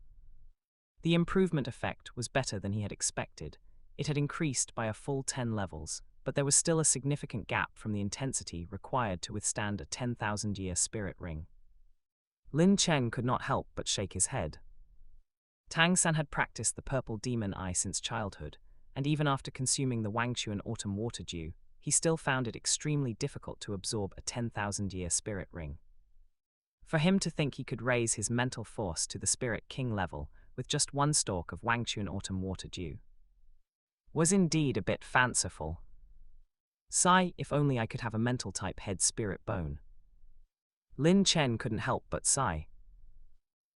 The improvement effect was better than he had expected. It had increased by a full 10 levels, but there was still a significant gap from the intensity required to withstand a 10,000-year spirit ring. Lin Chen could not help but shake his head. Tang San had practiced the purple demon eye since childhood, and even after consuming the Wangchuan autumn water dew, he still found it extremely difficult to absorb a 10,000-year spirit ring. For him to think he could raise his mental force to the Spirit King level with just one stalk of Wangchuan autumn water dew was indeed a bit fanciful. Sigh, if only I could have a mental-type head spirit bone. Lin Chen couldn't help but sigh.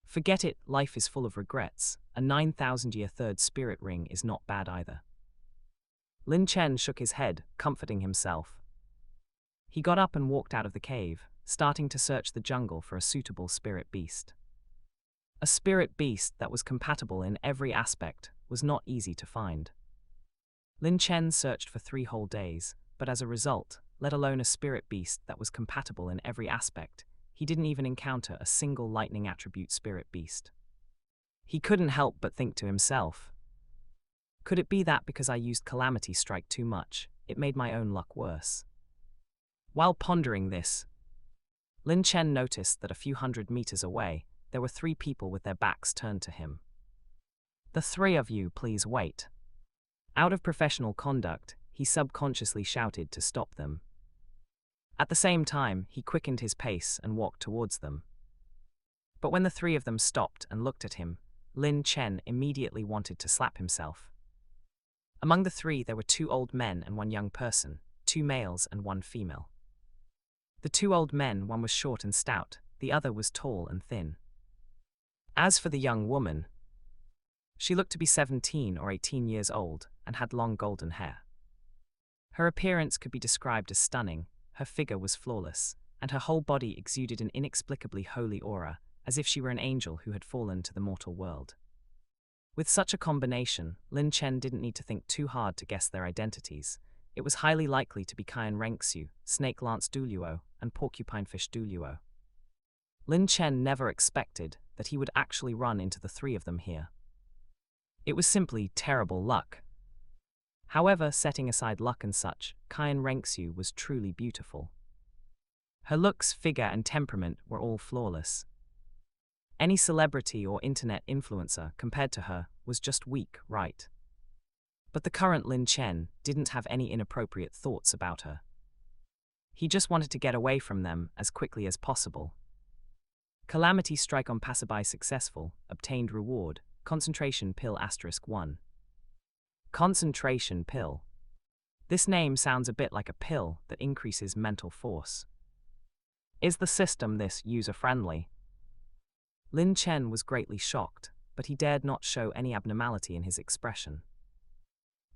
Forget it, life is full of regrets. A 9,000-year third spirit ring is not bad either. Lin Chen shook his head, comforting himself. He got up and walked out of the cave, starting to search the jungle for a suitable spirit beast. A spirit beast that was compatible in every aspect was not easy to find. Lin Chen searched for 3 whole days, but as a result, let alone a spirit beast that was compatible in every aspect, he didn't even encounter a single lightning attribute spirit beast. He couldn't help but think to himself, could it be that because I used Calamity Strike too much, it made my own luck worse? While pondering this, Lin Chen noticed that a few hundred meters away, there were 3 people with their backs turned to him. The 3 of you, please wait. Out of professional conduct, he subconsciously shouted to stop them. At the same time, he quickened his pace and walked towards them. But when the 3 of them stopped and looked at him, Lin Chen immediately wanted to slap himself. Among the 3 there were 2 old men and 1 young person, 2 males and 1 female. The 2 old men, one was short and stout, the other was tall and thin. As for the young woman, she looked to be 17 or 18 years old and had long golden hair. Her appearance could be described as stunning, her figure was flawless, and her whole body exuded an inexplicably holy aura, as if she were an angel who had fallen to the mortal world. With such a combination, Lin Chen didn't need to think too hard to guess their identities. It was highly likely to be Cayenne Renxiu, Snake Lance Douluo, and Porcupinefish Douluo. Lin Chen never expected that he would actually run into the 3 of them here. It was simply terrible luck. However, setting aside luck and such, Cayenne Renxiu was truly beautiful. Her looks, figure, and temperament were all flawless. Any celebrity or internet influencer compared to her was just weak, right? But the current Lin Chen didn't have any inappropriate thoughts about her. He just wanted to get away from them as quickly as possible. Calamity Strike on passerby successful, obtained reward, concentration pill *1. Concentration pill. This name sounds a bit like a pill that increases mental force. Is the system this user-friendly? Lin Chen was greatly shocked, but he dared not show any abnormality in his expression.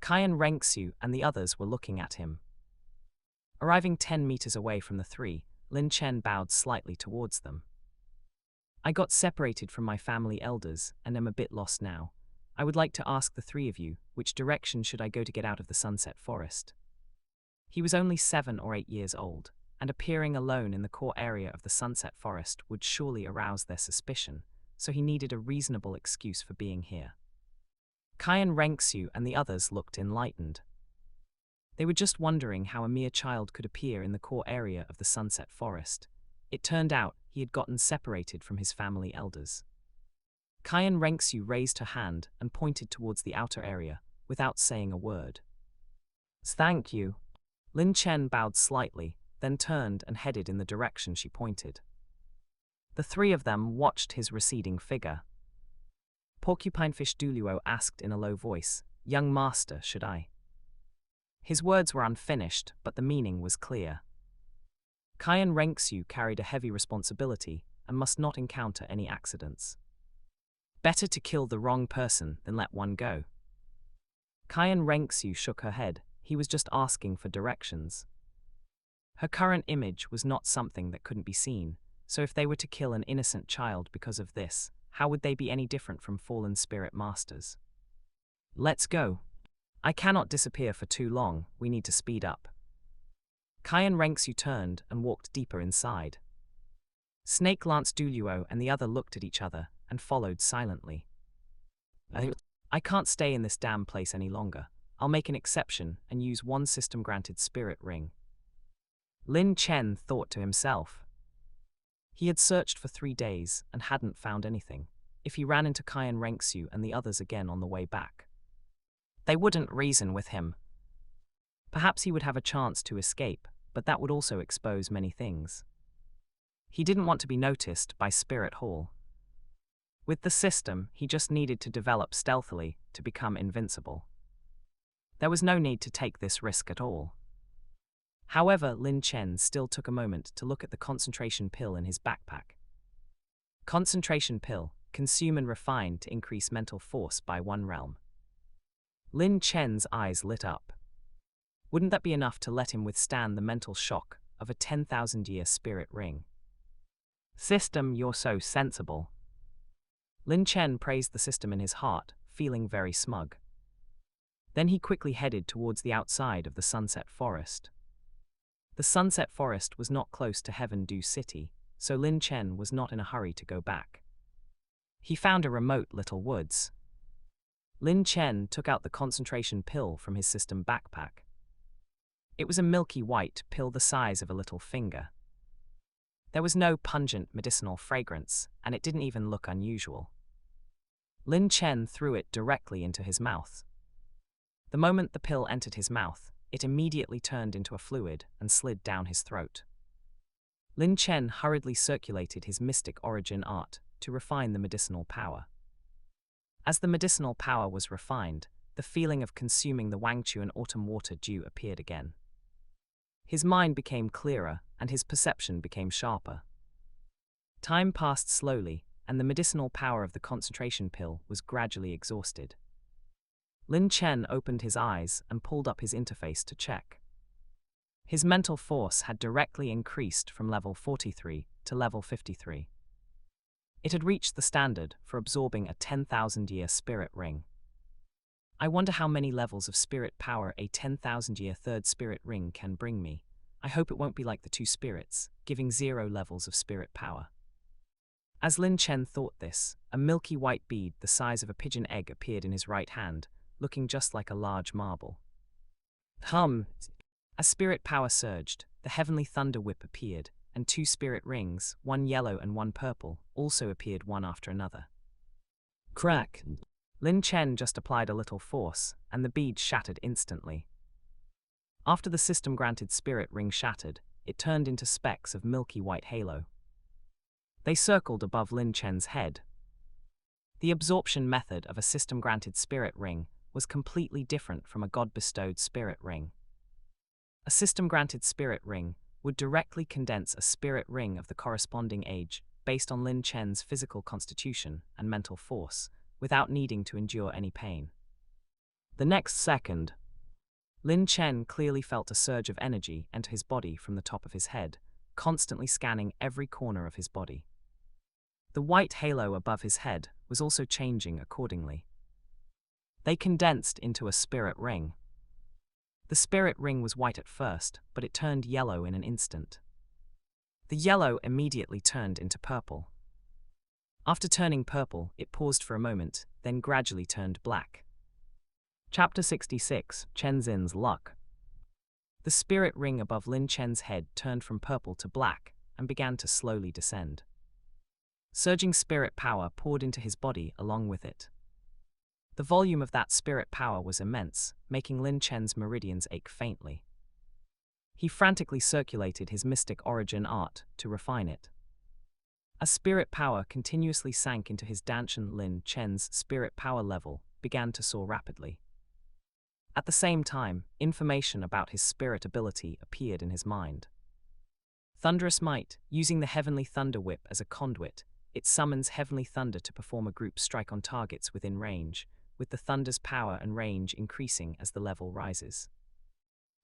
Cayenne Renxiu and the others were looking at him. Arriving 10 meters away from the 3, Lin Chen bowed slightly towards them. I got separated from my family elders and am a bit lost now. I would like to ask the 3 of you, which direction should I go to get out of the Sunset Forest? He was only 7 or 8 years old, and appearing alone in the core area of the Sunset Forest would surely arouse their suspicion, so he needed a reasonable excuse for being here. Cayenne Renxiu and the others looked enlightened. They were just wondering how a mere child could appear in the core area of the Sunset Forest. It turned out he had gotten separated from his family elders. Cayenne Renxiu raised her hand and pointed towards the outer area, without saying a word. Thank you. Lin Chen bowed slightly, then turned and headed in the direction she pointed. The 3 of them watched his receding figure. Porcupinefish Douluo asked in a low voice, "Young master, should I?" His words were unfinished, but the meaning was clear. Cayenne Renxiu carried a heavy responsibility and must not encounter any accidents. Better to kill the wrong person than let one go. Cayenne Renxiu shook her head. He was just asking for directions. Her current image was not something that couldn't be seen, so if they were to kill an innocent child because of this, how would they be any different from fallen spirit masters? Let's go. I cannot disappear for too long, we need to speed up. Cayenne Renxiu turned and walked deeper inside. Snake Lance Douluo and the other looked at each other and followed silently. I can't stay in this damn place any longer. I'll make an exception and use one system-granted spirit ring. Lin Chen thought to himself. He had searched for 3 days and hadn't found anything. if he ran into Kaian Renxu and the others again on the way back? They wouldn't reason with him. Perhaps he would have a chance to escape, but that would also expose many things. He didn't want to be noticed by Spirit Hall. With the system, he just needed to develop stealthily to become invincible. There was no need to take this risk at all. However, Lin Chen still took a moment to look at the concentration pill in his backpack. Concentration pill, consume and refine to increase mental force by 1 realm. Lin Chen's eyes lit up. Wouldn't that be enough to let him withstand the mental shock of a 10,000-year spirit ring? System, you're so sensible. Lin Chen praised the system in his heart, feeling very smug. Then he quickly headed towards the outside of the Sunset Forest. The Sunset Forest was not close to Heaven Dew City, so Lin Chen was not in a hurry to go back. He found a remote little woods. Lin Chen took out the concentration pill from his system backpack. It was a milky white pill the size of a little finger. There was no pungent medicinal fragrance, and it didn't even look unusual. Lin Chen threw it directly into his mouth. The moment the pill entered his mouth, it immediately turned into a fluid and slid down his throat. Lin Chen hurriedly circulated his mystic origin art to refine the medicinal power. As the medicinal power was refined, the feeling of consuming the Wangchuan autumn water dew appeared again. His mind became clearer, and his perception became sharper. Time passed slowly, and the medicinal power of the concentration pill was gradually exhausted. Lin Chen opened his eyes and pulled up his interface to check. His mental force had directly increased from level 43 to level 53. It had reached the standard for absorbing a 10,000-year spirit ring. I wonder how many levels of spirit power a 10,000-year third spirit ring can bring me. I hope it won't be like the 2 spirits, giving 0 levels of spirit power. As Lin Chen thought this, a milky white bead the size of a pigeon egg appeared in his right hand, looking just like a large marble. As spirit power surged, the heavenly thunder whip appeared, and 2 spirit rings, 1 yellow and 1 purple, also appeared one after another. Crack! Lin Chen just applied a little force, and the bead shattered instantly. After the system-granted spirit ring shattered, it turned into specks of milky white halo. They circled above Lin Chen's head. The absorption method of a system-granted spirit ring was completely different from a god-bestowed spirit ring. A system-granted spirit ring would directly condense a spirit ring of the corresponding age based on Lin Chen's physical constitution and mental force, without needing to endure any pain. The next second, Lin Chen clearly felt a surge of energy enter his body from the top of his head, constantly scanning every corner of his body. The white halo above his head was also changing accordingly. They condensed into a spirit ring. The spirit ring was white at first, but it turned yellow in an instant. The yellow immediately turned into purple. After turning purple, it paused for a moment, then gradually turned black. Chapter 66, Chen Xin's Luck. The spirit ring above Lin Chen's head turned from purple to black and began to slowly descend. Surging spirit power poured into his body along with it. The volume of that spirit power was immense, making Lin Chen's meridians ache faintly. He frantically circulated his mystic origin art to refine it. As spirit power continuously sank into his Danshan, Lin Chen's spirit power level began to soar rapidly. At the same time, information about his spirit ability appeared in his mind. Thunderous Might, using the Heavenly Thunder Whip as a conduit, it summons Heavenly Thunder to perform a group strike on targets within range, with the thunder's power and range increasing as the level rises.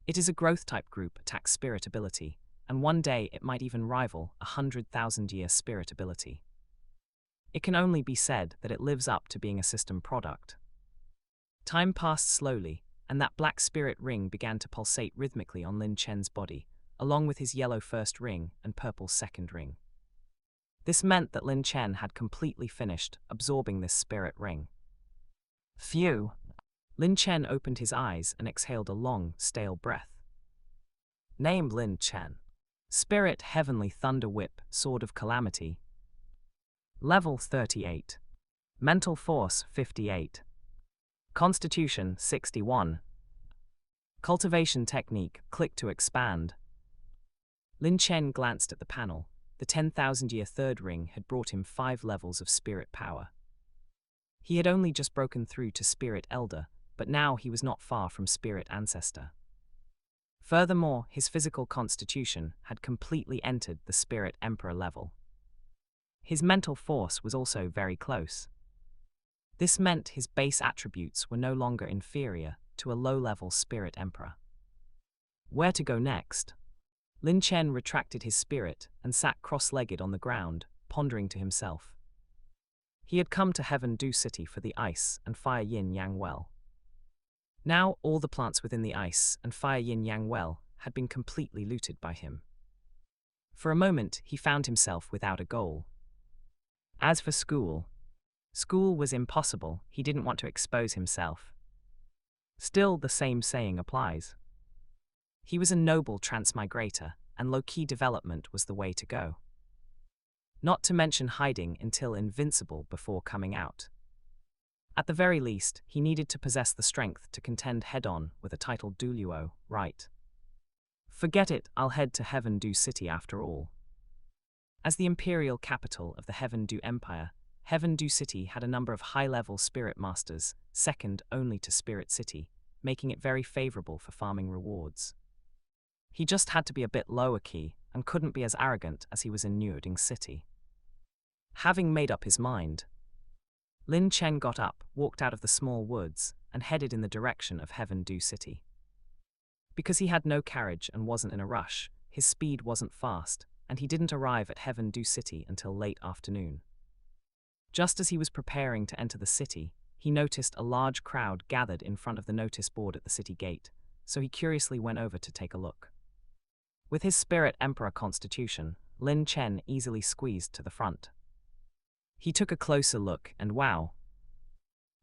It is a growth-type group attack spirit ability, and one day it might even rival 100,000-year spirit ability. It can only be said that it lives up to being a system product. Time passed slowly, and that black spirit ring began to pulsate rhythmically on Lin Chen's body, along with his yellow first ring and purple second ring. This meant that Lin Chen had completely finished absorbing this spirit ring. Phew! Lin Chen opened his eyes and exhaled a long, stale breath. Name Lin Chen. Spirit Heavenly Thunder Whip, Sword of Calamity. Level 38. Mental force 58. Constitution 61. Cultivation technique, click to expand. Lin Chen glanced at the panel. The 10,000-year third ring had brought him 5 levels of spirit power. He had only just broken through to Spirit Elder, but now he was not far from Spirit Ancestor. Furthermore, his physical constitution had completely entered the Spirit Emperor level. His mental force was also very close. This meant his base attributes were no longer inferior to a low-level Spirit Emperor. Where to go next? Lin Chen retracted his spirit and sat cross-legged on the ground, pondering to himself. He had come to Heaven Du City for the Ice and Fire Yin Yang Well. Now all the plants within the Ice and Fire Yin Yang Well had been completely looted by him. For a moment he found himself without a goal. As for school was impossible. He didn't want to expose himself. Still, the same saying applies. He was a noble transmigrator, and low-key development was the way to go. Not to mention hiding until invincible before coming out. At the very least, he needed to possess the strength to contend head-on with a titled Douluo, right? Forget it, I'll head to Heaven Du City after all. As the imperial capital of the Heaven Du Empire, Heaven Du City had a number of high-level spirit masters, second only to Spirit City, making it very favorable for farming rewards. He just had to be a bit lower-key and couldn't be as arrogant as he was in Niuding City. Having made up his mind, Lin Chen got up, walked out of the small woods, and headed in the direction of Heaven Du City. Because he had no carriage and wasn't in a rush, his speed wasn't fast, and he didn't arrive at Heaven Du City until late afternoon. Just as he was preparing to enter the city, he noticed a large crowd gathered in front of the notice board at the city gate, so he curiously went over to take a look. With his Spirit Emperor constitution, Lin Chen easily squeezed to the front. He took a closer look and wow!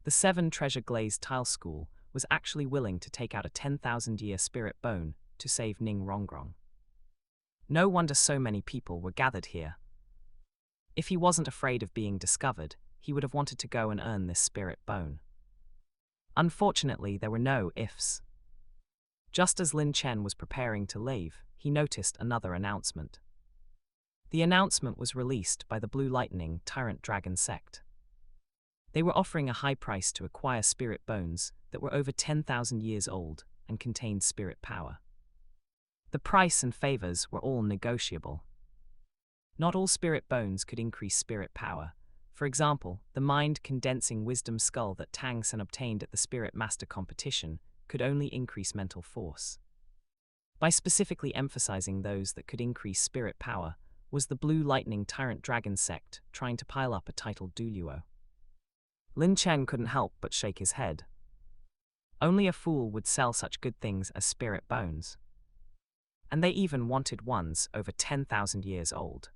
The 7 Treasure Glazed Tile School was actually willing to take out a 10,000-year spirit bone to save Ning Rongrong. No wonder so many people were gathered here. If he wasn't afraid of being discovered, he would have wanted to go and earn this spirit bone. Unfortunately, there were no ifs. Just as Lin Chen was preparing to leave, he noticed another announcement. The announcement was released by the Blue Lightning Tyrant Dragon sect. They were offering a high price to acquire spirit bones that were over 10,000 years old and contained spirit power. The price and favors were all negotiable. Not all spirit bones could increase spirit power. For example, the mind-condensing wisdom skull that Tang San obtained at the Spirit Master competition could only increase mental force. By specifically emphasizing those that could increase spirit power, was the Blue Lightning Tyrant Dragon sect trying to pile up a titled Douluo. Lin Chen couldn't help but shake his head. Only a fool would sell such good things as spirit bones. And they even wanted ones over 10,000 years old.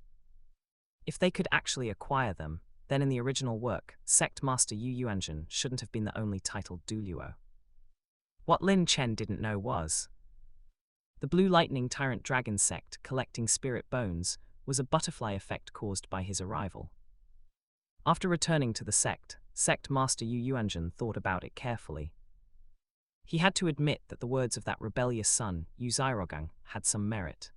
If they could actually acquire them, then in the original work, Sect Master Yu Yuanzhen shouldn't have been the only titled Douluo. What Lin Chen didn't know was, the Blue Lightning Tyrant Dragon sect collecting spirit bones was a butterfly effect caused by his arrival. After returning to the sect, Sect Master Yu Yuanzhen thought about it carefully. He had to admit that the words of that rebellious son, Xiaogang, had some merit.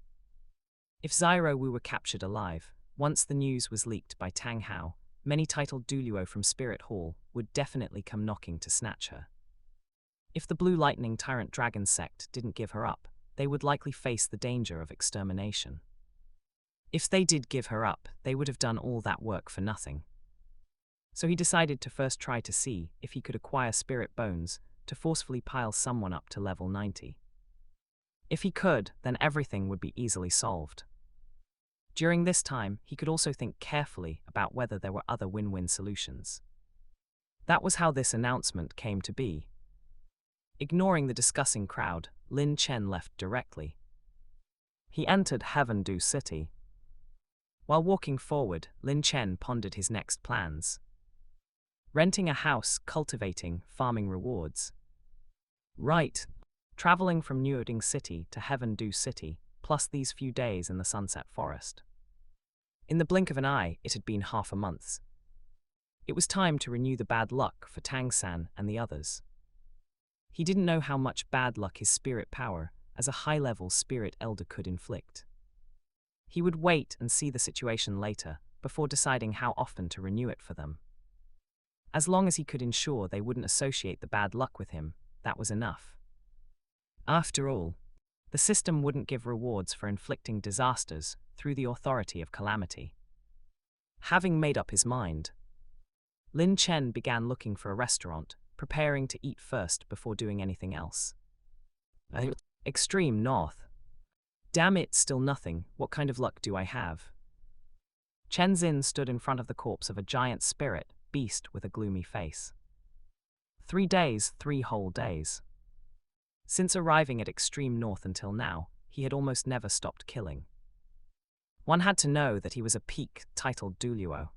If Xiao Wu were captured alive, once the news was leaked by Tang Hao, many titled Douluo from Spirit Hall would definitely come knocking to snatch her. If the Blue Lightning Tyrant Dragon sect didn't give her up, they would likely face the danger of extermination. If they did give her up, they would have done all that work for nothing. So he decided to first try to see if he could acquire spirit bones to forcefully pile someone up to level 90. If he could, then everything would be easily solved. During this time, he could also think carefully about whether there were other win-win solutions. That was how this announcement came to be. Ignoring the discussing crowd, Lin Chen left directly. He entered Heaven Du City. While walking forward, Lin Chen pondered his next plans. Renting a house, cultivating, farming rewards. Right. Traveling from Niuding City to Heaven Du City, plus these few days in the Sunset Forest. In the blink of an eye, it had been half a month. It was time to renew the bad luck for Tang San and the others. He didn't know how much bad luck his spirit power, as a high-level spirit elder, could inflict. He would wait and see the situation later, before deciding how often to renew it for them. As long as he could ensure they wouldn't associate the bad luck with him, that was enough. After all, the system wouldn't give rewards for inflicting disasters through the authority of calamity. Having made up his mind, Lin Chen began looking for a restaurant, preparing to eat first before doing anything else. Extreme North. Damn it, still nothing. What kind of luck do I have? Chen Xin stood in front of the corpse of a giant spirit beast with a gloomy face. 3 days, 3 whole days. Since arriving at Extreme North until now, he had almost never stopped killing. One had to know that he was a peak titled Douluo.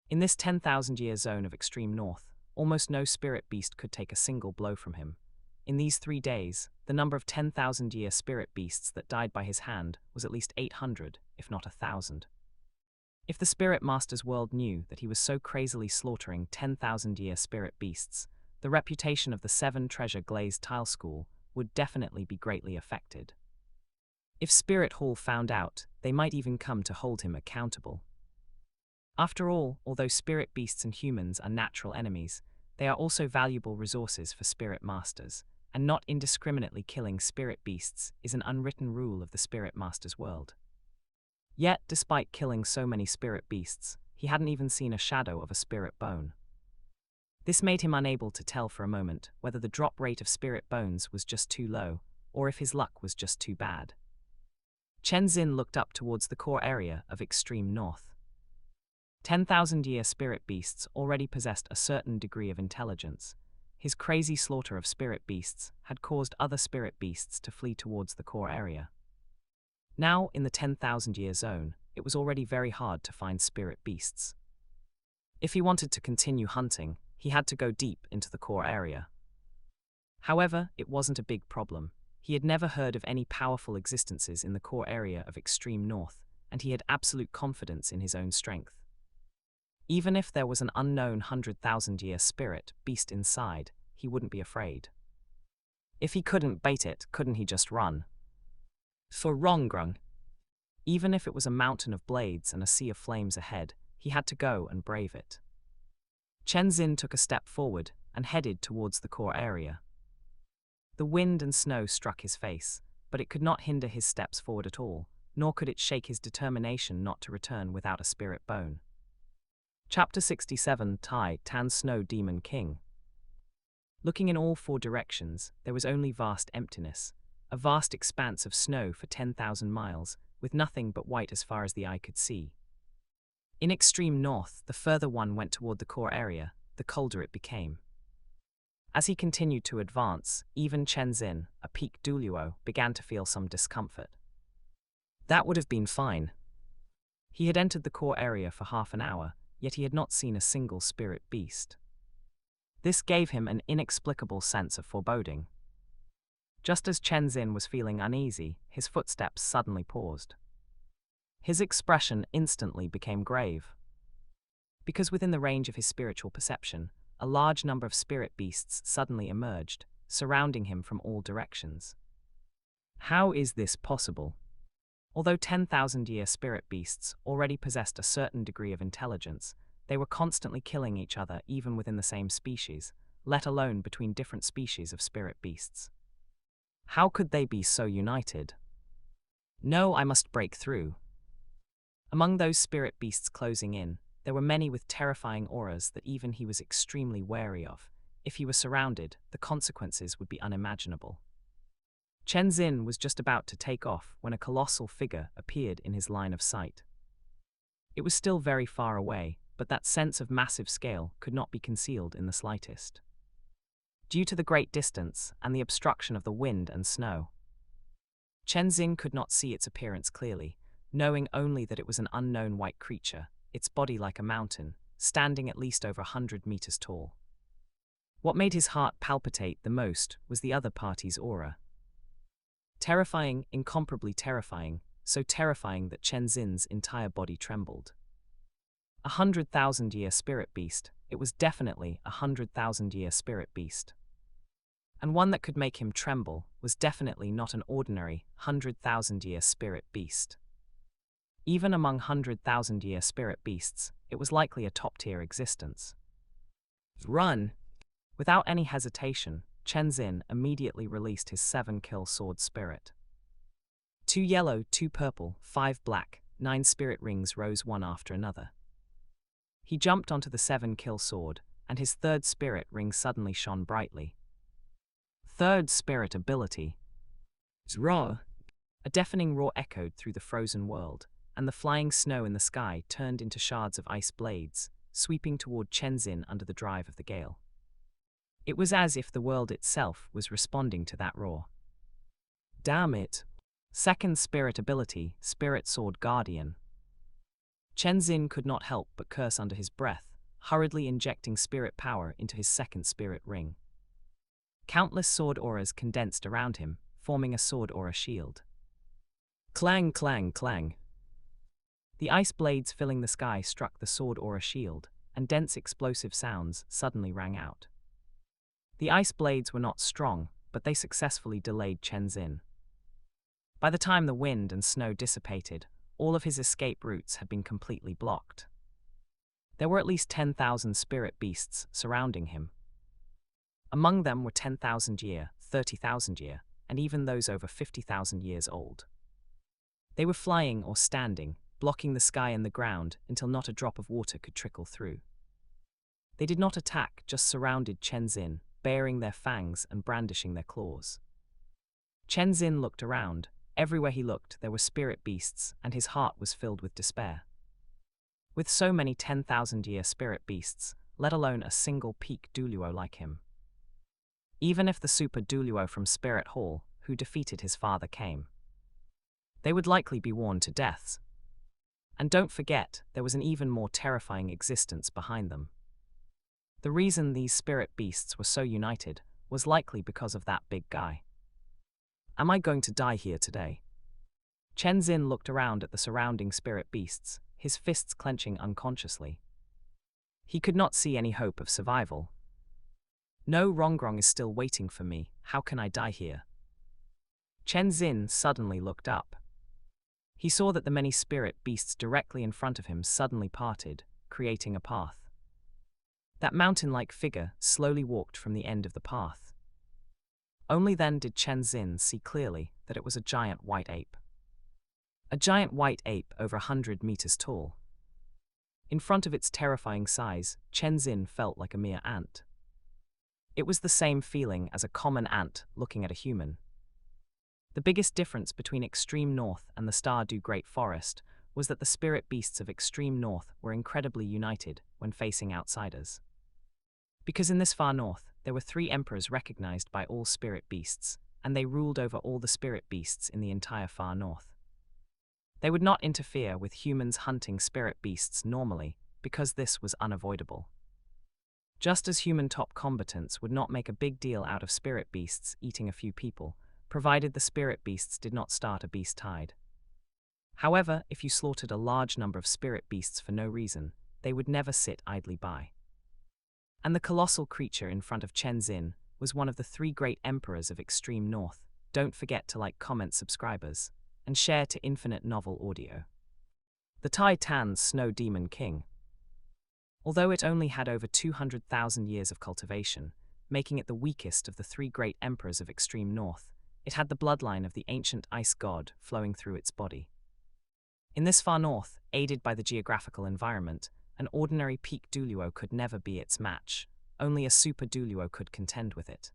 In this 10,000-year zone of Extreme North, almost no spirit beast could take a single blow from him. In these 3 days, the number of 10,000-year spirit beasts that died by his hand was at least 800, if not 1,000. If the Spirit Master's world knew that he was so crazily slaughtering 10,000-year spirit beasts, the reputation of the 7 Treasure Glazed Tile School would definitely be greatly affected. If Spirit Hall found out, they might even come to hold him accountable. After all, although spirit beasts and humans are natural enemies, they are also valuable resources for Spirit Masters, and not indiscriminately killing spirit beasts is an unwritten rule of the Spirit Master's world. Yet, despite killing so many spirit beasts, he hadn't even seen a shadow of a spirit bone. This made him unable to tell for a moment whether the drop rate of spirit bones was just too low, or if his luck was just too bad. Chen Xin looked up towards the core area of Extreme North. 10,000-year spirit beasts already possessed a certain degree of intelligence. His crazy slaughter of spirit beasts had caused other spirit beasts to flee towards the core area. Now, in the 10,000-year zone, it was already very hard to find spirit beasts. If he wanted to continue hunting, he had to go deep into the core area. However, it wasn't a big problem. He had never heard of any powerful existences in the core area of Extreme North, and he had absolute confidence in his own strength. Even if there was an unknown 100,000-year spirit beast inside, he wouldn't be afraid. If he couldn't bait it, couldn't he just run? For Rongrung, even if it was a mountain of blades and a sea of flames ahead, he had to go and brave it. Chen Xin took a step forward and headed towards the core area. The wind and snow struck his face, but it could not hinder his steps forward at all, nor could it shake his determination not to return without a spirit bone. Chapter 67, Tai Tan Snow Demon King. Looking in all 4 directions, there was only vast emptiness, a vast expanse of snow for 10,000 miles, with nothing but white as far as the eye could see. In Extreme North, the further one went toward the core area, the colder it became. As he continued to advance, even Chen Xin, a peak Douluo, began to feel some discomfort. That would have been fine. He had entered the core area for half an hour, yet he had not seen a single spirit beast. This gave him an inexplicable sense of foreboding. Just as Chen Xin was feeling uneasy, his footsteps suddenly paused. His expression instantly became grave. Because within the range of his spiritual perception, a large number of spirit beasts suddenly emerged, surrounding him from all directions. How is this possible? Although 10,000-year spirit beasts already possessed a certain degree of intelligence, they were constantly killing each other even within the same species, let alone between different species of spirit beasts. How could they be so united? No, I must break through. Among those spirit beasts closing in, there were many with terrifying auras that even he was extremely wary of. If he were surrounded, the consequences would be unimaginable. Chen Xin was just about to take off when a colossal figure appeared in his line of sight. It was still very far away, but that sense of massive scale could not be concealed in the slightest. Due to the great distance and the obstruction of the wind and snow, Chen Xin could not see its appearance clearly, knowing only that it was an unknown white creature, its body like a mountain, standing at least over 100 meters tall. What made his heart palpitate the most was the other party's aura. Terrifying, incomparably terrifying, so terrifying that Chen Xin's entire body trembled. 100,000-year spirit beast. It was definitely a 100,000-year spirit beast. And one that could make him tremble was definitely not an ordinary 100,000-year spirit beast. Even among 100,000-year spirit beasts, it was likely a top-tier existence. Run! Without any hesitation, Chen Xin immediately released his 7-kill sword spirit. 2 yellow, 2 purple, 5 black, 9 spirit rings rose one after another. He jumped onto the 7-kill sword, and his 3rd spirit ring suddenly shone brightly. 3rd spirit ability. Roar! A deafening roar echoed through the frozen world, and the flying snow in the sky turned into shards of ice blades, sweeping toward Chen Xin under the drive of the gale. It was as if the world itself was responding to that roar. Damn it! 2nd spirit ability, Spirit Sword Guardian. Chen Xin could not help but curse under his breath, hurriedly injecting spirit power into his 2nd spirit ring. Countless sword auras condensed around him, forming a sword aura shield. Clang, clang, clang. The ice blades filling the sky struck the sword aura shield, and dense explosive sounds suddenly rang out. The ice blades were not strong, but they successfully delayed Chen Xin. By the time the wind and snow dissipated, all of his escape routes had been completely blocked. There were at least 10,000 spirit beasts surrounding him. Among them were 10,000 year, 30,000 year, and even those over 50,000 years old. They were flying or standing, blocking the sky and the ground until not a drop of water could trickle through. They did not attack, just surrounded Chen Xin, baring their fangs and brandishing their claws. Chen Xin looked around. Everywhere he looked, there were spirit beasts, and his heart was filled with despair. With so many 10,000-year spirit beasts, let alone a single peak Douluo like him. Even if the super Douluo from Spirit Hall, who defeated his father, came, they would likely be worn to deaths. And don't forget, there was an even more terrifying existence behind them. The reason these spirit beasts were so united was likely because of that big guy. Am I going to die here today? Chen Xin looked around at the surrounding spirit beasts, his fists clenching unconsciously. He could not see any hope of survival. No, Rongrong is still waiting for me. How can I die here? Chen Xin suddenly looked up. He saw that the many spirit beasts directly in front of him suddenly parted, creating a path. That mountain-like figure slowly walked from the end of the path. Only then did Chen Xin see clearly that it was a giant white ape. A giant white ape over 100 meters tall. In front of its terrifying size, Chen Xin felt like a mere ant. It was the same feeling as a common ant looking at a human. The biggest difference between Extreme North and the Stardew Great Forest was that the spirit beasts of Extreme North were incredibly united when facing outsiders. Because in this far north, there were 3 emperors recognized by all spirit beasts, and they ruled over all the spirit beasts in the entire far north. They would not interfere with humans hunting spirit beasts normally, because this was unavoidable. Just as human top combatants would not make a big deal out of spirit beasts eating a few people, provided the spirit beasts did not start a beast tide. However, if you slaughtered a large number of spirit beasts for no reason, they would never sit idly by. And the colossal creature in front of Chen Xin was one of the 3 great emperors of Extreme North. Don't forget to like, comment, subscribers, and share to Infinite Novel Audio. The Tai Tan's Snow Demon King. Although it only had over 200,000 years of cultivation, making it the weakest of the 3 great emperors of Extreme North, it had the bloodline of the ancient ice god flowing through its body. In this far north, aided by the geographical environment, an ordinary peak Douluo could never be its match. Only a super Douluo could contend with it.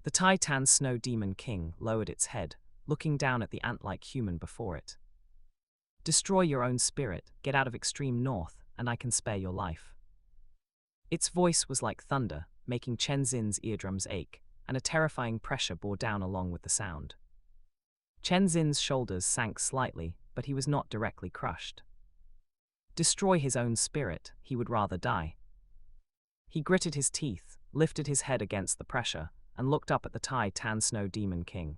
The Tai Tan Snow Demon King lowered its head, looking down at the ant-like human before it. Destroy your own spirit, get out of Extreme North, and I can spare your life. Its voice was like thunder, making Chen Xin's eardrums ache, and a terrifying pressure bore down along with the sound. Chen Xin's shoulders sank slightly, but he was not directly crushed. Destroy his own spirit, he would rather die. He gritted his teeth, lifted his head against the pressure, and looked up at the Tai Tan Snow Demon King.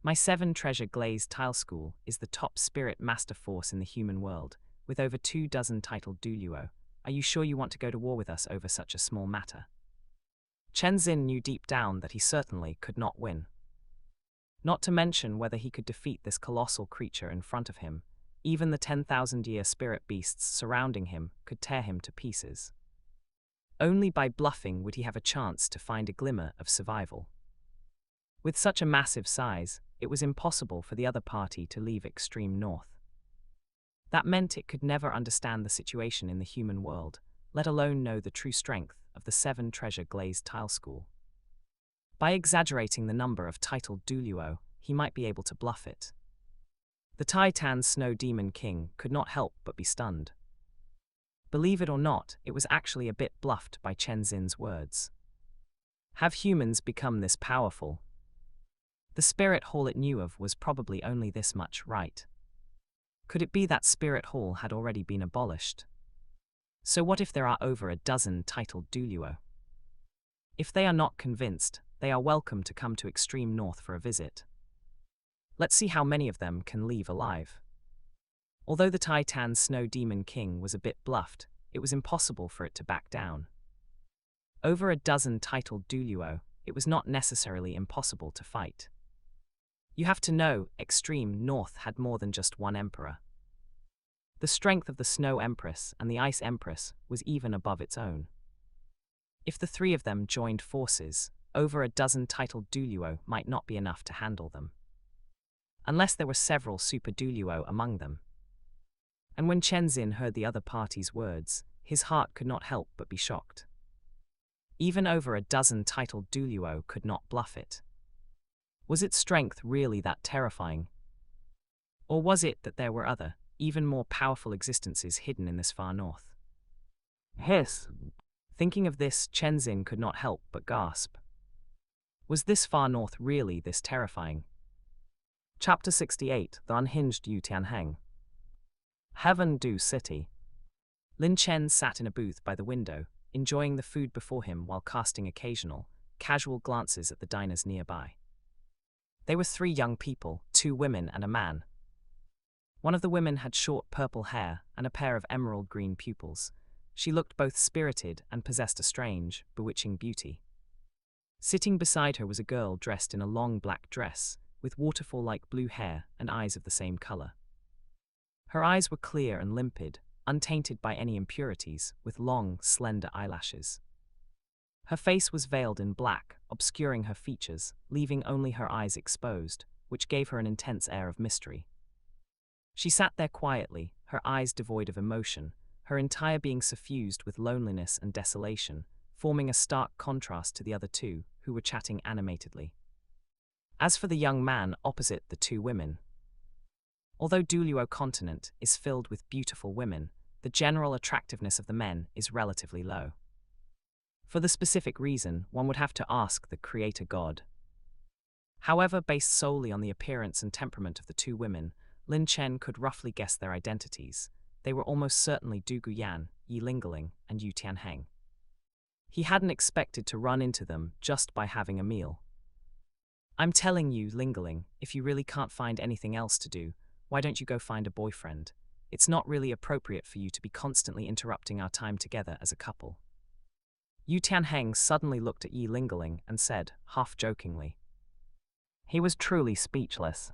My 7 treasure glazed tile school is the top spirit master force in the human world. with over 24 titled Douluo. Are you sure you want to go to war with us over such a small matter? Chen Xin knew deep down that he certainly could not win. Not to mention whether he could defeat this colossal creature in front of him. Even the 10,000-year spirit beasts surrounding him could tear him to pieces. Only by bluffing would he have a chance to find a glimmer of survival. With such a massive size, it was impossible for the other party to leave extreme north. That meant it could never understand the situation in the human world, let alone know the true strength of the 7 treasure glazed tile school. By exaggerating the number of titled Douluo, he might be able to bluff it. The Titan Snow Demon King could not help but be stunned. Believe it or not, it was actually a bit bluffed by Chen Xin's words. Have humans become this powerful? The spirit hall it knew of was probably only this much, right? Could it be that spirit hall had already been abolished? So what if there are over a dozen titled Douluo? If they are not convinced, they are welcome to come to extreme north for a visit. Let's see how many of them can leave alive. Although the Titan Snow Demon King was a bit bluffed, it was impossible for it to back down. Over a dozen titled Douluo, it was not necessarily impossible to fight. You have to know, Extreme North had more than just one emperor. The strength of the Snow Empress and the Ice Empress was even above its own. If the 3 of them joined forces, over a dozen titled Douluo might not be enough to handle them. Unless there were several super Douluo among them. And when Chen Xin heard the other party's words, his heart could not help but be shocked. Even over a dozen titled Douluo could not bluff it. Was its strength really that terrifying? Or was it that there were other, even more powerful existences hidden in this far north? Hiss! Thinking of this, Chen Xin could not help but gasp. Was this far north really this terrifying? Chapter 68, The Unhinged Yu Tianheng. Heaven Do City. Lin Chen sat in a booth by the window, enjoying the food before him while casting occasional, casual glances at the diners nearby. They were 3 young people, 2 women and a man. One of the women had short purple hair and a pair of emerald green pupils. She looked both spirited and possessed a strange, bewitching beauty. Sitting beside her was a girl dressed in a long black dress, with waterfall-like blue hair and eyes of the same color. Her eyes were clear and limpid, untainted by any impurities, with long, slender eyelashes. Her face was veiled in black, obscuring her features, leaving only her eyes exposed, which gave her an intense air of mystery. She sat there quietly, her eyes devoid of emotion, her entire being suffused with loneliness and desolation, forming a stark contrast to the other 2, who were chatting animatedly. As for the young man opposite the 2 women, although Douluo Continent is filled with beautiful women, the general attractiveness of the men is relatively low. For the specific reason, one would have to ask the creator god. However, based solely on the appearance and temperament of the 2 women, Lin Chen could roughly guess their identities. They were almost certainly Du Guyan, Yi Lingling, and Yu Tianheng. He hadn't expected to run into them just by having a meal. I'm telling you, Lingling, if you really can't find anything else to do, why don't you go find a boyfriend? It's not really appropriate for you to be constantly interrupting our time together as a couple. Yu Tianheng suddenly looked at Yi Lingling and said, half-jokingly. He was truly speechless.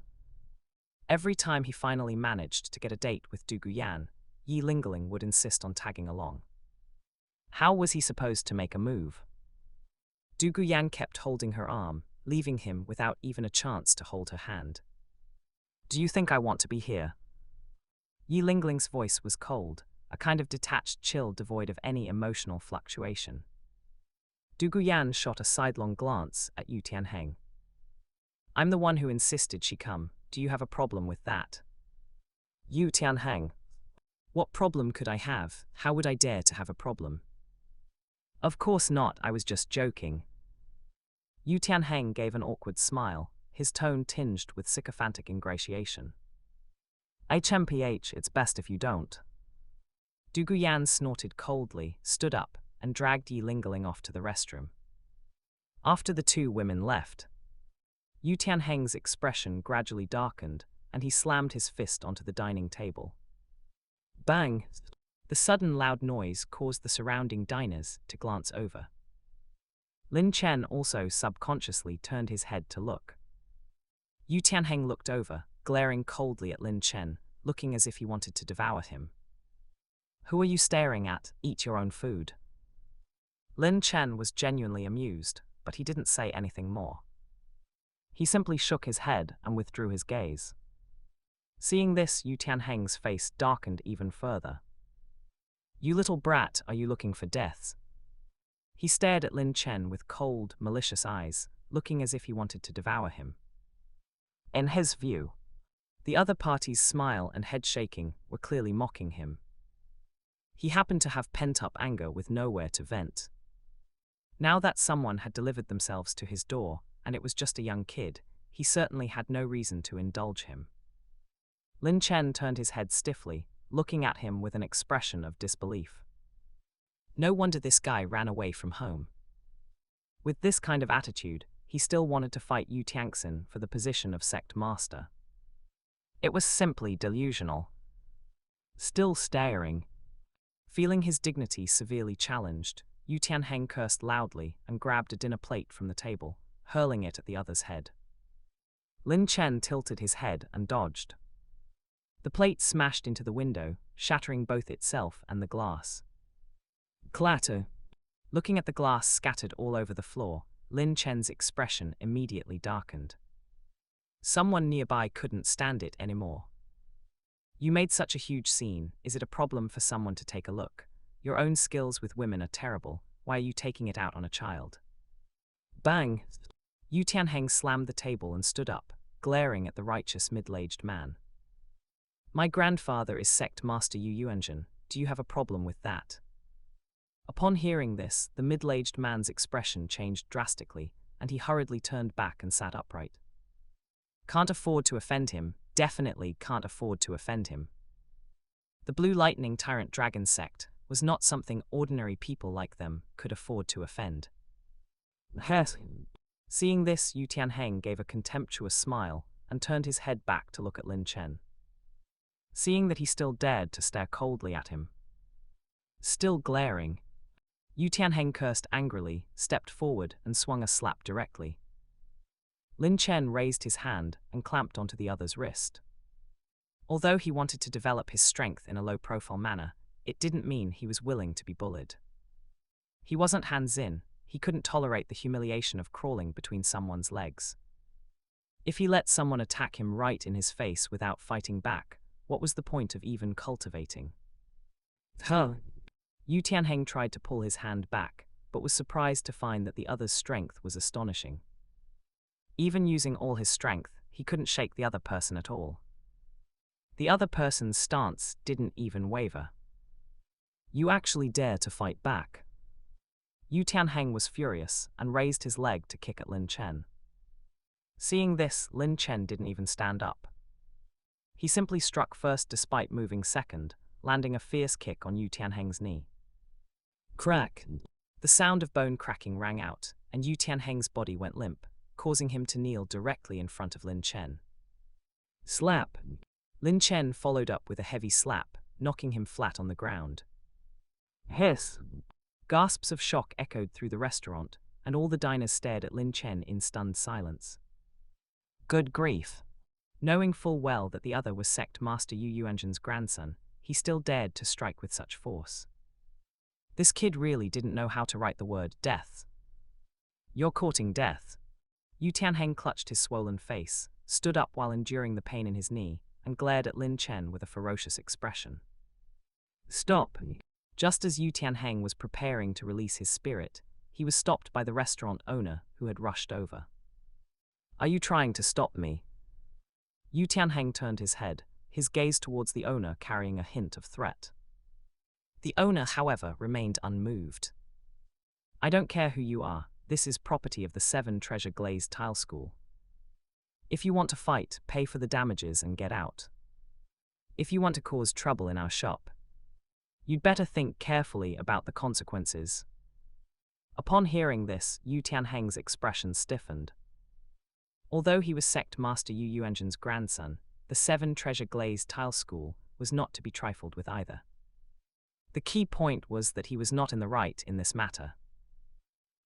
Every time he finally managed to get a date with Du Guyan, Yi Lingling would insist on tagging along. How was he supposed to make a move? Du Guyan kept holding her arm, leaving him without even a chance to hold her hand. Do you think I want to be here? Yi Lingling's voice was cold, a kind of detached chill devoid of any emotional fluctuation. Du Guyan shot a sidelong glance at Yu Tianheng. I'm the one who insisted she come. Do you have a problem with that? Yu Tianheng. What problem could I have? How would I dare to have a problem? Of course not, I was just joking. Yu Tianheng gave an awkward smile, his tone tinged with sycophantic ingratiation. HMPH, it's best if you don't. Du Guyan snorted coldly, stood up, and dragged Yi Lingling off to the restroom. After the 2 women left, Yu Tianheng's expression gradually darkened, and he slammed his fist onto the dining table. Bang! The sudden loud noise caused the surrounding diners to glance over. Lin Chen also subconsciously turned his head to look. Yu Tianheng looked over, glaring coldly at Lin Chen, looking as if he wanted to devour him. "Who are you staring at? Eat your own food." Lin Chen was genuinely amused, but he didn't say anything more. He simply shook his head and withdrew his gaze. Seeing this, Yu Tianheng's face darkened even further. "You little brat, are you looking for death?" He stared at Lin Chen with cold, malicious eyes, looking as if he wanted to devour him. In his view, the other party's smile and head shaking were clearly mocking him. He happened to have pent-up anger with nowhere to vent. Now that someone had delivered themselves to his door, and it was just a young kid, he certainly had no reason to indulge him. Lin Chen turned his head stiffly, looking at him with an expression of disbelief. No wonder this guy ran away from home. With this kind of attitude, he still wanted to fight Yu Tiangxin for the position of sect master. It was simply delusional. Still staring, feeling his dignity severely challenged, Yu Tianheng cursed loudly and grabbed a dinner plate from the table, hurling it at the other's head. Lin Chen tilted his head and dodged. The plate smashed into the window, shattering both itself and the glass. Clatter! Looking at the glass scattered all over the floor, Lin Chen's expression immediately darkened. Someone nearby couldn't stand it anymore. "You made such a huge scene, is it a problem for someone to take a look? Your own skills with women are terrible, why are you taking it out on a child?" Bang! Yu Tianheng slammed the table and stood up, glaring at the righteous middle-aged man. "My grandfather is sect master Yu Yuanzhen, do you have a problem with that?" Upon hearing this, the middle-aged man's expression changed drastically, and he hurriedly turned back and sat upright. Can't afford to offend him, definitely can't afford to offend him. The Blue Lightning Tyrant Dragon sect was not something ordinary people like them could afford to offend. Seeing this, Yu Tianheng gave a contemptuous smile and turned his head back to look at Lin Chen. Seeing that he still dared to stare coldly at him, still glaring, Yu Tianheng cursed angrily, stepped forward and swung a slap directly. Lin Chen raised his hand and clamped onto the other's wrist. Although he wanted to develop his strength in a low-profile manner, it didn't mean he was willing to be bullied. He wasn't hands-in, he couldn't tolerate the humiliation of crawling between someone's legs. If he let someone attack him right in his face without fighting back, what was the point of even cultivating? Yu Tianheng tried to pull his hand back, but was surprised to find that the other's strength was astonishing. Even using all his strength, he couldn't shake the other person at all. The other person's stance didn't even waver. "You actually dare to fight back?" Yu Tianheng was furious and raised his leg to kick at Lin Chen. Seeing this, Lin Chen didn't even stand up. He simply struck first despite moving second, landing a fierce kick on Yu Tianheng's knee. Crack! The sound of bone cracking rang out, and Yu Tianheng's body went limp, causing him to kneel directly in front of Lin Chen. Slap! Lin Chen followed up with a heavy slap, knocking him flat on the ground. Hiss! Gasps of shock echoed through the restaurant, and all the diners stared at Lin Chen in stunned silence. Good grief! Knowing full well that the other was sect master Yu Yuanzhen's grandson, he still dared to strike with such force. This kid really didn't know how to write the word death. "You're courting death." Yu Tianheng clutched his swollen face, stood up while enduring the pain in his knee, and glared at Lin Chen with a ferocious expression. "Stop!" Just as Yu Tianheng was preparing to release his spirit, he was stopped by the restaurant owner who had rushed over. "Are you trying to stop me?" Yu Tianheng turned his head, his gaze towards the owner carrying a hint of threat. The owner, however, remained unmoved. "I don't care who you are, this is property of the 7 Treasure Glazed Tile School. If you want to fight, pay for the damages and get out. If you want to cause trouble in our shop, you'd better think carefully about the consequences." Upon hearing this, Yu Tianheng's expression stiffened. Although he was sect master Yu Yuanzhen's grandson, the 7 Treasure Glazed Tile School was not to be trifled with either. The key point was that he was not in the right in this matter.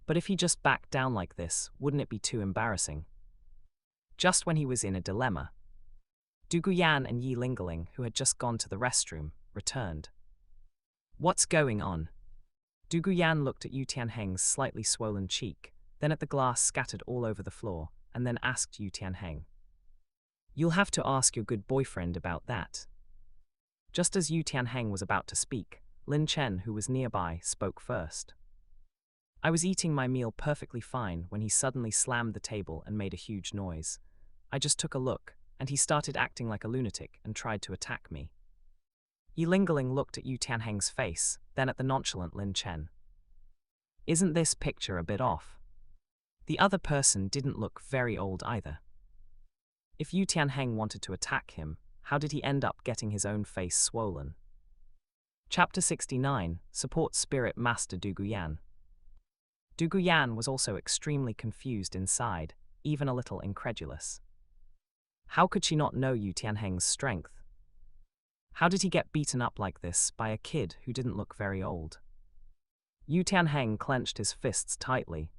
But if he just backed down like this, wouldn't it be too embarrassing? Just when he was in a dilemma, Du Guyan and Yi Lingling, who had just gone to the restroom, returned. What's going on? Du Guyan looked at Yu Tianheng's slightly swollen cheek, then at the glass scattered all over the floor, and then asked Yu Tianheng. You'll have to ask your good boyfriend about that. Just as Yu Tianheng was about to speak, Lin Chen, who was nearby, spoke first. I was eating my meal perfectly fine when he suddenly slammed the table and made a huge noise. I just took a look, and he started acting like a lunatic and tried to attack me. Yi Lingling looked at Yu Tianheng's face, then at the nonchalant Lin Chen. Isn't this picture a bit off? The other person didn't look very old either. If Yu Tianheng wanted to attack him, how did he end up getting his own face swollen? Chapter 69, Support Spirit Master Du Guyan. Du Guyan was also extremely confused inside, even a little incredulous. How could she not know Yu Tianheng's strength? How did he get beaten up like this by a kid who didn't look very old? Yu Tianheng clenched his fists tightly.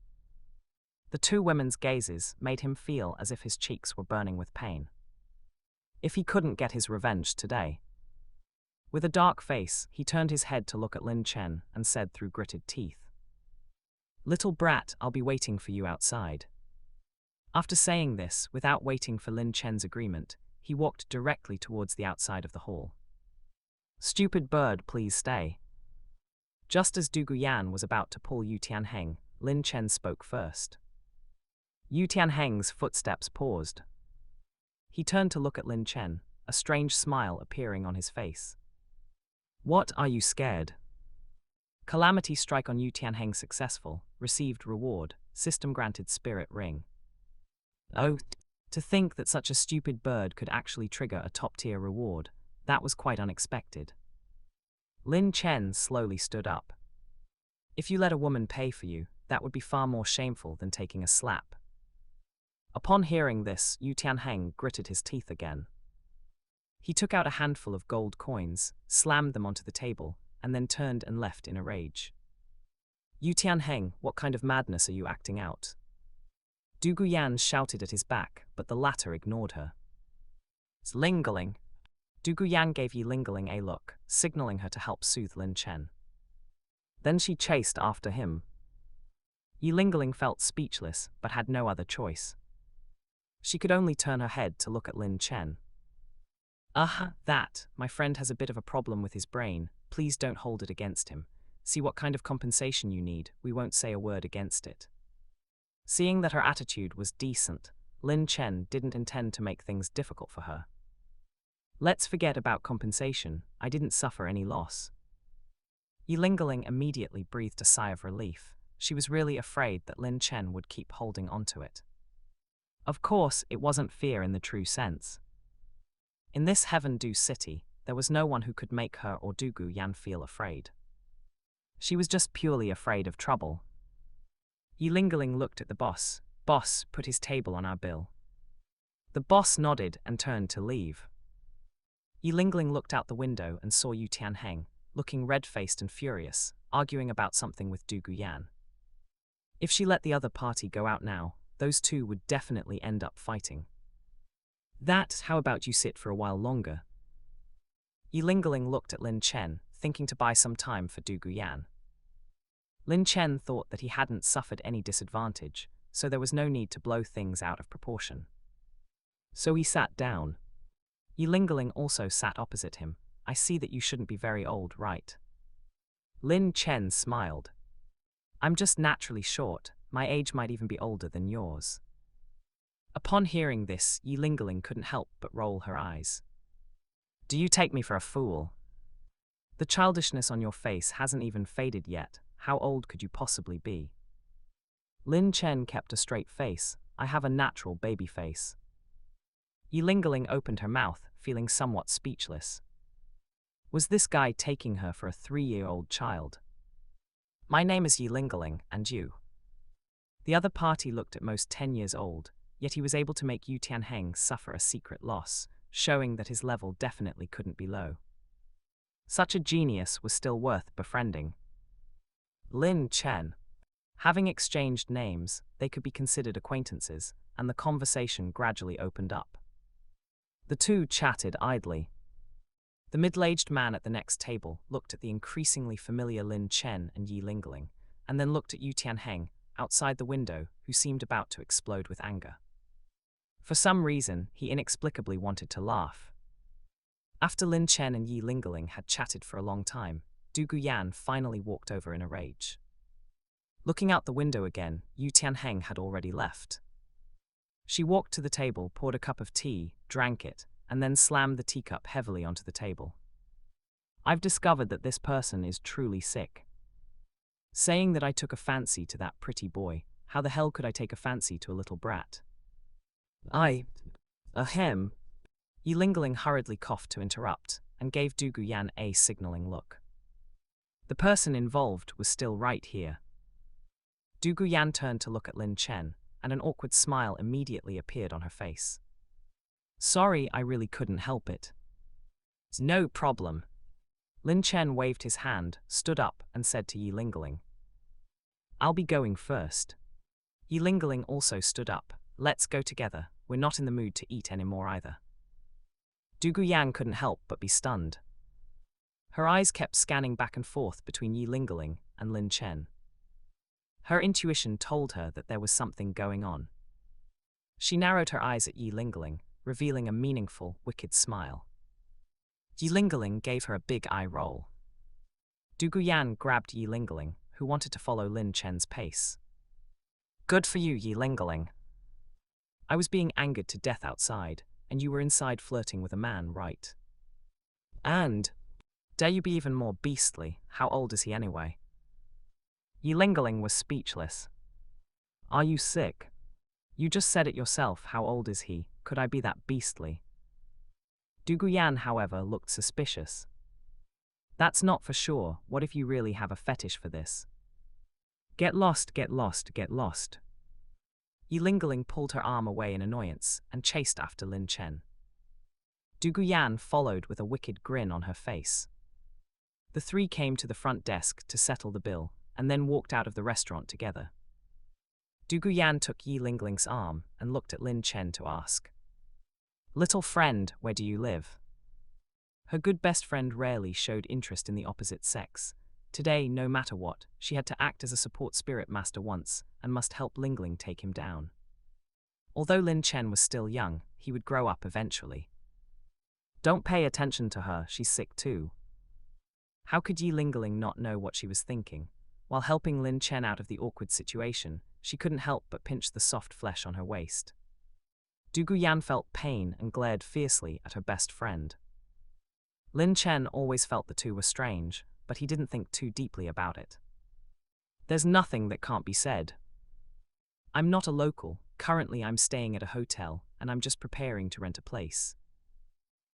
The two women's gazes made him feel as if his cheeks were burning with pain. If he couldn't get his revenge today. With a dark face, he turned his head to look at Lin Chen and said through gritted teeth, "Little brat, I'll be waiting for you outside." After saying this, without waiting for Lin Chen's agreement, he walked directly towards the outside of the hall. "Stupid bird, please stay." Just as Du Guyan was about to pull Yu Tianheng, Lin Chen spoke first. Yu Tianheng's footsteps paused. He turned to look at Lin Chen, a strange smile appearing on his face. "What, are you scared?" Calamity strike on Yu Tianheng successful, received reward, system granted spirit ring. Oh, to think that such a stupid bird could actually trigger a top-tier reward, that was quite unexpected. Lin Chen slowly stood up. If you let a woman pay for you, that would be far more shameful than taking a slap. Upon hearing this, Yu Tianheng gritted his teeth again. He took out a handful of gold coins, slammed them onto the table, and then turned and left in a rage. Yu Tianheng, what kind of madness are you acting out? Du Guyan shouted at his back, but the latter ignored her. It's Lingling. Du Guyan gave Yi Lingling a look, signaling her to help soothe Lin Chen. Then she chased after him. Yi Lingling felt speechless, but had no other choice. She could only turn her head to look at Lin Chen. That, my friend has a bit of a problem with his brain, please don't hold it against him. See what kind of compensation you need, we won't say a word against it. Seeing that her attitude was decent, Lin Chen didn't intend to make things difficult for her. Let's forget about compensation, I didn't suffer any loss. Yi Lingling immediately breathed a sigh of relief. She was really afraid that Lin Chen would keep holding onto it. Of course, it wasn't fear in the true sense. In this Heaven-Do city, there was no one who could make her or Du Guyan feel afraid. She was just purely afraid of trouble. Yi Lingling looked at the boss. Boss, put his table on our bill. The boss nodded and turned to leave. Yi Lingling looked out the window and saw Yu Tianheng, looking red-faced and furious, arguing about something with Du Guyan. If she let the other party go out now, those two would definitely end up fighting. How about you sit for a while longer? Yi Lingling looked at Lin Chen, thinking to buy some time for Du Guyan. Lin Chen thought that he hadn't suffered any disadvantage, so there was no need to blow things out of proportion. So he sat down. Yi Lingling also sat opposite him. I see that you shouldn't be very old, right? Lin Chen smiled. I'm just naturally short, my age might even be older than yours. Upon hearing this, Yi Lingling couldn't help but roll her eyes. Do you take me for a fool? The childishness on your face hasn't even faded yet. How old could you possibly be? Lin Chen kept a straight face. I have a natural baby face. Yi Lingling opened her mouth, feeling somewhat speechless. Was this guy taking her for a 3-year-old child? My name is Yi Lingling, and you? The other party looked at most 10 years old, yet he was able to make Yu Tianheng suffer a secret loss, showing that his level definitely couldn't be low. Such a genius was still worth befriending. Lin Chen. Having exchanged names, they could be considered acquaintances, and the conversation gradually opened up. The two chatted idly. The middle-aged man at the next table looked at the increasingly familiar Lin Chen and Yi Lingling, and then looked at Yu Tianheng, outside the window, who seemed about to explode with anger. For some reason, he inexplicably wanted to laugh. After Lin Chen and Yi Lingling had chatted for a long time, Du Guyan finally walked over in a rage. Looking out the window again, Yu Tianheng had already left. She walked to the table, poured a cup of tea, drank it, and then slammed the teacup heavily onto the table. I've discovered that this person is truly sick. Saying that I took a fancy to that pretty boy, how the hell could I take a fancy to a little brat? Ahem. Yi Lingling hurriedly coughed to interrupt, and gave Du Guyan a signaling look. The person involved was still right here. Du Guyan turned to look at Lin Chen, and an awkward smile immediately appeared on her face. Sorry, I really couldn't help it. No problem. Lin Chen waved his hand, stood up, and said to Yi Lingling, I'll be going first. Yi Lingling also stood up. Let's go together, we're not in the mood to eat anymore either. Du Guyan couldn't help but be stunned. Her eyes kept scanning back and forth between Yi Lingling and Lin Chen. Her intuition told her that there was something going on. She narrowed her eyes at Yi Lingling, revealing a meaningful, wicked smile. Yi Lingling gave her a big eye roll. Du Guyan grabbed Yi Lingling, who wanted to follow Lin Chen's pace. Good for you, Yi Lingling. I was being angered to death outside, and you were inside flirting with a man, right? And, dare you be even more beastly, how old is he anyway? Yi Lingling was speechless. Are you sick? You just said it yourself, how old is he, could I be that beastly? Du Guyan, however, looked suspicious. That's not for sure, what if you really have a fetish for this? Get lost, get lost, get lost. Yi Lingling pulled her arm away in annoyance and chased after Lin Chen. Du Guyan followed with a wicked grin on her face. The three came to the front desk to settle the bill, and then walked out of the restaurant together. Du Guyan took Yi Lingling's arm and looked at Lin Chen to ask, Little friend, where do you live? Her good best friend rarely showed interest in the opposite sex. Today, no matter what, she had to act as a support spirit master once, and must help Lingling take him down. Although Lin Chen was still young, he would grow up eventually. Don't pay attention to her, she's sick too. How could Yi Lingling not know what she was thinking? While helping Lin Chen out of the awkward situation, she couldn't help but pinch the soft flesh on her waist. Du Guyan felt pain and glared fiercely at her best friend. Lin Chen always felt the two were strange, but he didn't think too deeply about it. There's nothing that can't be said. I'm not a local, currently I'm staying at a hotel, and I'm just preparing to rent a place.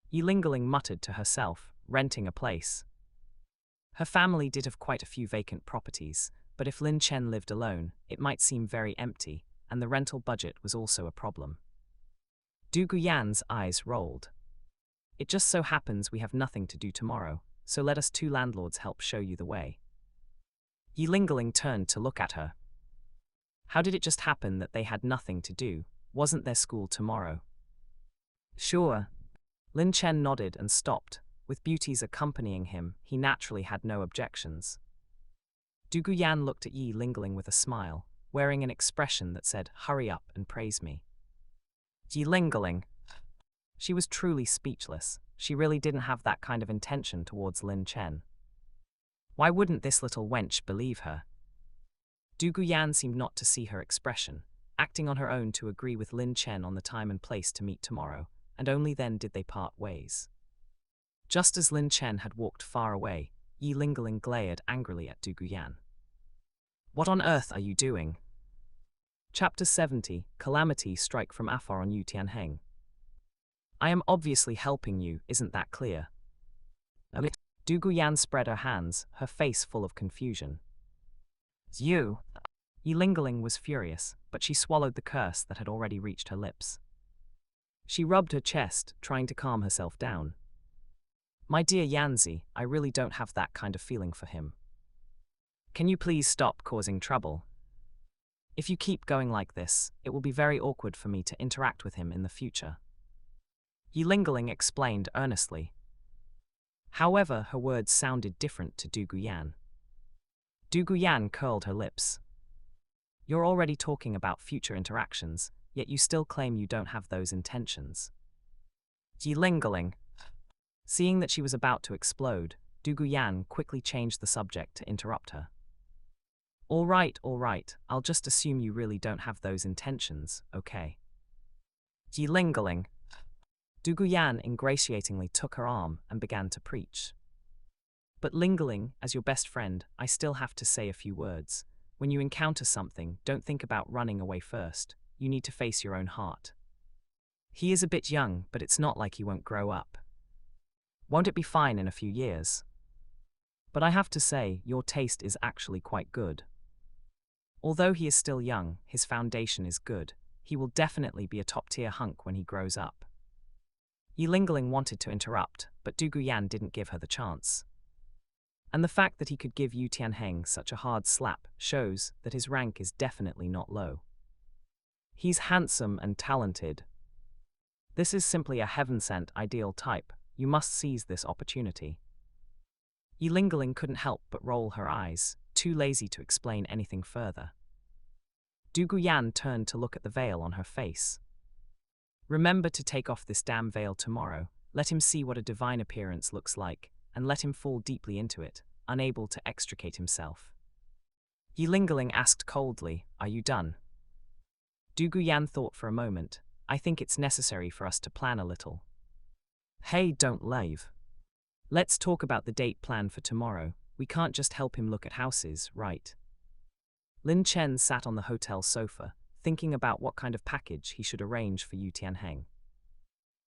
Yi Lingling muttered to herself, renting a place. Her family did have quite a few vacant properties, but if Lin Chen lived alone, it might seem very empty, and the rental budget was also a problem. Du Guyan's eyes rolled. It just so happens we have nothing to do tomorrow, so let us two landlords help show you the way. Yi Lingling turned to look at her. How did it just happen that they had nothing to do? Wasn't there school tomorrow? Sure. Lin Chen nodded and stopped. With beauties accompanying him, he naturally had no objections. Du Guyan looked at Yi Lingling with a smile, wearing an expression that said, hurry up and praise me. Yi Lingling. She was truly speechless. She really didn't have that kind of intention towards Lin Chen. Why wouldn't this little wench believe her? Du Guyan seemed not to see her expression, acting on her own to agree with Lin Chen on the time and place to meet tomorrow, and only then did they part ways. Just as Lin Chen had walked far away, Yi Lingling glared angrily at Du Guyan. What on earth are you doing? Chapter 70, Calamity Strike from Afar on Yu Tianheng. I am obviously helping you, isn't that clear? Du Guyan spread her hands, her face full of confusion. You! Yi Lingling was furious, but she swallowed the curse that had already reached her lips. She rubbed her chest, trying to calm herself down. My dear Yanzi, I really don't have that kind of feeling for him. Can you please stop causing trouble? If you keep going like this, it will be very awkward for me to interact with him in the future. Yi Lingling explained earnestly. However, her words sounded different to Du Guyan. Du Guyan curled her lips. You're already talking about future interactions, yet you still claim you don't have those intentions. Yi Lingling. Seeing that she was about to explode, Du Guyan quickly changed the subject to interrupt her. All right, I'll just assume you really don't have those intentions, okay? Yi Lingling. Du Guyan ingratiatingly took her arm and began to preach. But Lingling, as your best friend, I still have to say a few words. When you encounter something, don't think about running away first. You need to face your own heart. He is a bit young, but it's not like he won't grow up. Won't it be fine in a few years? But I have to say, your taste is actually quite good. Although he is still young, his foundation is good. He will definitely be a top-tier hunk when he grows up. Yi Lingling wanted to interrupt, but Du Guyan didn't give her the chance. And the fact that he could give Yu Tianheng such a hard slap shows that his rank is definitely not low. He's handsome and talented. This is simply a heaven-sent ideal type. You must seize this opportunity. Yi Lingling couldn't help but roll her eyes, too lazy to explain anything further. Du Guyan turned to look at the veil on her face. Remember to take off this damn veil tomorrow. Let him see what a divine appearance looks like, and let him fall deeply into it, unable to extricate himself. Yi Lingling asked coldly, are you done? Du Guyan thought for a moment. I think it's necessary for us to plan a little. Hey, don't leave. Let's talk about the date plan for tomorrow. We can't just help him look at houses, right? Lin Chen sat on the hotel sofa, thinking about what kind of package he should arrange for Yu Tianheng.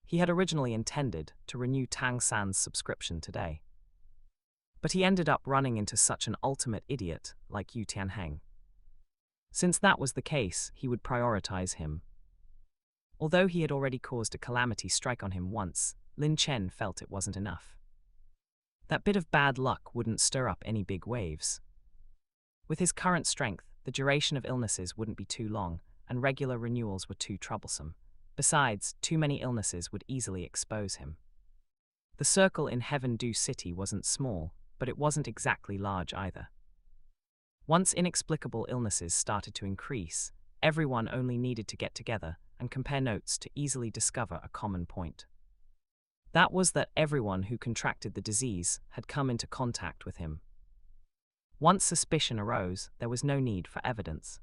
He had originally intended to renew Tang San's subscription today. But he ended up running into such an ultimate idiot like Yu Tianheng. Since that was the case, he would prioritize him. Although he had already caused a calamity strike on him once, Lin Chen felt it wasn't enough. That bit of bad luck wouldn't stir up any big waves. With his current strength, the duration of illnesses wouldn't be too long, and regular renewals were too troublesome. Besides, too many illnesses would easily expose him. The circle in Heaven Dew City wasn't small, but it wasn't exactly large either. Once inexplicable illnesses started to increase, everyone only needed to get together and compare notes to easily discover a common point. That was that everyone who contracted the disease had come into contact with him. Once suspicion arose, there was no need for evidence.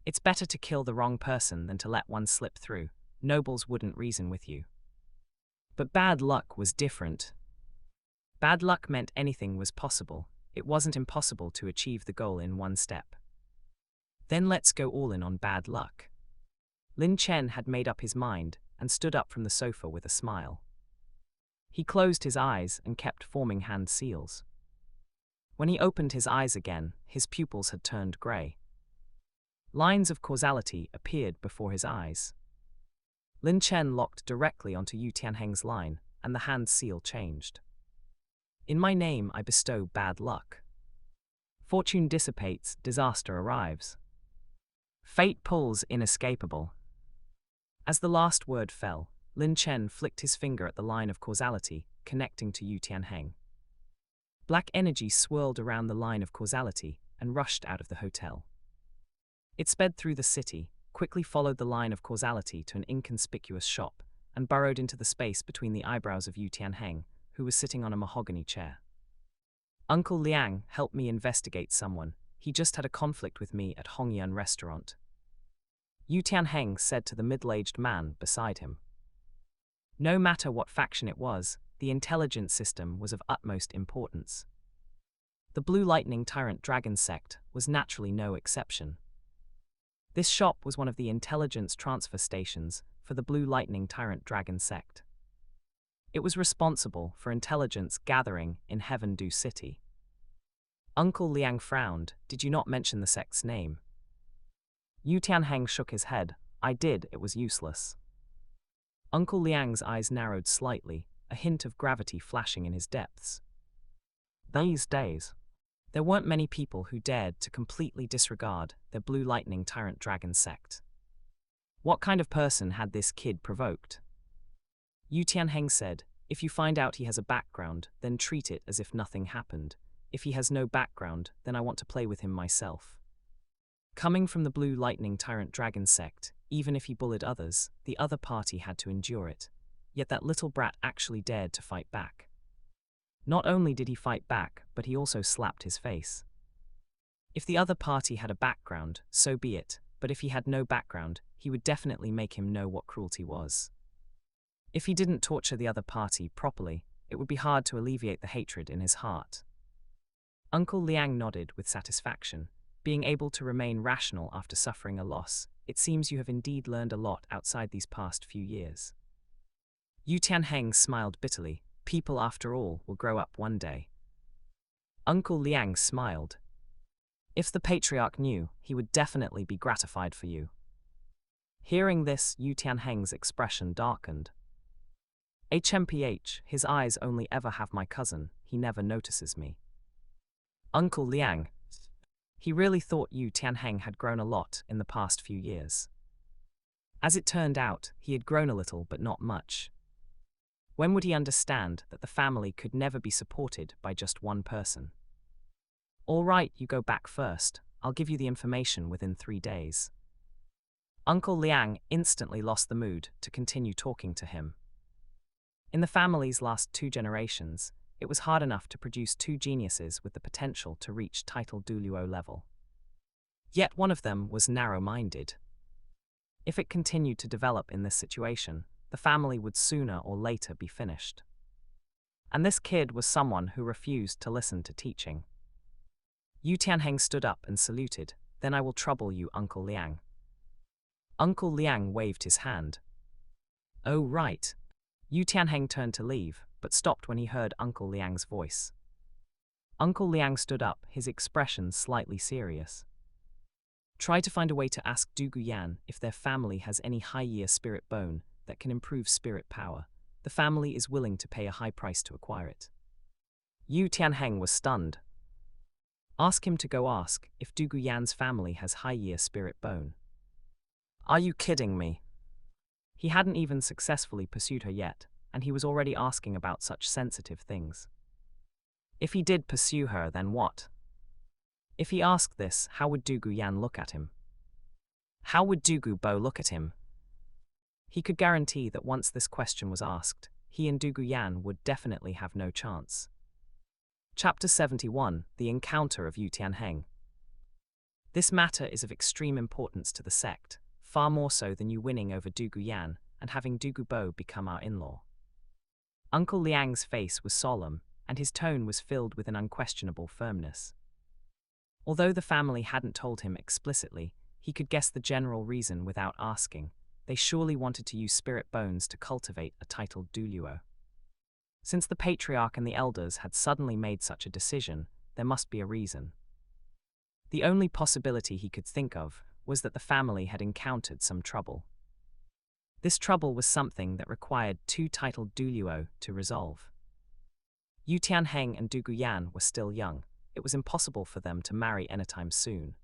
It's better to kill the wrong person than to let one slip through. Nobles wouldn't reason with you. But bad luck was different. Bad luck meant anything was possible. It wasn't impossible to achieve the goal in one step. Then let's go all in on bad luck. Lin Chen had made up his mind and stood up from the sofa with a smile. He closed his eyes and kept forming hand seals. When he opened his eyes again, his pupils had turned grey. Lines of causality appeared before his eyes. Lin Chen locked directly onto Yu Tianheng's line, and the hand seal changed. In my name I bestow bad luck. Fortune dissipates, disaster arrives. Fate pulls inescapable. As the last word fell, Lin Chen flicked his finger at the line of causality, connecting to Yu Tianheng. Black energy swirled around the line of causality and rushed out of the hotel. It sped through the city, quickly followed the line of causality to an inconspicuous shop, and burrowed into the space between the eyebrows of Yu Tianheng, who was sitting on a mahogany chair. Uncle Liang helped me investigate someone. He just had a conflict with me at Hongyuan restaurant. Yu Tianheng said to the middle-aged man beside him. No matter what faction it was, the intelligence system was of utmost importance. The Blue Lightning Tyrant Dragon sect was naturally no exception. This shop was one of the intelligence transfer stations for the Blue Lightning Tyrant Dragon sect. It was responsible for intelligence gathering in Heaven Dew City. Uncle Liang frowned. Did you not mention the sect's name? Yu Tianheng shook his head. I did, it was useless. Uncle Liang's eyes narrowed slightly. a hint of gravity flashing in his depths. These days, there weren't many people who dared to completely disregard their Blue Lightning Tyrant Dragon sect. What kind of person had this kid provoked? Yu Tianheng said, "If you find out he has a background, then treat it as if nothing happened. If he has no background, then I want to play with him myself." Coming from the Blue Lightning Tyrant Dragon sect, even if he bullied others, the other party had to endure it. Yet that little brat actually dared to fight back. Not only did he fight back, but he also slapped his face. If the other party had a background, so be it, but if he had no background, he would definitely make him know what cruelty was. If he didn't torture the other party properly, it would be hard to alleviate the hatred in his heart. Uncle Liang nodded with satisfaction, being able to remain rational after suffering a loss. It seems you have indeed learned a lot outside these past few years. Yu Tianheng smiled bitterly. People, after all, will grow up one day. Uncle Liang smiled. If the patriarch knew, he would definitely be gratified for you. Hearing this, Yu Tianheng's expression darkened. HMPH, his eyes only ever have my cousin, he never notices me. Uncle Liang. He really thought Yu Tianheng had grown a lot in the past few years. As it turned out, he had grown a little but not much. When would he understand that the family could never be supported by just one person? All right, you go back first. I'll give you the information within 3 days. Uncle Liang instantly lost the mood to continue talking to him. In the family's last 2 generations, it was hard enough to produce 2 geniuses with the potential to reach title Douluo level. Yet one of them was narrow-minded. If it continued to develop in this situation, the family would sooner or later be finished. And this kid was someone who refused to listen to teaching. Yu Tianheng stood up and saluted. "Then I will trouble you, Uncle Liang." Uncle Liang waved his hand. "Oh, right." Yu Tianheng turned to leave, but stopped when he heard Uncle Liang's voice. Uncle Liang stood up, his expression slightly serious. "Try to find a way to ask Dugu Yan if their family has any high-year spirit bone that can improve spirit power. The family is willing to pay a high price to acquire it." Yu Tianheng was stunned. Ask him to go ask if Dugu Yan's family has high-year spirit bone. Are you kidding me? He hadn't even successfully pursued her yet, and he was already asking about such sensitive things. If he did pursue her, then what? If he asked this, how would Dugu Yan look at him? How would Dugu Bo look at him? He could guarantee that once this question was asked, he and Dugu Yan would definitely have no chance. Chapter 71, The Encounter of Yu Tianheng. This matter is of extreme importance to the sect, far more so than you winning over Dugu Yan and having Dugu Bo become our in-law. Uncle Liang's face was solemn, and his tone was filled with an unquestionable firmness. Although the family hadn't told him explicitly, he could guess the general reason without asking. They surely wanted to use spirit bones to cultivate a titled Douluo. Since the patriarch and the elders had suddenly made such a decision, there must be a reason. The only possibility he could think of was that the family had encountered some trouble. This trouble was something that required 2 titled Douluo to resolve. Yu Tianheng and Dugu Yan were still young. It was impossible for them to marry anytime soon.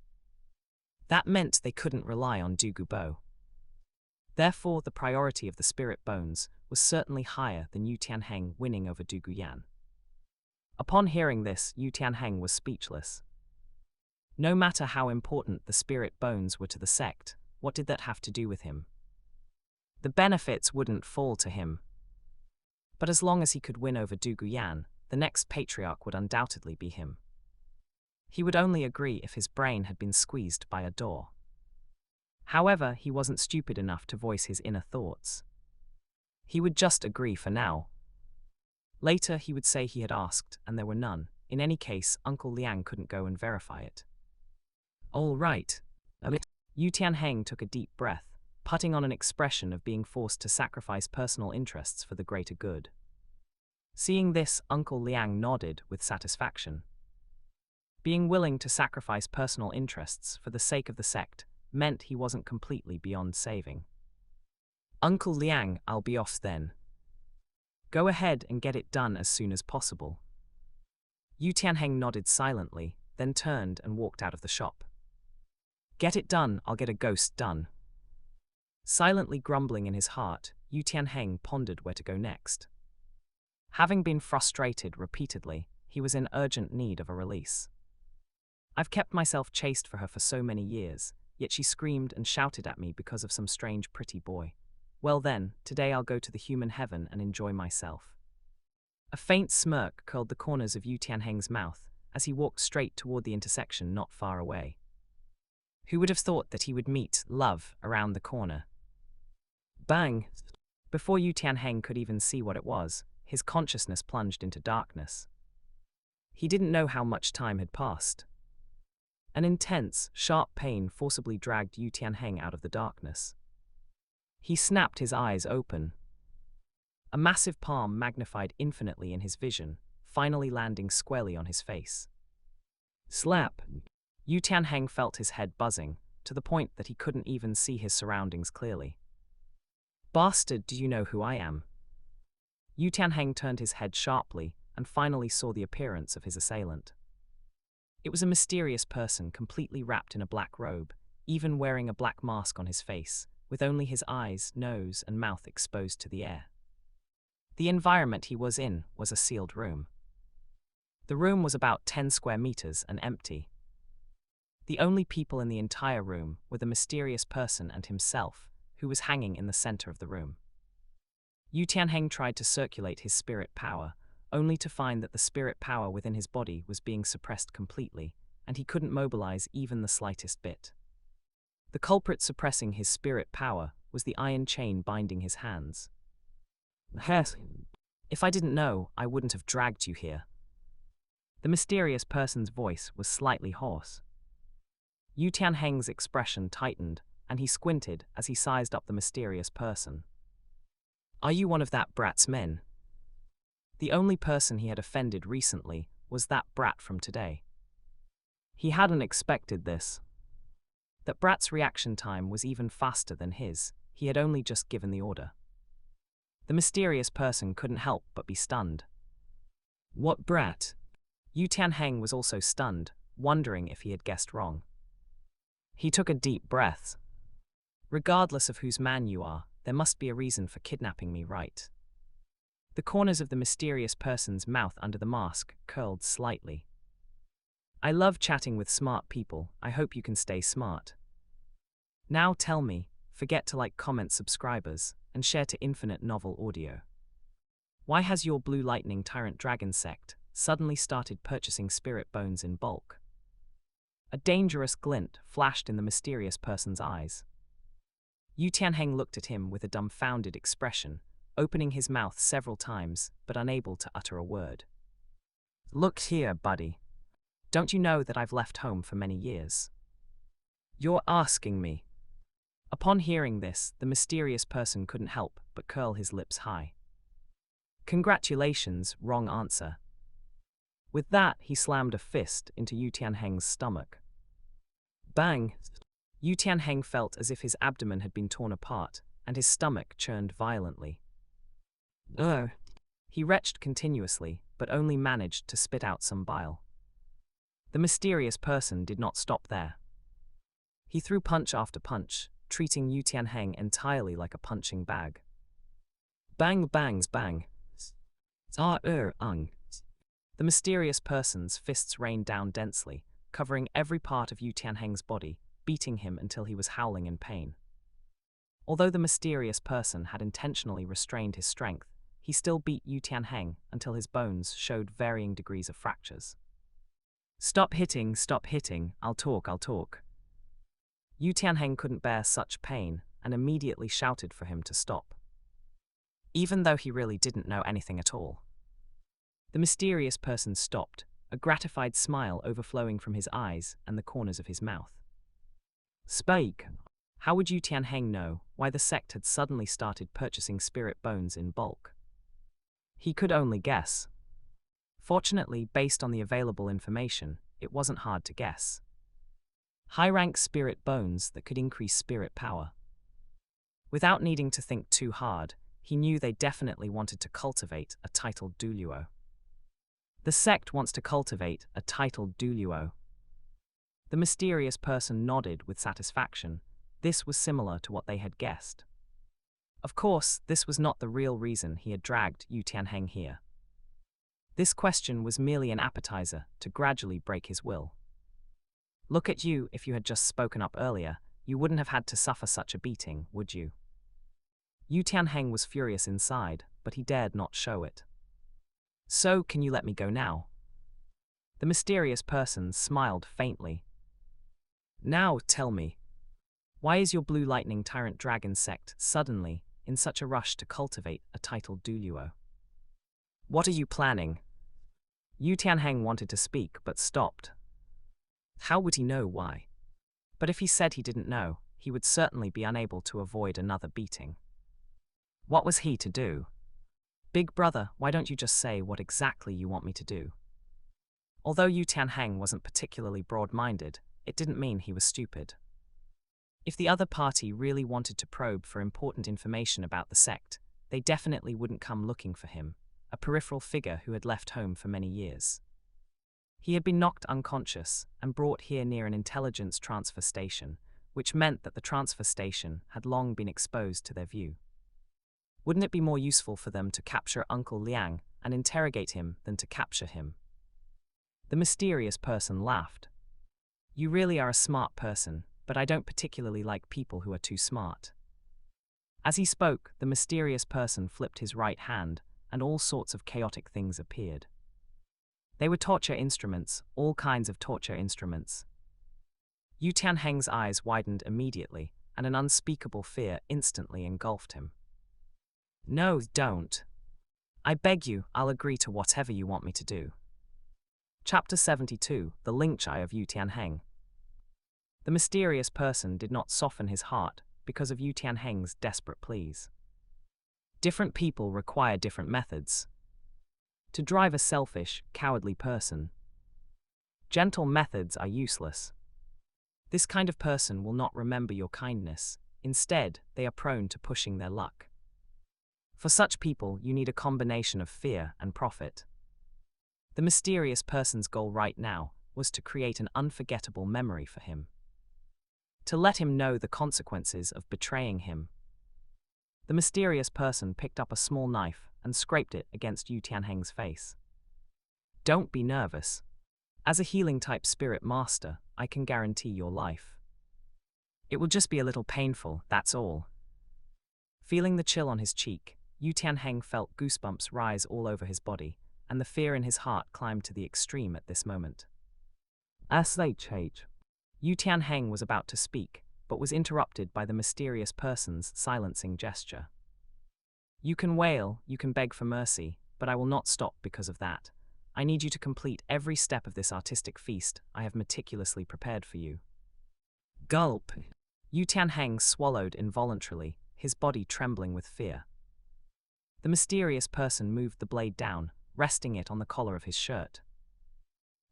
That meant they couldn't rely on Dugu Bo. Therefore, the priority of the spirit bones was certainly higher than Yu Tianheng winning over Dugu Yan. Upon hearing this, Yu Tianheng was speechless. No matter how important the spirit bones were to the sect, what did that have to do with him? The benefits wouldn't fall to him. But as long as he could win over Dugu Yan, the next patriarch would undoubtedly be him. He would only agree if his brain had been squeezed by a door. However, he wasn't stupid enough to voice his inner thoughts. He would just agree for now. Later, he would say he had asked, and there were none. In any case, Uncle Liang couldn't go and verify it. All right. Yu Tianheng took a deep breath, putting on an expression of being forced to sacrifice personal interests for the greater good. Seeing this, Uncle Liang nodded with satisfaction. Being willing to sacrifice personal interests for the sake of the sect meant he wasn't completely beyond saving. Uncle Liang, I'll be off then. Go ahead and get it done as soon as possible. Yu Tianheng nodded silently, then turned and walked out of the shop. Get it done, I'll get a ghost done. Silently grumbling in his heart, Yu Tianheng pondered where to go next. Having been frustrated repeatedly, he was in urgent need of a release. I've kept myself chaste for her for so many years, yet she screamed and shouted at me because of some strange pretty boy. Well then, today I'll go to the human heaven and enjoy myself. A faint smirk curled the corners of Yu Tianheng's mouth as he walked straight toward the intersection not far away. Who would have thought that he would meet love around the corner? Bang! Before Yu Tianheng could even see what it was, his consciousness plunged into darkness. He didn't know how much time had passed. An intense, sharp pain forcibly dragged Yu Tianheng out of the darkness. He snapped his eyes open. A massive palm magnified infinitely in his vision, finally landing squarely on his face. Slap! Yu Tianheng felt his head buzzing, to the point that he couldn't even see his surroundings clearly. Bastard, do you know who I am? Yu Tianheng turned his head sharply and finally saw the appearance of his assailant. It was a mysterious person completely wrapped in a black robe, even wearing a black mask on his face, with only his eyes, nose, and mouth exposed to the air. The environment he was in was a sealed room. The room was about 10 square meters and empty. The only people in the entire room were the mysterious person and himself, who was hanging in the center of the room. Yu Tianheng tried to circulate his spirit power, only to find that the spirit power within his body was being suppressed completely, and he couldn't mobilize even the slightest bit. The culprit suppressing his spirit power was the iron chain binding his hands. If I didn't know, I wouldn't have dragged you here. The mysterious person's voice was slightly hoarse. Yu Tianheng's expression tightened, and he squinted as he sized up the mysterious person. Are you one of that brat's men? The only person he had offended recently was that brat from today. He hadn't expected this. That brat's reaction time was even faster than his. He had only just given the order. The mysterious person couldn't help but be stunned. What brat? Yu Tianheng was also stunned, wondering if he had guessed wrong. He took a deep breath. Regardless of whose man you are, there must be a reason for kidnapping me, right? The corners of the mysterious person's mouth under the mask curled slightly. I love chatting with smart people. I hope you can stay smart. Now tell me, forget to like, comment, subscribers, and share to Infinite Novel Audio. Why has your Blue Lightning Tyrant Dragon sect suddenly started purchasing spirit bones in bulk? A dangerous glint flashed in the mysterious person's eyes. Yu Tianheng looked at him with a dumbfounded expression, opening his mouth several times, but unable to utter a word. Look here, buddy. Don't you know that I've left home for many years? You're asking me. Upon hearing this, the mysterious person couldn't help but curl his lips high. Congratulations, wrong answer. With that, he slammed a fist into Yu Tianheng's stomach. Bang! Yu Tianheng felt as if his abdomen had been torn apart, and his stomach churned violently. Ugh! He retched continuously, but only managed to spit out some bile. The mysterious person did not stop there. He threw punch after punch, treating Yu Tianheng entirely like a punching bag. Bang bangs bang. The mysterious person's fists rained down densely, covering every part of Yu Tianheng's body, beating him until he was howling in pain. Although the mysterious person had intentionally restrained his strength, he still beat Yu Tianheng until his bones showed varying degrees of fractures. Stop hitting, I'll talk. Yu Tianheng couldn't bear such pain and immediately shouted for him to stop. Even though he really didn't know anything at all. The mysterious person stopped, a gratified smile overflowing from his eyes and the corners of his mouth. Speak! How would Yu Tianheng know why the sect had suddenly started purchasing spirit bones in bulk? He could only guess. Fortunately, based on the available information, it wasn't hard to guess. High-rank spirit bones that could increase spirit power. Without needing to think too hard, he knew they definitely wanted to cultivate a titled Douluo. The sect wants to cultivate a titled Douluo. The mysterious person nodded with satisfaction. This was similar to what they had guessed. Of course, this was not the real reason he had dragged Yu Tianheng here. This question was merely an appetizer to gradually break his will. Look at you, if you had just spoken up earlier, you wouldn't have had to suffer such a beating, would you? Yu Tianheng was furious inside, but he dared not show it. So, can you let me go now? The mysterious person smiled faintly. Now, tell me, why is your Blue Lightning Tyrant Dragon sect suddenly in such a rush to cultivate a titled Douluo? What are you planning? Yu Tianheng wanted to speak but stopped. How would he know why? But if he said he didn't know, he would certainly be unable to avoid another beating. What was he to do? Big brother, why don't you just say what exactly you want me to do? Although Yu Tianheng wasn't particularly broad-minded, it didn't mean he was stupid. If the other party really wanted to probe for important information about the sect, they definitely wouldn't come looking for him, a peripheral figure who had left home for many years. He had been knocked unconscious and brought here near an intelligence transfer station, which meant that the transfer station had long been exposed to their view. Wouldn't it be more useful for them to capture Uncle Liang and interrogate him than to capture him? The mysterious person laughed. You really are a smart person, but I don't particularly like people who are too smart. As he spoke, the mysterious person flipped his right hand, and all sorts of chaotic things appeared. They were torture instruments, all kinds of torture instruments. Yu Tianheng's eyes widened immediately, and an unspeakable fear instantly engulfed him. No, don't. I beg you, I'll agree to whatever you want me to do. Chapter 72, The Lynch Eye of Yu Tianheng. The mysterious person did not soften his heart because of Yu Tianheng's desperate pleas. Different people require different methods. To drive a selfish, cowardly person, gentle methods are useless. This kind of person will not remember your kindness. Instead, they are prone to pushing their luck. For such people, you need a combination of fear and profit. The mysterious person's goal right now was to create an unforgettable memory for him. To let him know the consequences of betraying him. The mysterious person picked up a small knife and scraped it against Yu Tianheng's face. Don't be nervous. As a healing-type spirit master, I can guarantee your life. It will just be a little painful, that's all. Feeling the chill on his cheek, Yu Tianheng felt goosebumps rise all over his body, and the fear in his heart climbed to the extreme at this moment. SHH. Yu Tianheng was about to speak, but was interrupted by the mysterious person's silencing gesture. You can wail, you can beg for mercy, but I will not stop because of that. I need you to complete every step of this artistic feast I have meticulously prepared for you. Gulp. Yu Tianheng swallowed involuntarily, his body trembling with fear. The mysterious person moved the blade down, resting it on the collar of his shirt.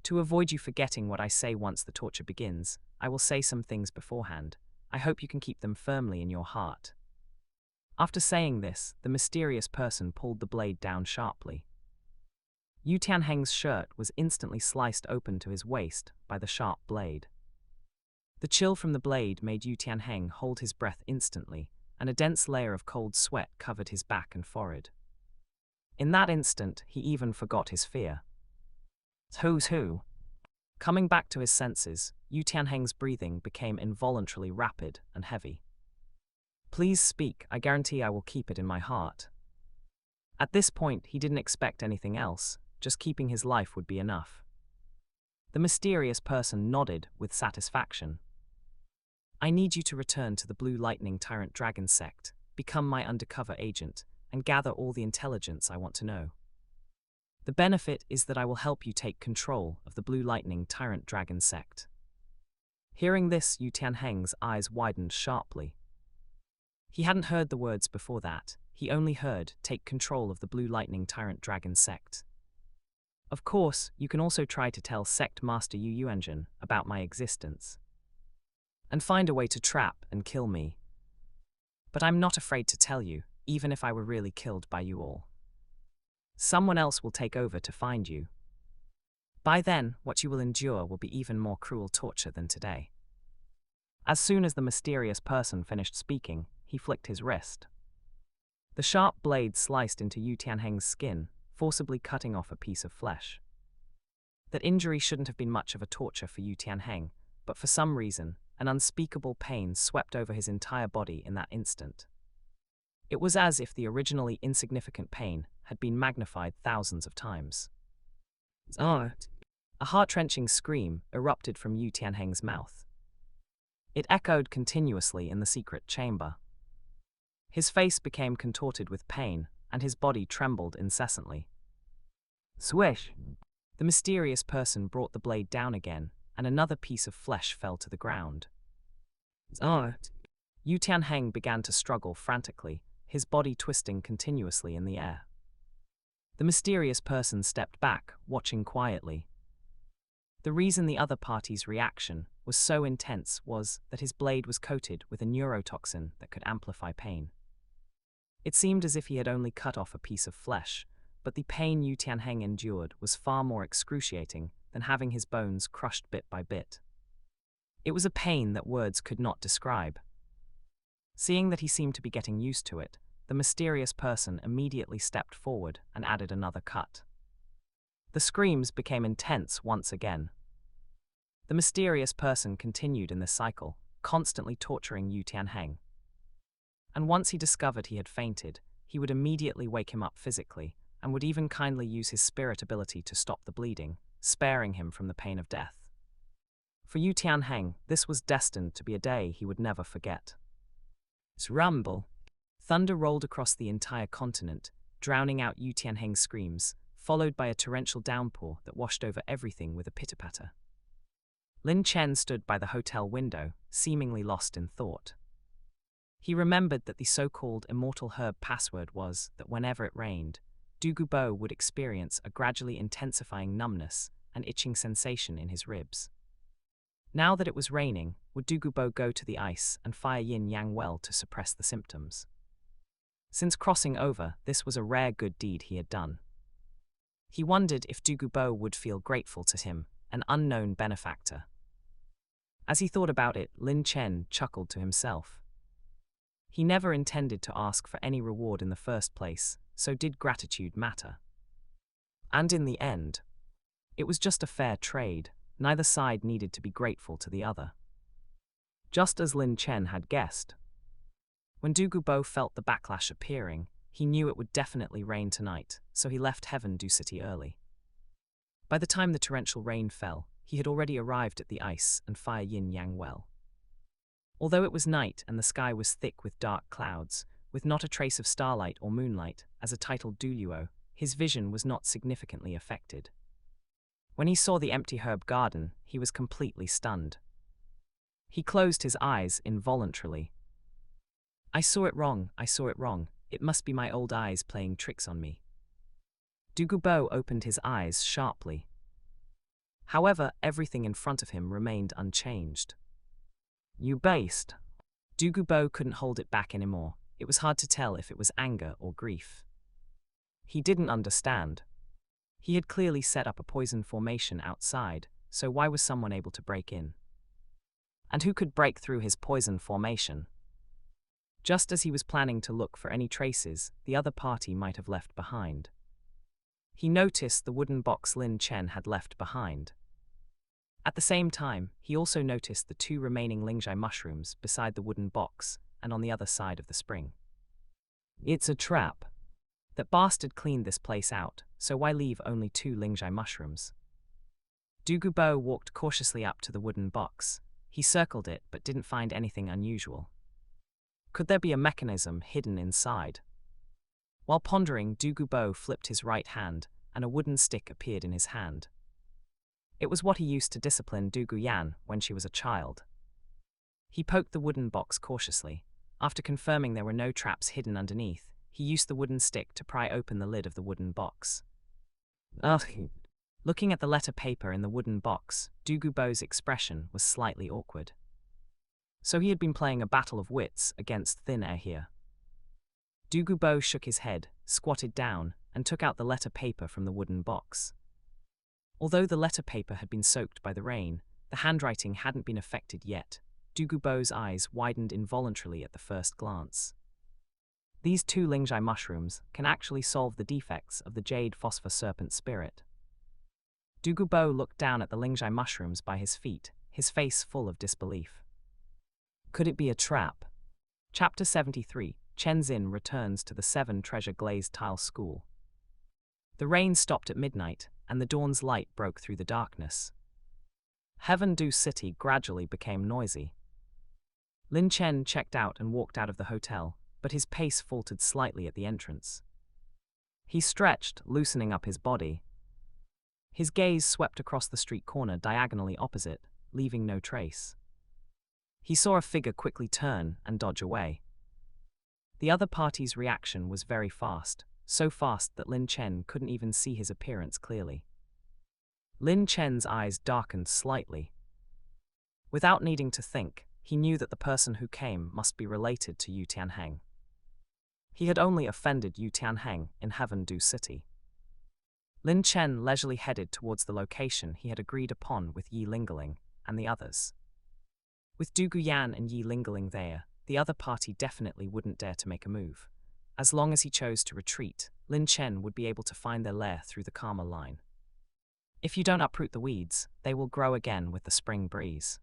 To avoid you forgetting what I say once the torture begins, I will say some things beforehand. I hope you can keep them firmly in your heart. After saying this, the mysterious person pulled the blade down sharply. Yu Tianheng's shirt was instantly sliced open to his waist by the sharp blade. The chill from the blade made Yu Tianheng hold his breath instantly, and a dense layer of cold sweat covered his back and forehead. In that instant, he even forgot his fear. Who's who? Coming back to his senses, Yu Tianheng's breathing became involuntarily rapid and heavy. Please speak, I guarantee I will keep it in my heart. At this point, he didn't expect anything else, just keeping his life would be enough. The mysterious person nodded with satisfaction. I need you to return to the Blue Lightning Tyrant Dragon sect, become my undercover agent, and gather all the intelligence I want to know. The benefit is that I will help you take control of the Blue Lightning Tyrant Dragon sect. Hearing this, Yu Tianheng's eyes widened sharply. He hadn't heard the words before that, he only heard, take control of the Blue Lightning Tyrant Dragon sect. Of course, you can also try to tell Sect Master Yu Yuanjun about my existence. And find a way to trap and kill me. But I'm not afraid to tell you, even if I were really killed by you all. Someone else will take over to find you. By then, what you will endure will be even more cruel torture than today. As soon as the mysterious person finished speaking, he flicked his wrist. The sharp blade sliced into Yu Tianheng's skin, forcibly cutting off a piece of flesh. That injury shouldn't have been much of a torture for Yu Tianheng, but for some reason, an unspeakable pain swept over his entire body in that instant. It was as if the originally insignificant pain had been magnified thousands of times. A heart-wrenching scream erupted from Yu Tianheng's mouth. It echoed continuously in the secret chamber. His face became contorted with pain, and his body trembled incessantly. Swish! The mysterious person brought the blade down again, and another piece of flesh fell to the ground. Yu Tianheng began to struggle frantically, his body twisting continuously in the air. The mysterious person stepped back, watching quietly. The reason the other party's reaction was so intense was that his blade was coated with a neurotoxin that could amplify pain. It seemed as if he had only cut off a piece of flesh, but the pain Yu Tianheng endured was far more excruciating than having his bones crushed bit by bit. It was a pain that words could not describe. Seeing that he seemed to be getting used to it, the mysterious person immediately stepped forward and added another cut. The screams became intense once again. The mysterious person continued in this cycle, constantly torturing Yu Tianheng. And once he discovered he had fainted, he would immediately wake him up physically, and would even kindly use his spirit ability to stop the bleeding, sparing him from the pain of death. For Yu Tianheng, this was destined to be a day he would never forget. Rumble! Thunder rolled across the entire continent, drowning out Yu Tianheng's screams, followed by a torrential downpour that washed over everything with a pitter-patter. Lin Chen stood by the hotel window, seemingly lost in thought. He remembered that the so-called immortal herb password was that whenever it rained, Douluo would experience a gradually intensifying numbness and itching sensation in his ribs. Now that it was raining, would Douluo go to the ice and fire yin-yang well to suppress the symptoms? Since crossing over, this was a rare good deed he had done. He wondered if Douluo would feel grateful to him, an unknown benefactor. As he thought about it, Lin Chen chuckled to himself. He never intended to ask for any reward in the first place, so did gratitude matter? And in the end, it was just a fair trade. Neither side needed to be grateful to the other. Just as Lin Chen had guessed. When Douluo felt the backlash appearing, he knew it would definitely rain tonight, so he left Heaven Du City early. By the time the torrential rain fell, he had already arrived at the ice and fire yin-yang well. Although it was night and the sky was thick with dark clouds, with not a trace of starlight or moonlight, as a titled Douluo, his vision was not significantly affected. When he saw the empty herb garden, he was completely stunned. He closed his eyes involuntarily. I saw it wrong, it must be my old eyes playing tricks on me. Douluo opened his eyes sharply. However, everything in front of him remained unchanged. You based. Douluo couldn't hold it back anymore. It was hard to tell if it was anger or grief. He didn't understand. He had clearly set up a poison formation outside, so why was someone able to break in? And who could break through his poison formation? Just as he was planning to look for any traces the other party might have left behind. He noticed the wooden box Lin Chen had left behind. At the same time, he also noticed the 2 remaining Lingjai mushrooms beside the wooden box and on the other side of the spring. It's a trap. That bastard cleaned this place out, so why leave only 2 Lingjai mushrooms? Douluo walked cautiously up to the wooden box. He circled it but didn't find anything unusual. Could there be a mechanism hidden inside? While pondering, Douluo flipped his right hand, and a wooden stick appeared in his hand. It was what he used to discipline Douguyan when she was a child. He poked the wooden box cautiously. After confirming there were no traps hidden underneath, he used the wooden stick to pry open the lid of the wooden box. Ugh. Looking at the letter paper in the wooden box, Douluo's expression was slightly awkward. So he had been playing a battle of wits against thin air here. Douluo shook his head, squatted down, and took out the letter paper from the wooden box. Although the letter paper had been soaked by the rain, the handwriting hadn't been affected yet. Douluo's eyes widened involuntarily at the first glance. These 2 Lingjai mushrooms can actually solve the defects of the jade phosphor serpent spirit. Douluo looked down at the Lingjai mushrooms by his feet, his face full of disbelief. Could it be a trap? Chapter 73, Chen Xin returns to the 7 treasure glazed tile school. The rain stopped at midnight, and the dawn's light broke through the darkness. Heavendu City gradually became noisy. Lin Chen checked out and walked out of the hotel, but his pace faltered slightly at the entrance. He stretched, loosening up his body. His gaze swept across the street corner diagonally opposite, leaving no trace. He saw a figure quickly turn and dodge away. The other party's reaction was very fast, so fast that Lin Chen couldn't even see his appearance clearly. Lin Chen's eyes darkened slightly. Without needing to think, he knew that the person who came must be related to Yu Tianheng. He had only offended Yu Tianheng in Heavendu City. Lin Chen leisurely headed towards the location he had agreed upon with Yi Lingling and the others. With Du Guyan and Yi Lingling there, the other party definitely wouldn't dare to make a move. As long as he chose to retreat, Lin Chen would be able to find their lair through the Karma line. If you don't uproot the weeds, they will grow again with the spring breeze.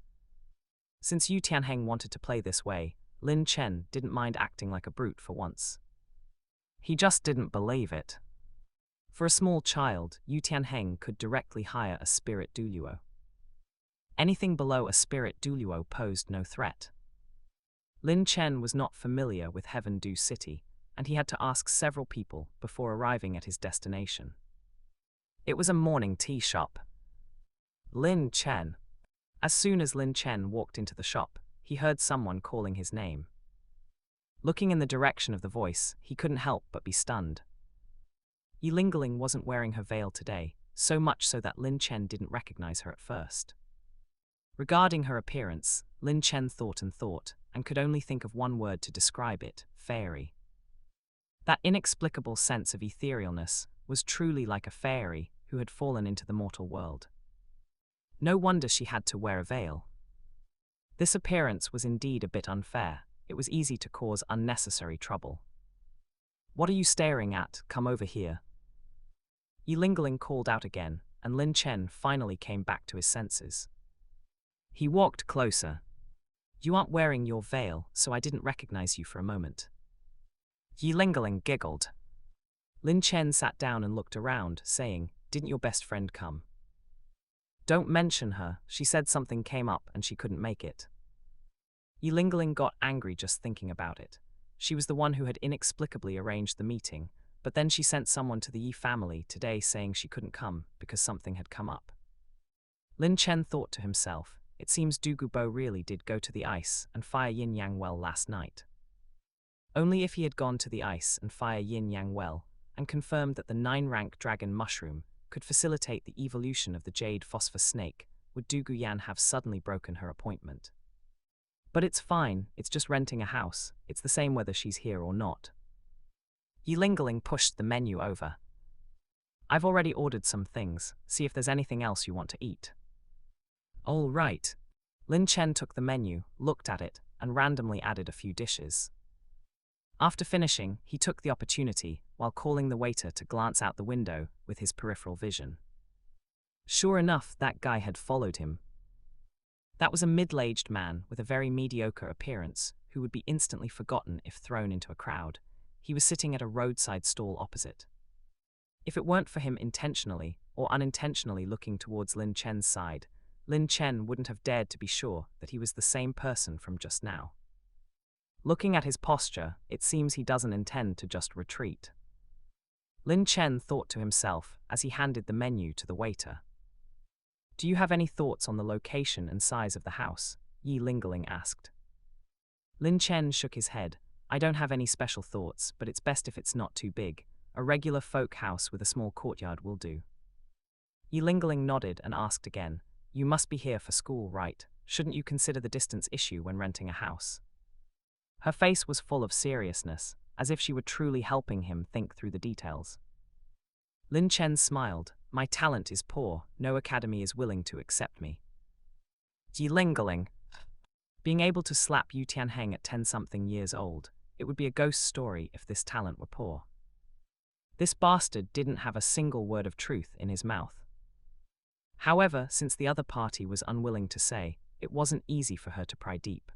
Since Yu Tianheng wanted to play this way, Lin Chen didn't mind acting like a brute for once. He just didn't believe it. For a small child, Yu Tianheng could directly hire a spirit Douluo. Anything below a spirit Douluo posed no threat. Lin Chen was not familiar with Heavendu City, and he had to ask several people before arriving at his destination. It was a morning tea shop. Lin Chen. As soon as Lin Chen walked into the shop, he heard someone calling his name. Looking in the direction of the voice, he couldn't help but be stunned. Yi Lingling wasn't wearing her veil today, so much so that Lin Chen didn't recognize her at first. Regarding her appearance, Lin Chen thought and could only think of one word to describe it: fairy. That inexplicable sense of etherealness was truly like a fairy who had fallen into the mortal world. No wonder she had to wear a veil. This appearance was indeed a bit unfair. It was easy to cause unnecessary trouble. "What are you staring at? Come over here." Yi Lingling called out again, and Lin Chen finally came back to his senses. He walked closer. "You aren't wearing your veil, so I didn't recognize you for a moment." Yi Lingling giggled. Lin Chen sat down and looked around, saying, "Didn't your best friend come?" "Don't mention her. She said something came up and she couldn't make it." Yi Lingling got angry just thinking about it. She was the one who had inexplicably arranged the meeting, but then she sent someone to the Yi family today saying she couldn't come because something had come up. Lin Chen thought to himself, it seems Douluo really did go to the ice and fire Yin Yang well last night. Only if he had gone to the ice and fire Yin Yang well, and confirmed that the 9-rank dragon mushroom could facilitate the evolution of the jade phosphor snake, would Du Guyan have suddenly broken her appointment. But it's fine, it's just renting a house, it's the same whether she's here or not. Yi Lingling pushed the menu over. "I've already ordered some things, see if there's anything else you want to eat." "All right." Lin Chen took the menu, looked at it, and randomly added a few dishes. After finishing, he took the opportunity, while calling the waiter to glance out the window with his peripheral vision. Sure enough, that guy had followed him. That was a middle-aged man with a very mediocre appearance, who would be instantly forgotten if thrown into a crowd. He was sitting at a roadside stall opposite. If it weren't for him intentionally or unintentionally looking towards Lin Chen's side, Lin Chen wouldn't have dared to be sure that he was the same person from just now. Looking at his posture, it seems he doesn't intend to just retreat. Lin Chen thought to himself as he handed the menu to the waiter. "Do you have any thoughts on the location and size of the house?" Yi Lingling asked. Lin Chen shook his head. "I don't have any special thoughts, but it's best if it's not too big. A regular folk house with a small courtyard will do." Yi Lingling nodded and asked again, "You must be here for school, right? Shouldn't you consider the distance issue when renting a house?" Her face was full of seriousness, as if she were truly helping him think through the details. Lin Chen smiled. My talent is poor, no academy is willing to accept me. Yilingaling. Being able to slap Yu Tianheng at 10-something years old, it would be a ghost story if this talent were poor. This bastard didn't have a single word of truth in his mouth. However, since the other party was unwilling to say, it wasn't easy for her to pry deep.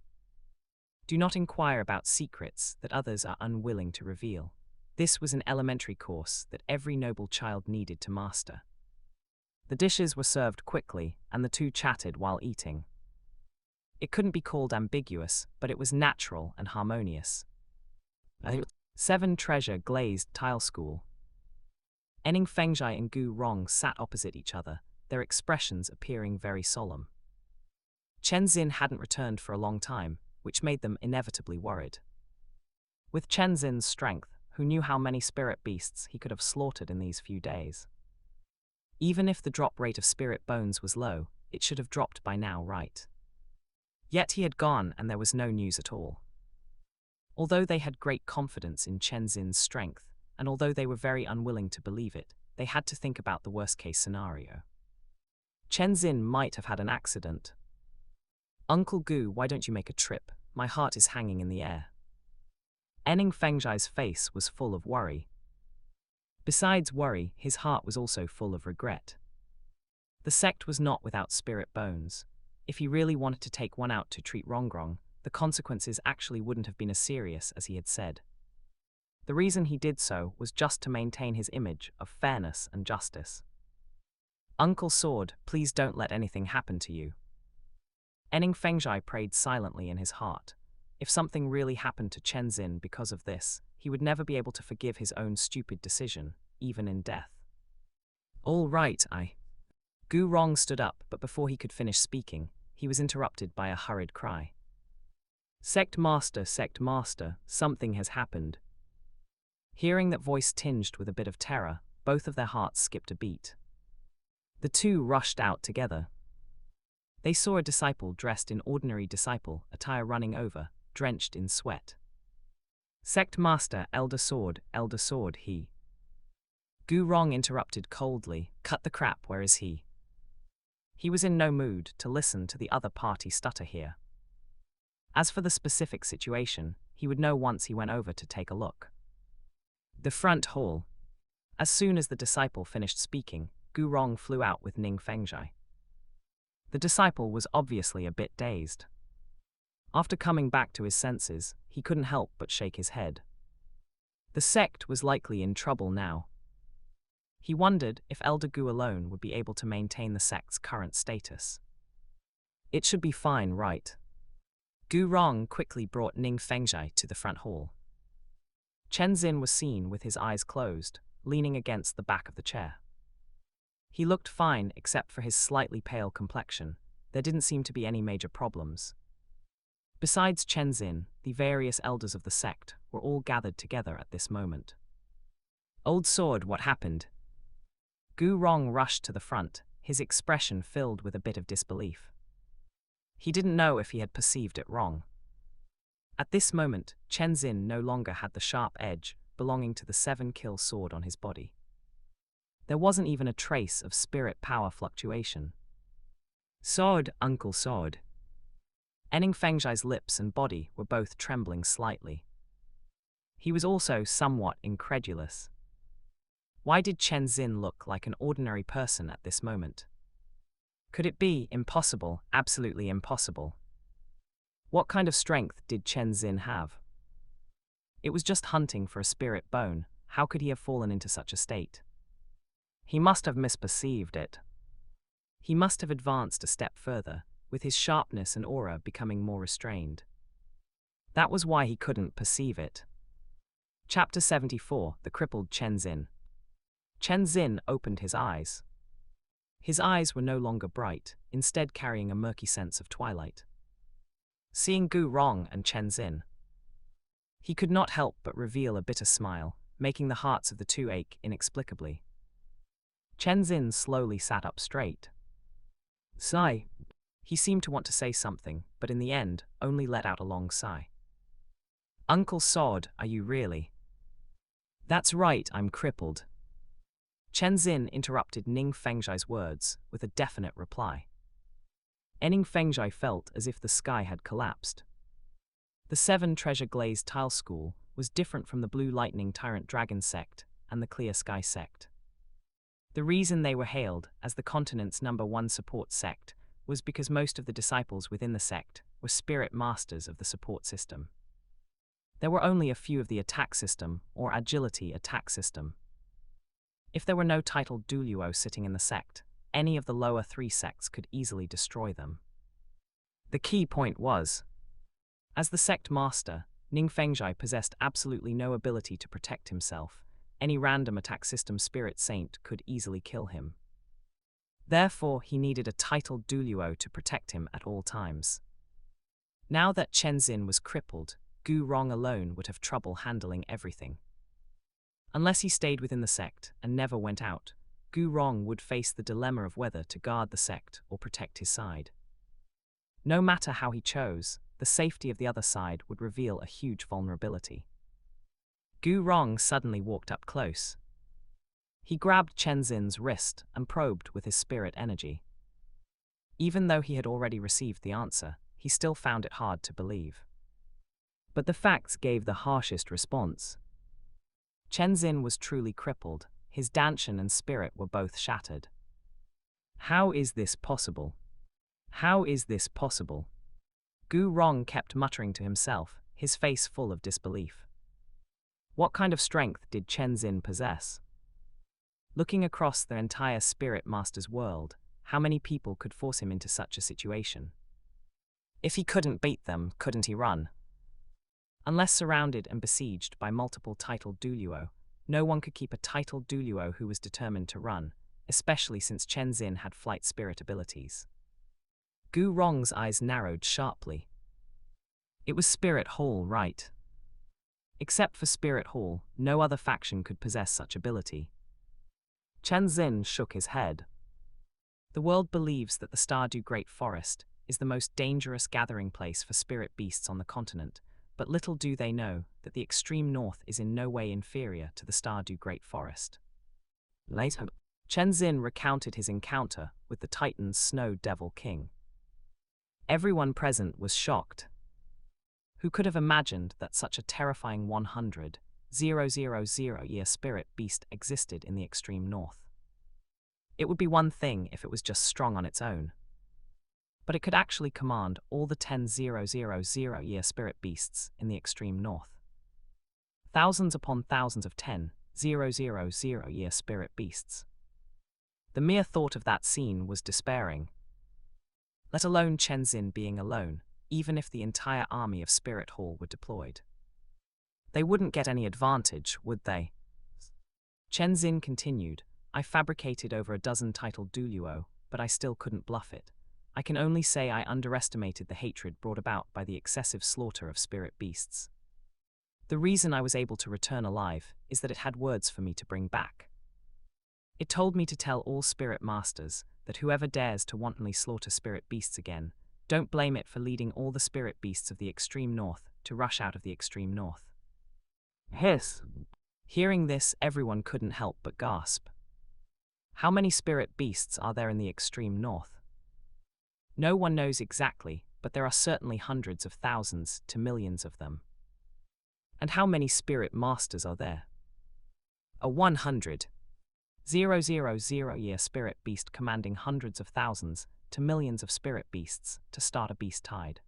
Do not inquire about secrets that others are unwilling to reveal. This was an elementary course that every noble child needed to master. The dishes were served quickly, and the two chatted while eating. It couldn't be called ambiguous, but it was natural and harmonious. 7 Treasure Glazed Tile School. Enning Fengzhai and Gu Rong sat opposite each other, their expressions appearing very solemn. Chen Xin hadn't returned for a long time, which made them inevitably worried. With Chen Xin's strength, who knew how many spirit beasts he could have slaughtered in these few days? Even if the drop rate of spirit bones was low, it should have dropped by now, right? Yet he had gone and there was no news at all. Although they had great confidence in Chen Xin's strength, and although they were very unwilling to believe it, they had to think about the worst-case scenario. Chen Xin might have had an accident. Uncle Gu, why don't you make a trip? My heart is hanging in the air. Enning Fengzhai's face was full of worry. Besides worry, his heart was also full of regret. The sect was not without spirit bones. If he really wanted to take one out to treat Rongrong, the consequences actually wouldn't have been as serious as he had said. The reason he did so was just to maintain his image of fairness and justice. Uncle Sword, please don't let anything happen to you. Enning Fengzhai prayed silently in his heart. If something really happened to Chen Xin because of this, he would never be able to forgive his own stupid decision, even in death. All right, Gu Rong stood up, but before he could finish speaking, he was interrupted by a hurried cry. Sect Master, something has happened. Hearing that voice tinged with a bit of terror, both of their hearts skipped a beat. The two rushed out together. They saw a disciple dressed in ordinary disciple attire running over, drenched in sweat. Sect Master, Elder Sword, he. Gu Rong interrupted coldly, cut the crap, where is he? He was in no mood to listen to the other party stutter here. As for the specific situation, he would know once he went over to take a look. The front hall. As soon as the disciple finished speaking, Gu Rong flew out with Ning Fengzhai. The disciple was obviously a bit dazed. After coming back to his senses, he couldn't help but shake his head. The sect was likely in trouble now. He wondered if Elder Gu alone would be able to maintain the sect's current status. It should be fine, right? Gu Rong quickly brought Ning Fengzhai to the front hall. Chen Xin was seen with his eyes closed, leaning against the back of the chair. He looked fine except for his slightly pale complexion. There didn't seem to be any major problems. Besides Chen Xin, the various elders of the sect were all gathered together at this moment. Old Sword, what happened? Gu Rong rushed to the front, his expression filled with a bit of disbelief. He didn't know if he had perceived it wrong. At this moment, Chen Xin no longer had the sharp edge belonging to the 7-kill sword on his body. There wasn't even a trace of spirit power fluctuation. Sword, Uncle Sword. Enning Fengzhai's lips and body were both trembling slightly. He was also somewhat incredulous. Why did Chen Xin look like an ordinary person at this moment? Could it be impossible, absolutely impossible? What kind of strength did Chen Xin have? It was just hunting for a spirit bone. How could he have fallen into such a state? He must have misperceived it. He must have advanced a step further, with his sharpness and aura becoming more restrained. That was why he couldn't perceive it. Chapter 74, The Crippled Chen Xin. Chen Xin opened his eyes. His eyes were no longer bright, instead carrying a murky sense of twilight. Seeing Gu Rong and Chen Xin, he could not help but reveal a bitter smile, making the hearts of the two ache inexplicably. Chen Xin slowly sat up straight. Sigh. He seemed to want to say something, but in the end, only let out a long sigh. Uncle Sod, are you really? That's right, I'm crippled. Chen Xin interrupted Ning Fengzhai's words with a definite reply. Ning Fengzhai felt as if the sky had collapsed. The Seven Treasure Glazed Tile School was different from the Blue Lightning Tyrant Dragon sect and the Clear Sky sect. The reason they were hailed as the continent's #1 support sect was because most of the disciples within the sect were spirit masters of the support system. There were only a few of the attack system or agility attack system. If there were no titled Douluo sitting in the sect, any of the lower 3 sects could easily destroy them. The key point was, as the sect master, Ning Fengzhai possessed absolutely no ability to protect himself. Any random attack system spirit saint could easily kill him. Therefore, he needed a titled Douluo to protect him at all times. Now that Chen Xin was crippled, Gu Rong alone would have trouble handling everything. Unless he stayed within the sect and never went out, Gu Rong would face the dilemma of whether to guard the sect or protect his side. No matter how he chose, the safety of the other side would reveal a huge vulnerability. Gu Rong suddenly walked up close. He grabbed Chen Xin's wrist and probed with his spirit energy. Even though he had already received the answer, he still found it hard to believe. But the facts gave the harshest response. Chen Xin was truly crippled. His dantian and spirit were both shattered. How is this possible? How is this possible? Gu Rong kept muttering to himself, his face full of disbelief. What kind of strength did Chen Xin possess? Looking across the entire Spirit Master's world, how many people could force him into such a situation? If he couldn't beat them, couldn't he run? Unless surrounded and besieged by multiple titled Douluo, no one could keep a titled Douluo who was determined to run, especially since Chen Xin had flight spirit abilities. Gu Rong's eyes narrowed sharply. It was Spirit Hall, right? Except for Spirit Hall, no other faction could possess such ability. Chen Xin shook his head. The world believes that the Stardew Great Forest is the most dangerous gathering place for spirit beasts on the continent, but little do they know that the extreme north is in no way inferior to the Stardew Great Forest. Later, Chen Xin recounted his encounter with the Titan's Snow Devil King. Everyone present was shocked. Who could have imagined that such a terrifying 100,000-year spirit beast existed in the extreme north? It would be one thing if it was just strong on its own, but it could actually command all the 10,000-year spirit beasts in the extreme north. Thousands upon thousands of 10,000-year spirit beasts. The mere thought of that scene was despairing. Let alone Chen Xin being alone, even if the entire army of Spirit Hall were deployed. They wouldn't get any advantage, would they? Chen Xin continued, I fabricated over a dozen titled Douluo, but I still couldn't bluff it. I can only say I underestimated the hatred brought about by the excessive slaughter of spirit beasts. The reason I was able to return alive is that it had words for me to bring back. It told me to tell all spirit masters that whoever dares to wantonly slaughter spirit beasts again, don't blame it for leading all the spirit beasts of the extreme north to rush out of the extreme north. Hiss! Hearing this, everyone couldn't help but gasp. How many spirit beasts are there in the extreme north? No one knows exactly, but there are certainly hundreds of thousands to millions of them. And how many spirit masters are there? A 100,000-year spirit beast commanding hundreds of thousands to millions of spirit beasts to start a beast tide.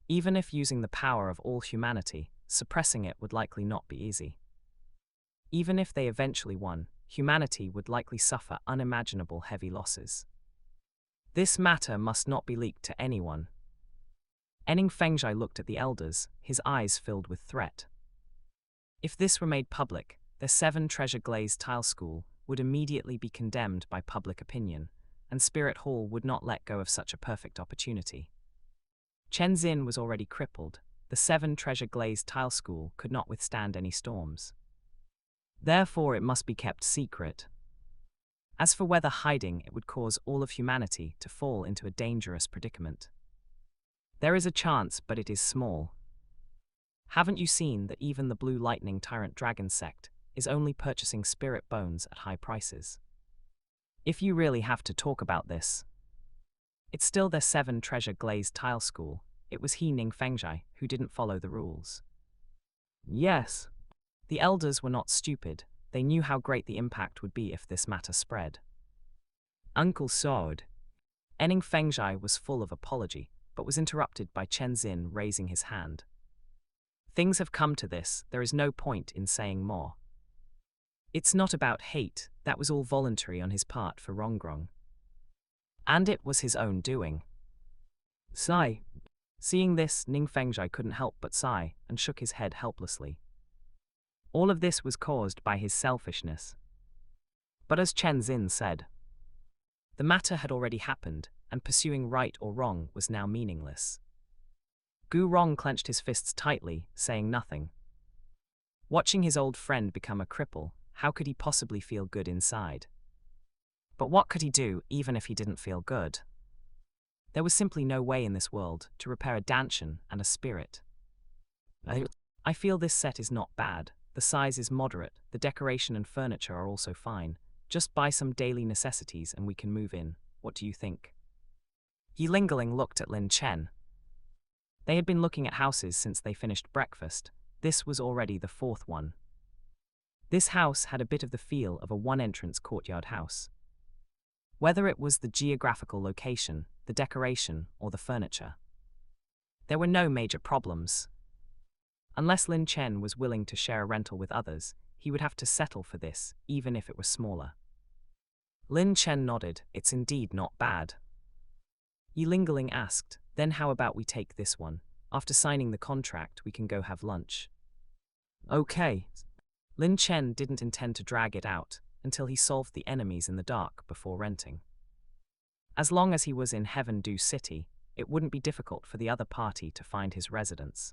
Even if using the power of all humanity, suppressing it would likely not be easy. Even if they eventually won, humanity would likely suffer unimaginable heavy losses. This matter must not be leaked to anyone. Ning Fengzhai looked at the elders, his eyes filled with threat. If this were made public, the 7 Treasure Glazed Tile School would immediately be condemned by public opinion, and Spirit Hall would not let go of such a perfect opportunity. Chen Xin was already crippled. The 7 Treasure Glazed Tile School could not withstand any storms. Therefore, it must be kept secret. As for whether hiding it would cause all of humanity to fall into a dangerous predicament, there is a chance, but it is small. Haven't you seen that even the Blue Lightning Tyrant Dragon sect is only purchasing spirit bones at high prices? If you really have to talk about this, it's still their 7 treasure glazed tile school. It was he Ning Fengzhai who didn't follow the rules. Yes. The elders were not stupid. They knew how great the impact would be if this matter spread. Uncle Sword. Ning Fengzhai was full of apology, but was interrupted by Chen Xin raising his hand. Things have come to this, there is no point in saying more. It's not about hate, that was all voluntary on his part for Rongrong. And it was his own doing. Sigh. Seeing this, Ning Fengzhai couldn't help but sigh and shook his head helplessly. All of this was caused by his selfishness. But as Chen Xin said, the matter had already happened, and pursuing right or wrong was now meaningless. Gu Rong clenched his fists tightly, saying nothing. Watching his old friend become a cripple, how could he possibly feel good inside? But what could he do, even if he didn't feel good? There was simply no way in this world to repair a dantian and a spirit. I feel this set is not bad, the size is moderate, the decoration and furniture are also fine. Just buy some daily necessities and we can move in. What do you think? Yi Lingling looked at Lin Chen. They had been looking at houses since they finished breakfast. This was already the 4th one. This house had a bit of the feel of a one-entrance courtyard house. Whether it was the geographical location, the decoration, or the furniture, there were no major problems. Unless Lin Chen was willing to share a rental with others, he would have to settle for this, even if it was smaller. Lin Chen nodded. It's indeed not bad. Yi Lingling asked, then how about we take this one? After signing the contract, we can go have lunch. Okay. Lin Chen didn't intend to drag it out until he solved the enemies in the dark before renting. As long as he was in Heaven Dew City, it wouldn't be difficult for the other party to find his residence.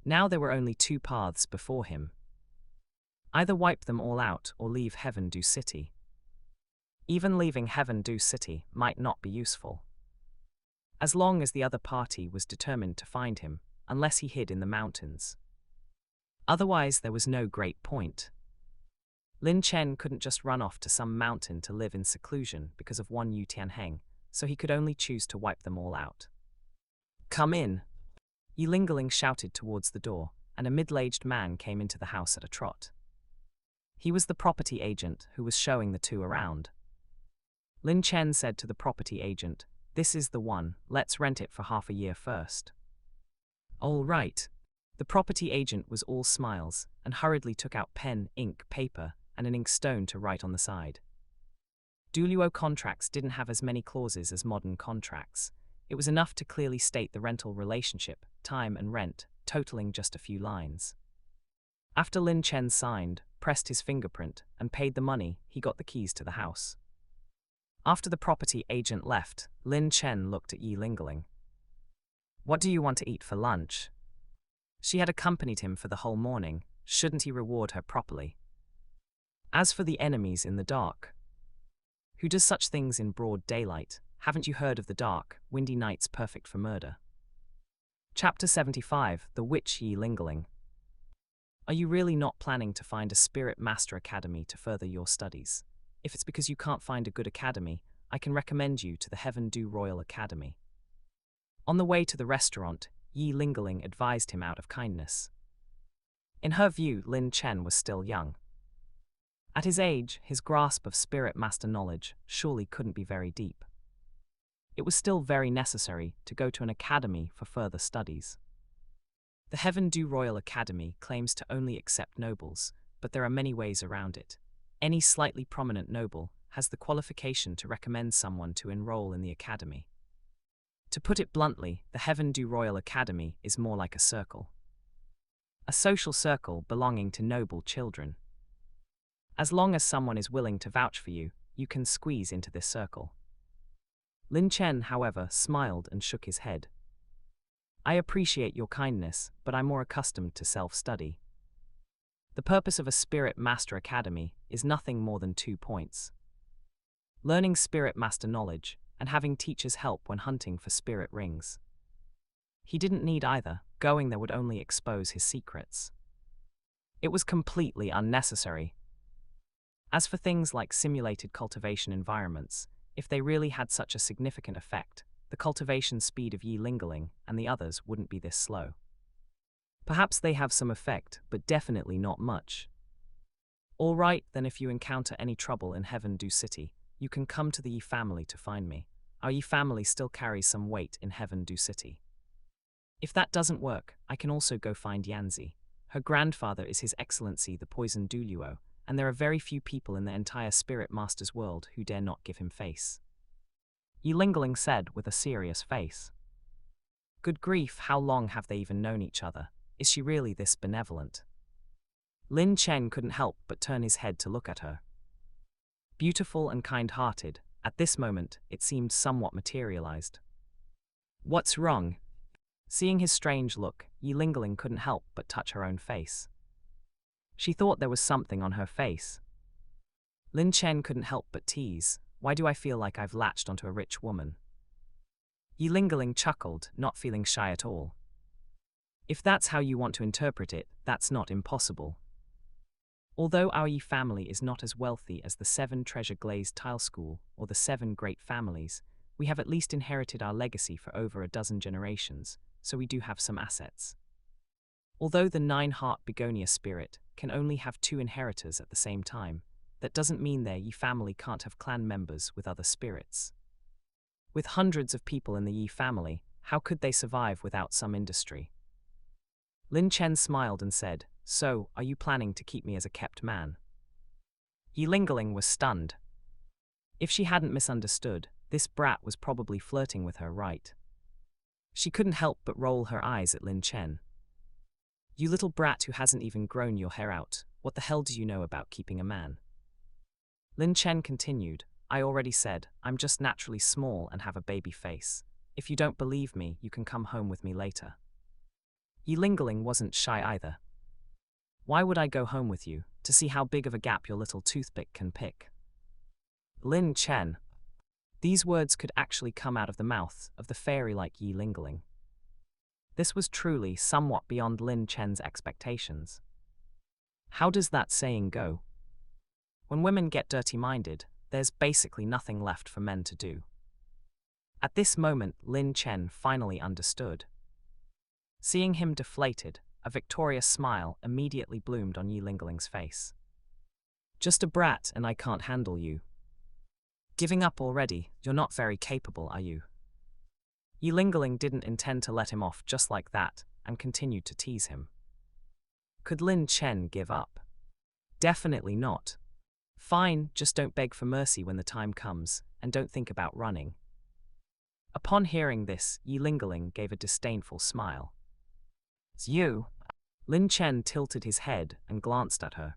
Now there were only 2 paths before him. Either wipe them all out or leave Heaven Dew City. Even leaving Heaven Dew City might not be useful, as long as the other party was determined to find him, unless he hid in the mountains. Otherwise there was no great point. Lin Chen couldn't just run off to some mountain to live in seclusion because of one Yu Tianheng, so he could only choose to wipe them all out. Come in. Yi Lingling shouted towards the door, and a middle-aged man came into the house at a trot. He was the property agent who was showing the 2 around. Lin Chen said to the property agent, "This is the one, let's rent it for half a year first." All right. The property agent was all smiles and hurriedly took out pen, ink, paper, and an inkstone to write on the side. Douluo contracts didn't have as many clauses as modern contracts. It was enough to clearly state the rental relationship, time and rent, totaling just a few lines. After Lin Chen signed, pressed his fingerprint, and paid the money, he got the keys to the house. After the property agent left, Lin Chen looked at Yi Lingling. What do you want to eat for lunch? She had accompanied him for the whole morning. Shouldn't he reward her properly? As for the enemies in the dark, who does such things in broad daylight? Haven't you heard of the dark, windy nights perfect for murder? Chapter 75, The Witch Yi Lingling. Are you really not planning to find a Spirit Master Academy to further your studies? If it's because you can't find a good academy, I can recommend you to the Heaven Dew Royal Academy. On the way to the restaurant, Yi Lingling advised him out of kindness. In her view, Lin Chen was still young. At his age, his grasp of Spirit Master knowledge surely couldn't be very deep. It was still very necessary to go to an academy for further studies. The Heaven Dew Royal Academy claims to only accept nobles, but there are many ways around it. Any slightly prominent noble has the qualification to recommend someone to enroll in the academy. To put it bluntly, the Heaven Dew Royal Academy is more like a circle. A social circle belonging to noble children. As long as someone is willing to vouch for you, you can squeeze into this circle. Lin Chen, however, smiled and shook his head. I appreciate your kindness, but I'm more accustomed to self-study. The purpose of a Spirit Master Academy is nothing more than 2 points. Learning Spirit Master knowledge, and having teachers help when hunting for spirit rings. He didn't need either, Going there would only expose his secrets. It was completely unnecessary. As for things like simulated cultivation environments, if they really had such a significant effect, the cultivation speed of Yi Lingling and the others wouldn't be this slow. Perhaps they have some effect, but definitely not much. All right, then if you encounter any trouble in Heaven Du City, you can come to the Yi family to find me. Our Yi family still carries some weight in Heaven Du City. If that doesn't work, I can also go find Yanzi. Her grandfather is His Excellency the Poison Douluo, and there are very few people in the entire Spirit Master's world who dare not give him face. Yi Lingling said with a serious face. Good grief, how long have they even known each other? Is she really this benevolent? Lin Chen couldn't help but turn his head to look at her. Beautiful and kind-hearted, at this moment it seemed somewhat materialized. What's wrong? Seeing his strange look, Yi Lingling couldn't help but touch her own face. She thought there was something on her face. Lin Chen couldn't help but tease, why do I feel like I've latched onto a rich woman? Yi Lingling chuckled, not feeling shy at all. If that's how you want to interpret it, that's not impossible. Although our Yi family is not as wealthy as the 7 treasure glazed tile school or the 7 great families, we have at least inherited our legacy for over a dozen generations, so we do have some assets. Although the 9-heart begonia spirit can only have 2 inheritors at the same time, that doesn't mean their Yi family can't have clan members with other spirits. With hundreds of people in the Yi family, how could they survive without some industry? Lin Chen smiled and said, so, are you planning to keep me as a kept man? Yi Lingling was stunned. If she hadn't misunderstood, this brat was probably flirting with her, right? She couldn't help but roll her eyes at Lin Chen. You little brat who hasn't even grown your hair out, what the hell do you know about keeping a man? Lin Chen continued, I already said, I'm just naturally small and have a baby face. If you don't believe me, you can come home with me later. Yi Lingling wasn't shy either. Why would I go home with you? To see how big of a gap your little toothpick can pick. Lin Chen. These words could actually come out of the mouth of the fairy-like Yi Lingling. This was truly somewhat beyond Lin Chen's expectations. How does that saying go? When women get dirty-minded, there's basically nothing left for men to do. At this moment, Lin Chen finally understood. Seeing him deflated, a victorious smile immediately bloomed on Yi Lingling's face. Just a brat and I can't handle you. Giving up already, you're not very capable, are you? Yi Lingling didn't intend to let him off just like that, and continued to tease him. Could Lin Chen give up? Definitely not. Fine, just don't beg for mercy when the time comes, and don't think about running. Upon hearing this, Yi Lingling gave a disdainful smile. It's you. Lin Chen tilted his head and glanced at her.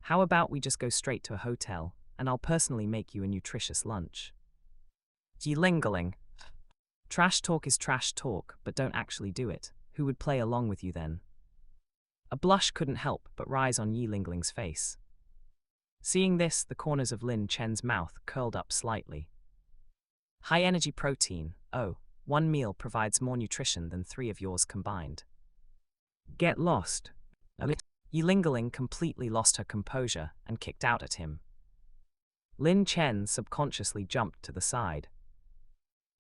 How about we just go straight to a hotel, and I'll personally make you a nutritious lunch? Yi Lingling. Trash talk is trash talk, but don't actually do it. Who would play along with you then? A blush couldn't help but rise on Yi Lingling's face. Seeing this, the corners of Lin Chen's mouth curled up slightly. High energy protein, oh, 1 meal provides more nutrition than 3 of yours combined. Get lost. Yi Lingling completely lost her composure and kicked out at him. Lin Chen subconsciously jumped to the side.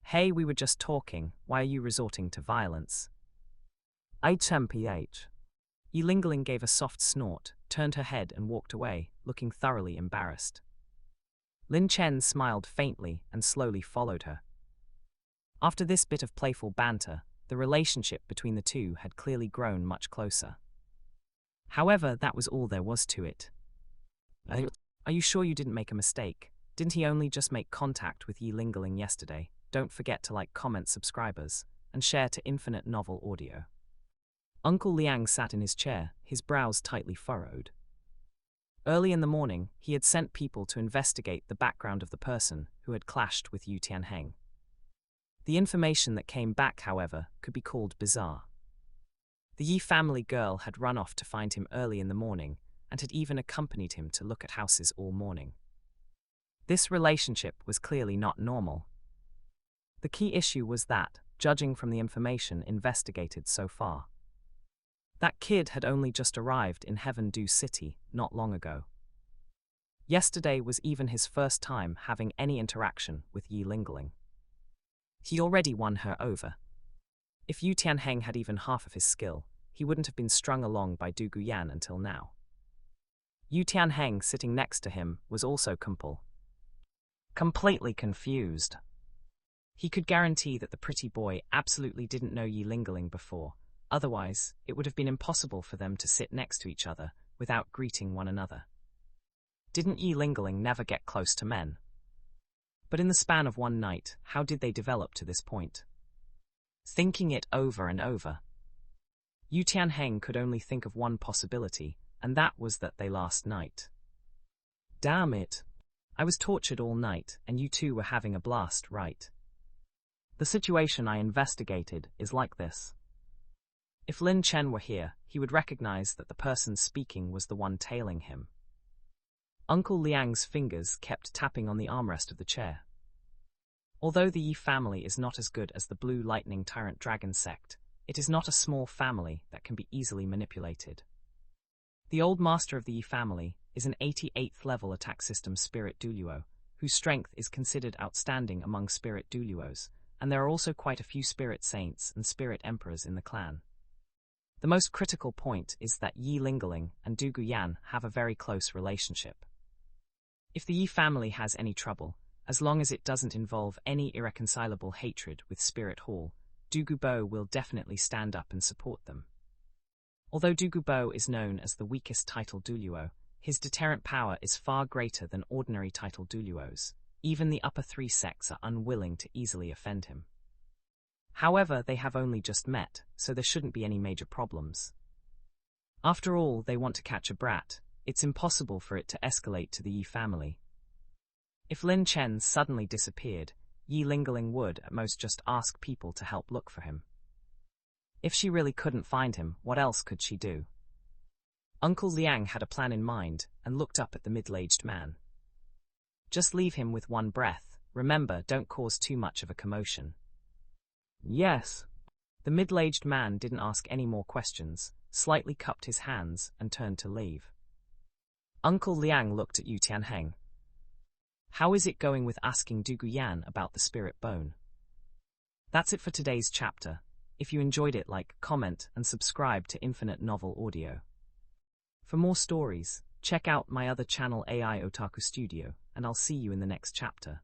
Hey, we were just talking, why are you resorting to violence? HMPH. Yi Lingling gave a soft snort, turned her head and walked away, looking thoroughly embarrassed. Lin Chen smiled faintly and slowly followed her. After this bit of playful banter, the relationship between the two had clearly grown much closer. However, that was all there was to it. Are you sure you didn't make a mistake? Didn't he only just make contact with Yi Lingling yesterday? Don't forget to like, comment, subscribers, and share to Infinite Novel Audio. Uncle Liang sat in his chair, his brows tightly furrowed. Early in the morning, he had sent people to investigate the background of the person who had clashed with Yu Tianheng. The information that came back, however, could be called bizarre. The Yi family girl had run off to find him early in the morning and had even accompanied him to look at houses all morning. This relationship was clearly not normal. The key issue was that, judging from the information investigated so far. That kid had only just arrived in Heaven Dew City not long ago. Yesterday was even his first time having any interaction with Yi Lingling. He already won her over. If Yu Tianheng had even half of his skill, he wouldn't have been strung along by Du Guyan until now. Yu Tianheng sitting next to him was also completely confused. He could guarantee that the pretty boy absolutely didn't know Yi Lingling before, otherwise it would have been impossible for them to sit next to each other without greeting one another. Didn't Yi Lingling never get close to men? But in the span of one night, how did they develop to this point? Thinking it over and over, Yu Tianheng could only think of one possibility, and that was that they last night. Damn it! I was tortured all night, and you two were having a blast, right? The situation I investigated is like this. If Lin Chen were here, he would recognize that the person speaking was the one tailing him. Uncle Liang's fingers kept tapping on the armrest of the chair. Although the Yi family is not as good as the Blue Lightning Tyrant Dragon sect, it is not a small family that can be easily manipulated. The old master of the Yi family is an 88th level attack system Spirit Douluo, whose strength is considered outstanding among Spirit Douluos, and there are also quite a few Spirit Saints and Spirit Emperors in the clan. The most critical point is that Yi Lingling and Du Guyan have a very close relationship. If the Yi family has any trouble, as long as it doesn't involve any irreconcilable hatred with Spirit Hall, Du Gubo will definitely stand up and support them. Although Du Gubo is known as the weakest title Douluo, his deterrent power is far greater than ordinary title Douluos. Even the upper three sects are unwilling to easily offend him. However, they have only just met, so there shouldn't be any major problems. After all, they want to catch a brat. It's impossible for it to escalate to the Yi family. If Lin Chen suddenly disappeared, Yi Lingling would at most just ask people to help look for him. If she really couldn't find him, what else could she do? Uncle Liang had a plan in mind and looked up at the middle-aged man. Just leave him with one breath. Remember, don't cause too much of a commotion. Yes. The middle-aged man didn't ask any more questions, slightly cupped his hands and turned to leave. Uncle Liang looked at Yu Tianheng. How is it going with asking Du Guyan about the spirit bone? That's it for today's chapter. If you enjoyed it, like, comment, and subscribe to Infinite Novel Audio. For more stories, check out my other channel AI Otaku Studio, and I'll see you in the next chapter.